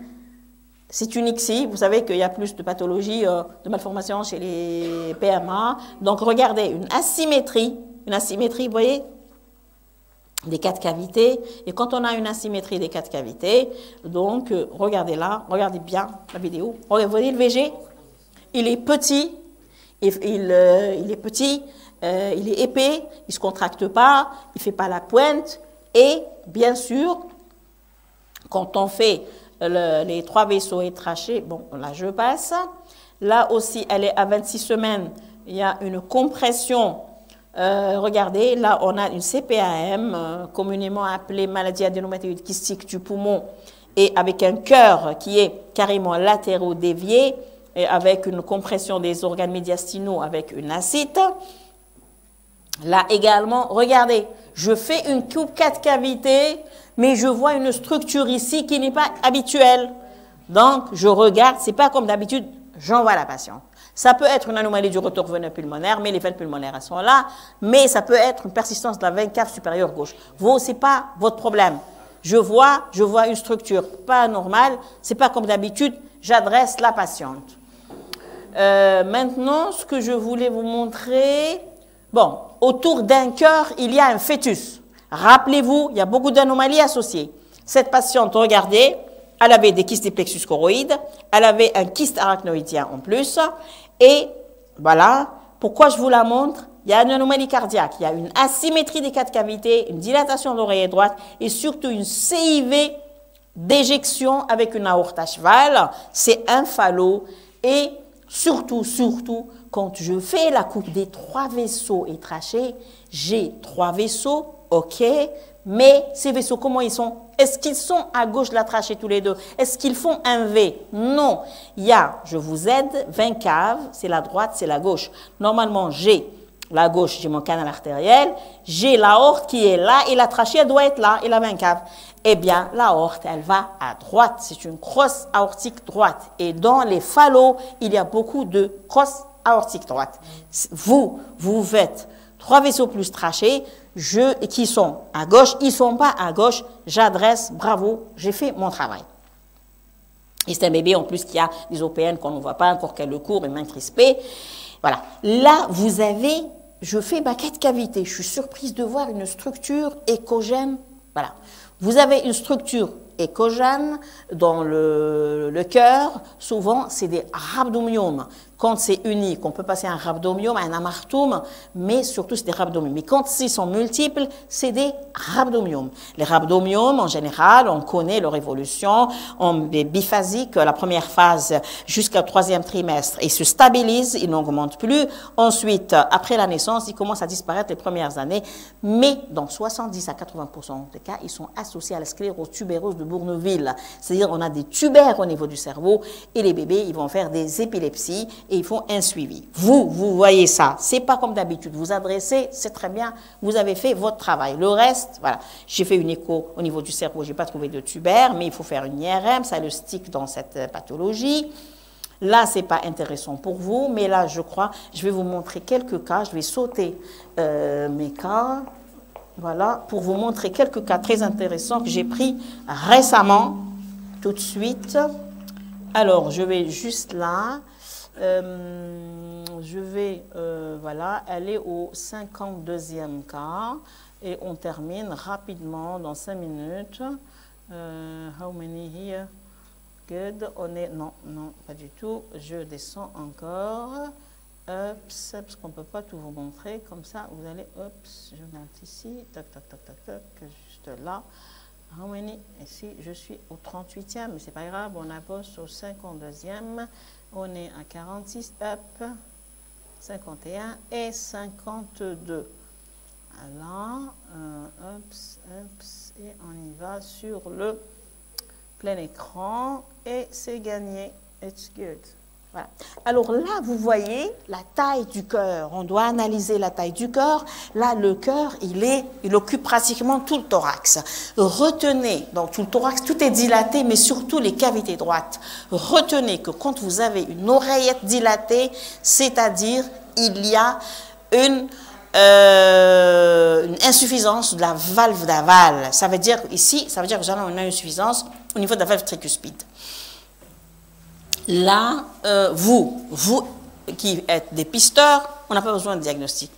C'est une ICSI. Vous savez qu'il y a plus de pathologies, de malformations chez les PMA. Donc, regardez, une asymétrie, vous voyez, des 4 cavités. Et quand on a une asymétrie des 4 cavités, donc, regardez là, regardez bien la vidéo. Regardez, vous voyez le VG? Il est petit, il est petit, il est épais, il ne se contracte pas, il ne fait pas la pointe. Et, bien sûr, quand on fait les 3 vaisseaux étrachés, bon, là, je passe. Là aussi, elle est à 26 semaines. Il y a une compression. Regardez, là, on a une CPAM, communément appelée maladie adénomathéoïde kystique du poumon, et avec un cœur qui est carrément latéro-dévié, et avec une compression des organes médiastinaux avec une ascite. Là également, regardez, je fais une coupe 4 cavités, mais je vois une structure ici qui n'est pas habituelle. Donc, je regarde, c'est pas comme d'habitude, j'envoie la patiente. Ça peut être une anomalie du retour veineux pulmonaire, mais les veines pulmonaires, elles sont là. Mais ça peut être une persistance de la veine cave supérieure gauche. Vous, c'est pas votre problème. Je vois une structure pas normale, c'est pas comme d'habitude, j'adresse la patiente. Maintenant, ce que je voulais vous montrer, bon, autour d'un cœur, il y a un fœtus. Rappelez-vous, il y a beaucoup d'anomalies associées. Cette patiente, regardez, elle avait des kystes des plexus choroïdes, elle avait un kyste arachnoïdien en plus, et voilà, pourquoi je vous la montre? Il y a une anomalie cardiaque, il y a une asymétrie des 4 cavités, une dilatation de l'oreiller droite, et surtout une CIV d'éjection avec une aorte à cheval, c'est un phallo, et surtout, quand je fais la coupe des 3 vaisseaux étrachés, j'ai 3 vaisseaux, ok, mais ces vaisseaux, comment ils sont? Est-ce qu'ils sont à gauche de la trachée tous les deux? Est-ce qu'ils font un V? Non. Il y a, je vous aide, 20 caves, c'est la droite, c'est la gauche. Normalement, j'ai la gauche, j'ai mon canal artériel, j'ai l'aorte qui est là, et la trachée, elle doit être là, et la 20 caves. Eh bien, l'aorte, elle va à droite. C'est une crosse aortique droite. Et dans les phallos, il y a beaucoup de crosses aortiques droite. Vous faites 3 vaisseaux plus trachés, qui sont à gauche, ils ne sont pas à gauche, j'adresse, bravo, j'ai fait mon travail. Et c'est un bébé en plus qui a des OPN qu'on ne voit pas encore qu'elle le court, et mains crispées. Voilà. Là, vous avez, je fais ma quête cavité. Je suis surprise de voir une structure échogène. Voilà. Vous avez une structure échogène dans le cœur. Souvent, c'est des rhabdomyomes. Quand c'est unique, on peut passer un rhabdomyome, un amartome, mais surtout c'est des rhabdomyomes. Mais quand ils sont multiples, c'est des rhabdomyomes. Les rhabdomyomes, en général, on connaît leur évolution en biphasique, la première phase jusqu'au 3e trimestre. Ils se stabilisent, ils n'augmentent plus. Ensuite, après la naissance, ils commencent à disparaître les premières années. Mais dans 70 à 80% des cas, ils sont associés à la sclérose tubéreuse de Bourneville. C'est-à-dire on a des tubaires au niveau du cerveau et les bébés, ils vont faire des épilepsies et ils font un suivi. Vous voyez ça. C'est pas comme d'habitude. Vous adressez, c'est très bien. Vous avez fait votre travail. Le reste, voilà. J'ai fait une écho au niveau du cerveau. J'ai pas trouvé de tubaire, mais il faut faire une IRM. Ça le stick dans cette pathologie. Là, c'est pas intéressant pour vous, mais là, je crois, je vais vous montrer quelques cas. Je vais sauter mes cas. Voilà, pour vous montrer quelques cas très intéressants que j'ai pris récemment, tout de suite. Alors, je vais juste là. Je vais voilà, aller au 52e cas et on termine rapidement dans 5 minutes. How many here? Good. On est, non, pas du tout. Je descends encore. Ups, parce qu'on ne peut pas tout vous montrer. Comme ça, vous allez, ups, je monte ici. Tac, tac, tac, tac, tac, juste là. How many? Ici, je suis au 38e, mais c'est pas grave. On avance au 52e. On est à 46, up, 51 et 52. Alors, ups, et on y va sur le plein écran et c'est gagné. It's good. Voilà. Alors là, vous voyez la taille du cœur. On doit analyser la taille du cœur. Là, le cœur, il occupe pratiquement tout le thorax. Retenez, donc tout le thorax, tout est dilaté, mais surtout les cavités droites. Retenez que quand vous avez une oreillette dilatée, c'est-à-dire il y a une insuffisance de la valve d'aval. Ça veut dire ici, ça veut dire que nous avons une insuffisance au niveau de la valve tricuspide. Là, vous qui êtes des pisteurs, on n'a pas besoin de diagnostic.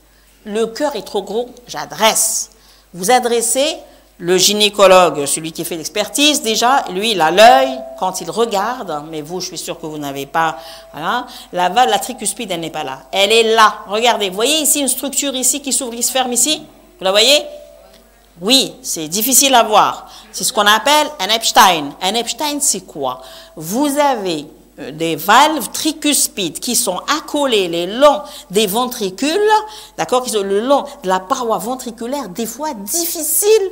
Le cœur est trop gros, j'adresse. Vous adressez, le gynécologue, celui qui fait l'expertise, déjà, lui, il a l'œil quand il regarde, mais vous, je suis sûre que vous n'avez pas, voilà, la valve, la tricuspide, elle n'est pas là. Elle est là. Regardez, vous voyez ici une structure ici qui s'ouvre, qui se ferme ici? Vous la voyez? Oui, c'est difficile à voir. C'est ce qu'on appelle un Epstein. Un Epstein, c'est quoi? Vous avez des valves tricuspides qui sont accolées le long des ventricules, d'accord, qui sont le long de la paroi ventriculaire, des fois difficiles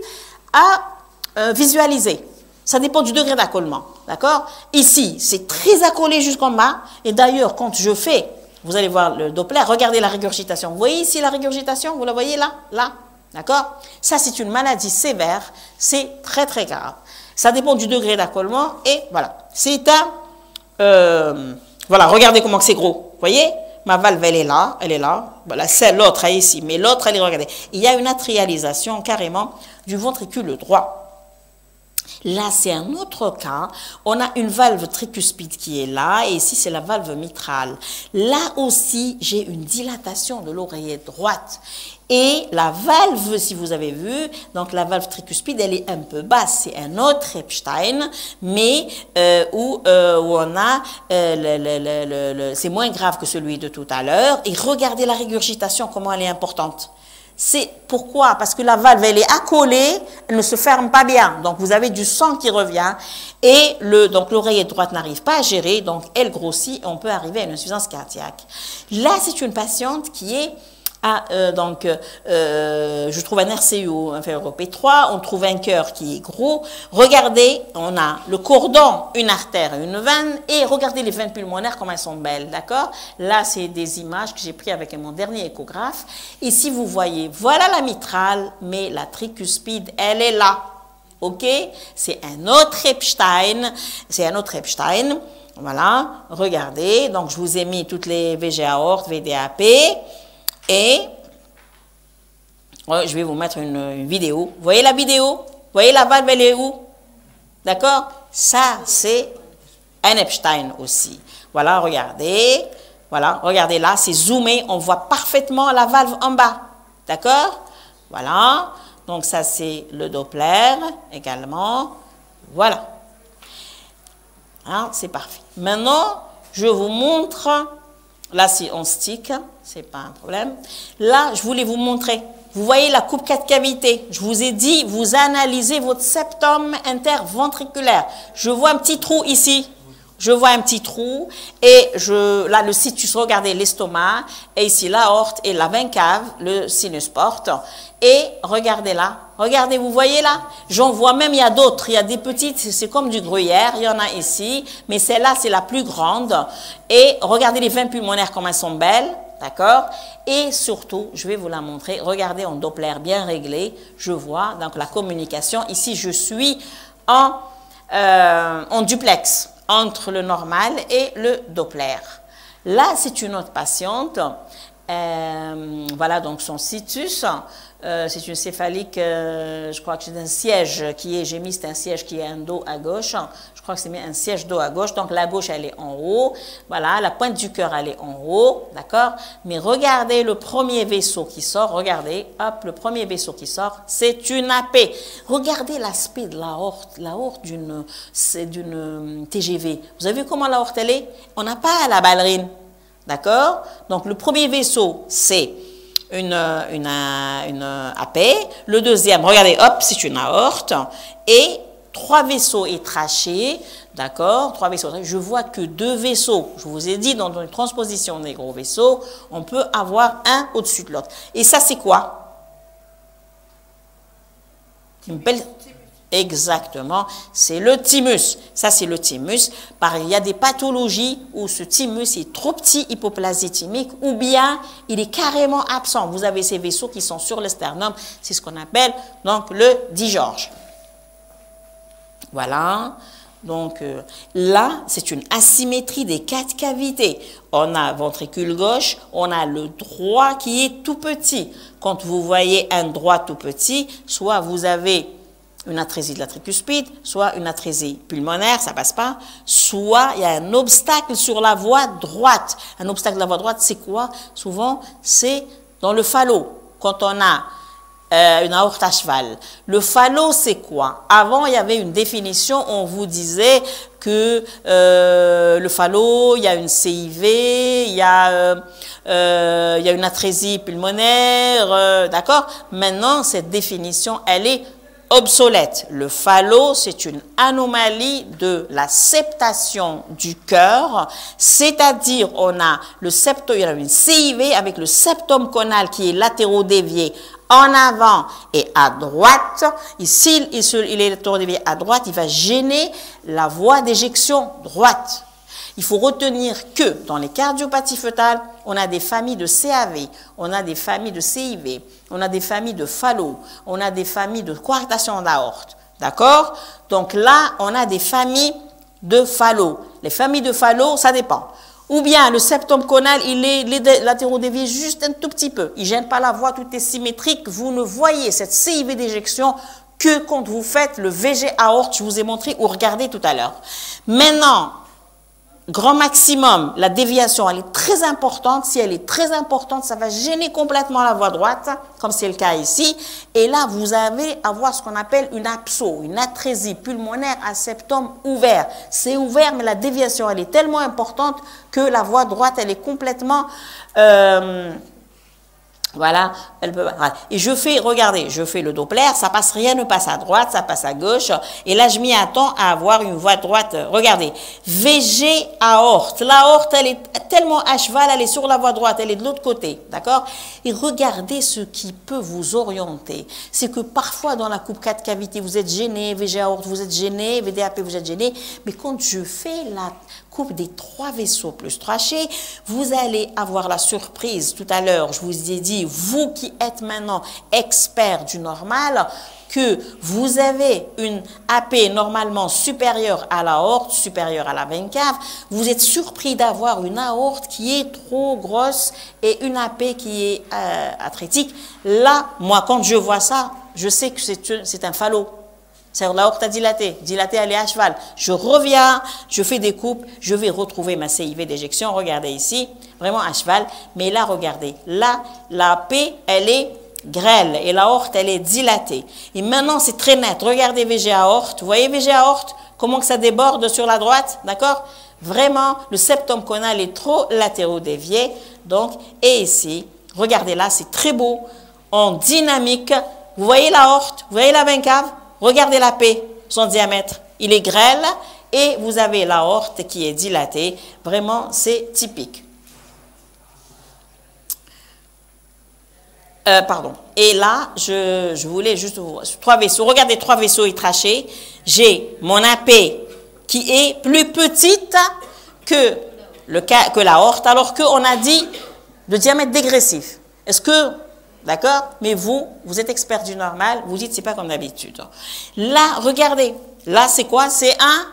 à visualiser. Ça dépend du degré d'accollement, d'accord. Ici, c'est très accolé jusqu'en bas, et d'ailleurs, quand je fais, vous allez voir le Doppler, regardez la régurgitation. Vous voyez ici la régurgitation, vous la voyez là, d'accord. Ça, c'est une maladie sévère, c'est très très grave. Ça dépend du degré d'accollement, et voilà. C'est un voilà, regardez comment c'est gros. Vous voyez, ma valve, elle est là. Voilà, c'est l'autre, elle est ici. Mais l'autre, elle est, regardez. Il y a une atrialisation carrément du ventricule droit. Là, c'est un autre cas. On a une valve tricuspide qui est là. Et ici, c'est la valve mitrale. Là aussi, j'ai une dilatation de l'oreillette droite. Et la valve, si vous avez vu, donc la valve tricuspide, elle est un peu basse. C'est un autre Epstein, mais où on a, c'est moins grave que celui de tout à l'heure. Et regardez la régurgitation, comment elle est importante. C'est pourquoi? Parce que la valve, elle est accolée, elle ne se ferme pas bien. Donc, vous avez du sang qui revient et donc l'oreillette droite n'arrive pas à gérer, donc elle grossit et on peut arriver à une insuffisance cardiaque. Là, c'est une patiente qui est je trouve un RCO inférieur au P3, on trouve un cœur qui est gros. Regardez, on a le cordon, une artère et une veine, et regardez les veines pulmonaires, comme elles sont belles, d'accord? Là, c'est des images que j'ai prises avec mon dernier échographe. Et si vous voyez, voilà la mitrale, mais la tricuspide, elle est là, ok? C'est un autre Epstein, voilà, regardez. Donc, je vous ai mis toutes les VGA aorte, VDAP. Et je vais vous mettre une vidéo. Vous voyez la vidéo? Vous voyez la valve, elle est où? D'accord? Ça, c'est un Epstein aussi. Voilà, regardez. Voilà, regardez là, c'est zoomé, on voit parfaitement la valve en bas. D'accord? Voilà. Donc ça, c'est le Doppler également. Voilà. Hein, c'est parfait. Maintenant, je vous montre. Là, c'est en stick, c'est pas un problème. Là, je voulais vous montrer. Vous voyez la coupe 4 cavités. Je vous ai dit, vous analysez votre septum interventriculaire. Je vois un petit trou ici. Je vois un petit trou et là, le situs, regardez l'estomac et ici l'aorte et la veine cave, le sinus porte. Et regardez là, regardez, vous voyez là, j'en vois même, il y a d'autres, il y a des petites, c'est comme du gruyère, il y en a ici, mais celle-là, c'est la plus grande. Et regardez les veines pulmonaires, comme elles sont belles, d'accord? Et surtout, je vais vous la montrer, regardez en Doppler bien réglé, je vois, donc la communication, ici, je suis en duplex entre le normal et le Doppler. Là, c'est une autre patiente. Voilà donc son situs. C'est une céphalique, je crois que c'est un siège qui est, j'ai mis, c'est un siège qui est un dos à gauche. Je crois que c'est un siège dos à gauche. Donc la gauche, elle est en haut. Voilà, la pointe du cœur, elle est en haut. D'accord? Mais regardez le premier vaisseau qui sort. Regardez, hop, le premier vaisseau qui sort, c'est une AP. Regardez l'aspect de l'aorte. L'aorte c'est d'une TGV. Vous avez vu comment l'aorte, elle est? On n'a pas la ballerine. D'accord? Donc le premier vaisseau, c'est une AP. Le deuxième, regardez, hop, c'est une aorte. Et 3 vaisseaux et trachées. D'accord? 3 vaisseaux. Je vois que 2 vaisseaux. Je vous ai dit, dans une transposition des gros vaisseaux, on peut avoir un au-dessus de l'autre. Et ça, c'est quoi? Une belle... Exactement, c'est le thymus. Ça, c'est le thymus. Il y a des pathologies où ce thymus est trop petit, hypoplasie thymique, ou bien il est carrément absent. Vous avez ces vaisseaux qui sont sur le sternum. C'est ce qu'on appelle donc le digorge. Voilà. Donc là, c'est une asymétrie des 4 cavités. On a ventricule gauche, on a le droit qui est tout petit. Quand vous voyez un droit tout petit, soit vous avez une atrésie de la tricuspide, soit une atrésie pulmonaire, ça passe pas, soit il y a un obstacle sur la voie droite. Un obstacle de la voie droite, c'est quoi? Souvent, c'est dans le phallo, quand on a une aorte à cheval. Le phallo, c'est quoi? Avant, il y avait une définition, on vous disait que le phallo, il y a une CIV, il y a une atrésie pulmonaire, d'accord? Maintenant, cette définition, elle est obsolète. Le phallo, c'est une anomalie de la septation du cœur, c'est-à-dire on a le septum, il y a une CIV avec le septum conal qui est latérodévié en avant et à droite. Ici, il est latérodévié à droite, il va gêner la voie d'éjection droite. Il faut retenir que dans les cardiopathies fœtales, on a des familles de CAV, on a des familles de CIV, on a des familles de phallo, on a des familles de coarctation d'aorte. D'accord? Donc là, on a des familles de phallo. Les familles de phallo, ça dépend. Ou bien le septum conal, il est latérodévié juste un tout petit peu. Il ne gêne pas la voie, tout est symétrique. Vous ne voyez cette CIV d'éjection que quand vous faites le VG aorte, je vous ai montré ou regardez tout à l'heure. Maintenant, grand maximum, la déviation, elle est très importante. Si elle est très importante, ça va gêner complètement la voie droite, comme c'est le cas ici. Et là, vous allez avoir ce qu'on appelle une abso, une atrésie pulmonaire à septum ouvert. C'est ouvert, mais la déviation, elle est tellement importante que la voie droite, elle est complètement... voilà, elle peut, et je fais, regardez, je fais le Doppler, ça passe, rien ne passe à droite, ça passe à gauche, et là je m'y attends à avoir une voie droite, regardez, VG aorte, l'aorte elle est tellement à cheval, elle est sur la voie droite, elle est de l'autre côté, d'accord? Et regardez ce qui peut vous orienter, c'est que parfois dans la coupe 4 cavités, vous êtes gêné, VG aorte, vous êtes gêné, VDAP, vous êtes gêné, mais quand je fais la coupe des 3 vaisseaux plus trachés, vous allez avoir la surprise, tout à l'heure, je vous ai dit, vous qui êtes maintenant expert du normal, que vous avez une AP normalement supérieure à l'aorte, supérieure à la veine cave, vous êtes surpris d'avoir une aorte qui est trop grosse et une AP qui est atrétique. Là, moi, quand je vois ça, je sais que c'est un phallo. C'est-à-dire l'aorte a dilaté. Dilaté, elle est à cheval. Je reviens, je fais des coupes, je vais retrouver ma CIV d'éjection. Regardez ici, vraiment à cheval. Mais là, regardez, là, la P, elle est grêle et l'aorte, elle est dilatée. Et maintenant, c'est très net. Regardez VG aorte. Vous voyez VG aorte? Comment que ça déborde sur la droite? D'accord? Vraiment, le septum conal est trop latéro-dévié. Donc, et ici, regardez là, c'est très beau, en dynamique. Vous voyez l'aorte? Vous voyez la veine cave? Regardez la P, son diamètre. Il est grêle et vous avez l'aorte qui est dilatée. Vraiment, c'est typique. Pardon. Et là, je voulais juste trois vaisseaux. Regardez, trois vaisseaux étrachés. J'ai mon AP qui est plus petite que l'aorte, alors qu'on a dit le diamètre dégressif. Est-ce que, d'accord? Mais vous êtes expert du normal, vous dites c'est pas comme d'habitude. Là, regardez. Là, c'est quoi? C'est un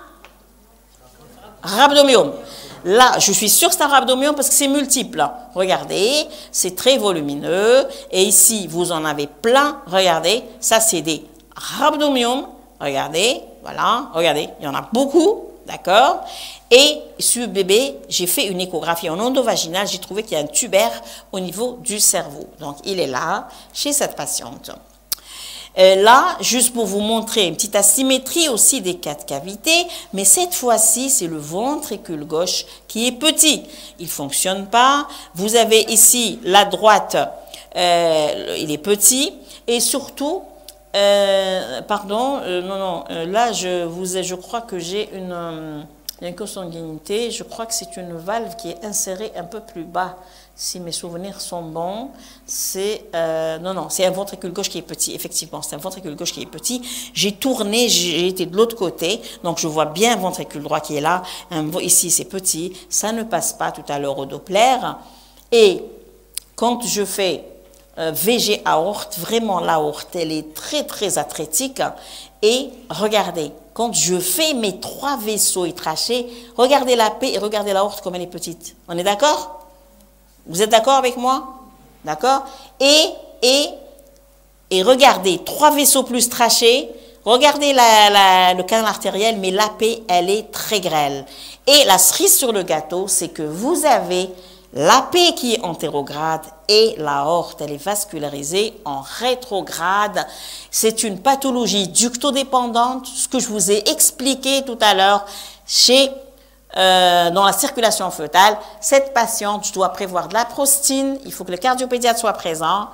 rhabdomium. Là, je suis sûre que c'est un rhabdomium parce que c'est multiple. Regardez, c'est très volumineux. Et ici, vous en avez plein. Regardez, ça, c'est des rhabdomiums. Regardez, voilà, regardez, il y en a beaucoup, d'accord? Et sur le bébé, j'ai fait une échographie en endovaginale. J'ai trouvé qu'il y a un tubaire au niveau du cerveau. Donc, il est là, chez cette patiente. Là, juste pour vous montrer une petite asymétrie aussi des quatre cavités, mais cette fois-ci, c'est le ventricule gauche qui est petit. Il ne fonctionne pas. Vous avez ici la droite, il est petit. Et surtout, là, je crois que j'ai une consanguinité. Je crois que c'est une valve qui est insérée un peu plus bas. Si mes souvenirs sont bons, c'est c'est un ventricule gauche qui est petit. Effectivement, c'est un ventricule gauche qui est petit. J'ai tourné, j'ai été de l'autre côté, donc je vois bien un ventricule droit qui est là. Ici, c'est petit. Ça ne passe pas tout à l'heure au Doppler. Et quand je fais VG aorte, vraiment l'aorte, elle est très très atrétique. Et regardez, quand je fais mes trois vaisseaux étrachés, regardez la P et regardez l'aorte comme elle est petite. On est d'accord? Vous êtes d'accord avec moi? D'accord? Et regardez, trois vaisseaux plus trachés. Regardez le canal artériel, mais l'AP, elle est très grêle. Et la cerise sur le gâteau, c'est que vous avez l'AP qui est antérograde et l'aorte, elle est vascularisée en rétrograde. C'est une pathologie ductodépendante, ce que je vous ai expliqué tout à l'heure dans la circulation fœtale. Cette patiente, je dois prévoir de la prostine, il faut que le cardiopédiatre soit présent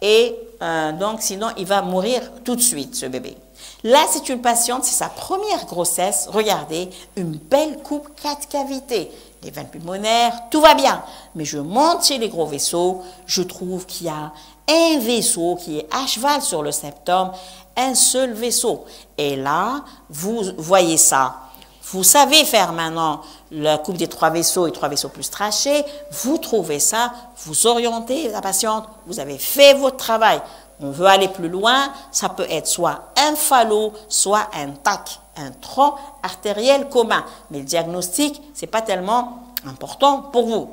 et donc sinon il va mourir tout de suite ce bébé. Là c'est une patiente, c'est sa première grossesse, regardez, une belle coupe 4 cavités, les veines pulmonaires, tout va bien, mais je monte chez les gros vaisseaux, je trouve qu'il y a un vaisseau qui est à cheval sur le septum, un seul vaisseau, et là vous voyez ça. Vous savez faire maintenant la coupe des trois vaisseaux et trois vaisseaux plus trachés. Vous trouvez ça, vous orientez la patiente, vous avez fait votre travail. On veut aller plus loin, ça peut être soit un phallo, soit un TAC, un tronc artériel commun. Mais le diagnostic, ce n'est pas tellement important pour vous.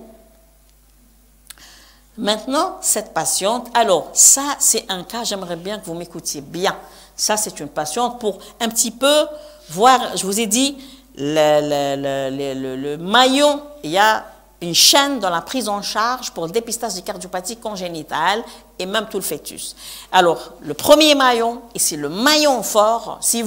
Maintenant, cette patiente, alors ça c'est un cas, j'aimerais bien que vous m'écoutiez bien. Ça c'est une patiente pour un petit peu voir, je vous ai dit, le maillon, il y a une chaîne dans la prise en charge pour le dépistage des cardiopathies congénitales et même tout le fœtus. Alors, le premier maillon, et c'est le maillon fort, c'est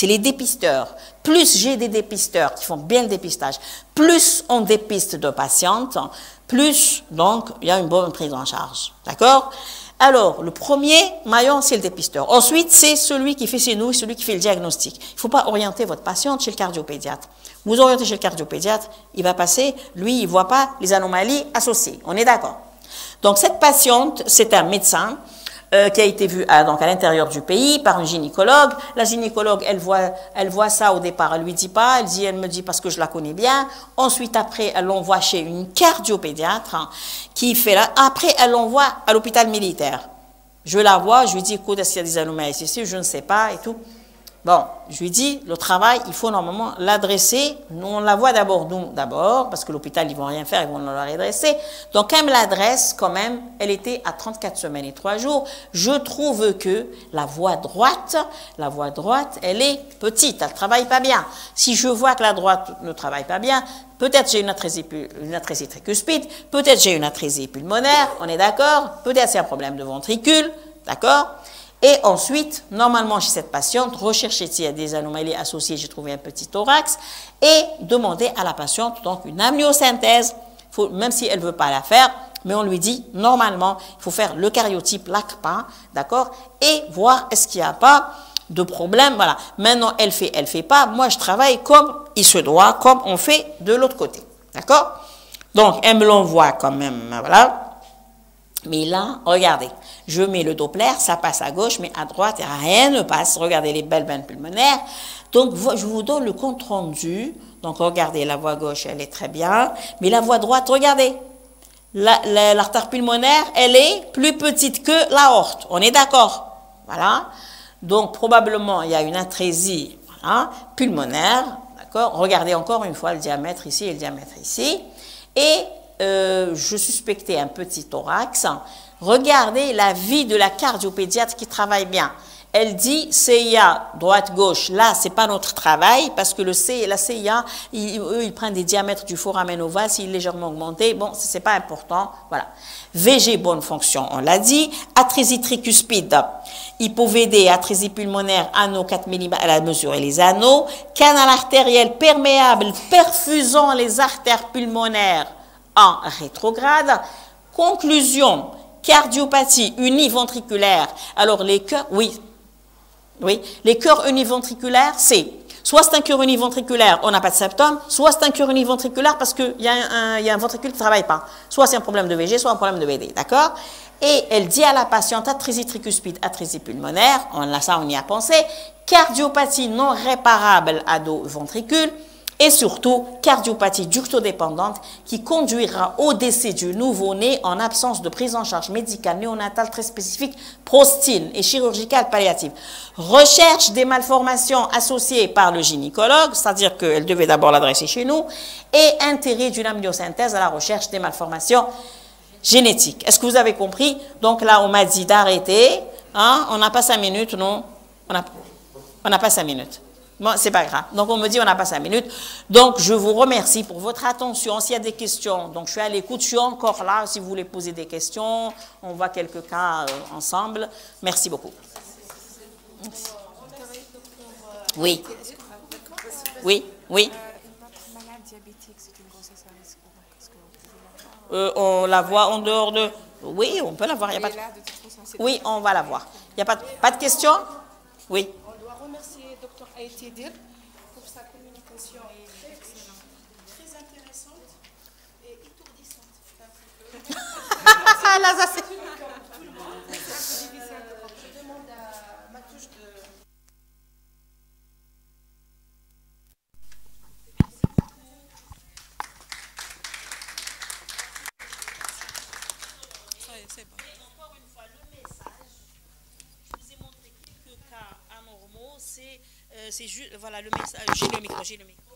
les dépisteurs. Plus j'ai des dépisteurs qui font bien le dépistage, plus on dépiste de patientes, plus, donc, il y a une bonne prise en charge. D'accord? Alors, le premier maillon, c'est le dépisteur. Ensuite, c'est celui qui fait chez nous, celui qui fait le diagnostic. Il ne faut pas orienter votre patiente chez le cardiopédiatre. Vous orientez chez le cardiopédiatre, il va passer, lui, il ne voit pas les anomalies associées. On est d'accord? Donc, cette patiente, c'est un médecin qui a été vu donc à l'intérieur du pays par un gynécologue. La gynécologue, elle voit ça au départ, elle lui dit pas, elle me dit parce que je la connais bien. Ensuite, après, elle l'envoie chez une cardiopédiatre qui fait là. Après, elle l'envoie à l'hôpital militaire. Je la vois, je lui dis, écoute, est-ce qu'il y a des anomalies ici? Je ne sais pas et tout. Bon, je lui dis, le travail, il faut normalement l'adresser. Nous, on la voit d'abord, parce que l'hôpital, ils vont rien faire, ils vont la redresser. Donc, elle me l'adresse quand même, elle était à 34 semaines et 3 jours. Je trouve que la voie droite, elle est petite, elle travaille pas bien. Si je vois que la droite ne travaille pas bien, peut-être j'ai une atrésie tricuspide, peut-être j'ai une atrésie pulmonaire, on est d'accord, peut-être c'est un problème de ventricule, d'accord? Et ensuite, normalement, chez cette patiente, rechercher s'il y a des anomalies associées, j'ai trouvé un petit thorax, et demander à la patiente donc une amniosynthèse, même si elle ne veut pas la faire, mais on lui dit, normalement, il faut faire le cariotype LACPA, d'accord, et voir est-ce qu'il n'y a pas de problème, voilà. Maintenant, elle fait pas, moi je travaille comme il se doit, comme on fait de l'autre côté, d'accord? Donc, elle me l'envoie quand même, voilà. Mais là, regardez, je mets le Doppler, ça passe à gauche, mais à droite, rien ne passe. Regardez les belles veines pulmonaires. Donc, je vous donne le compte rendu. Donc, regardez, la voie gauche, elle est très bien. Mais la voie droite, regardez, l'artère pulmonaire, elle est plus petite que l'aorte. On est d'accord? Voilà. Donc, probablement, il y a une atrésie, voilà, pulmonaire. D'accord? Regardez encore une fois le diamètre ici et le diamètre ici. Et je suspectais un petit thorax. Regardez la vie de la cardiopédiatre qui travaille bien. Elle dit CIA, droite-gauche. Là, c'est pas notre travail parce que la CIA, eux, ils prennent des diamètres du foramen ovale, s'il est légèrement augmenté. Bon, c'est pas important. Voilà. VG, bonne fonction, on l'a dit. Atrésie tricuspide, hypo-VD, atrésie pulmonaire, anneau 4 mm, elle a mesuré les anneaux. Canal artériel perméable, perfusant les artères pulmonaires en rétrograde. Conclusion, cardiopathie univentriculaire. Alors, les cœurs, oui, les cœurs univentriculaires, c'est soit c'est un cœur univentriculaire, on n'a pas de symptômes, soit c'est un cœur univentriculaire parce qu'il y a un ventricule qui ne travaille pas. Soit c'est un problème de VG, soit un problème de VD, d'accord? Et elle dit à la patiente, atrésie tricuspide, atrésie pulmonaire, on y a pensé, cardiopathie non réparable à dos ventricule, et surtout cardiopathie ductodépendante qui conduira au décès du nouveau-né en absence de prise en charge médicale néonatale très spécifique, prostine et chirurgicale palliative. Recherche des malformations associées par le gynécologue, c'est-à-dire qu'elle devait d'abord l'adresser chez nous, et intérêt d'une amniosynthèse à la recherche des malformations génétiques. Est-ce que vous avez compris? Donc là, on m'a dit d'arrêter. Hein? On n'a pas 5 minutes, non? On n'a pas 5 minutes. Bon, c'est pas grave. Donc, on me dit, on n'a pas 5 minutes. Donc, je vous remercie pour votre attention. S'il y a des questions, donc je suis à l'écoute, je suis encore là. Si vous voulez poser des questions, on voit quelques cas ensemble. Merci beaucoup. Oui. Oui, oui. On la voit en dehors de... Oui, on peut la voir. Il y a pas de... Oui, on va la voir. Il n'y a pas de questions? Oui. Pour sa communication excellente, très intéressante et étourdissante. Là, ça c'est... Je demande à ma touche de... C'est bon. Encore une fois, le message, je vous ai montré quelques cas anormaux, c'est juste, voilà, le message, j'ai le micro.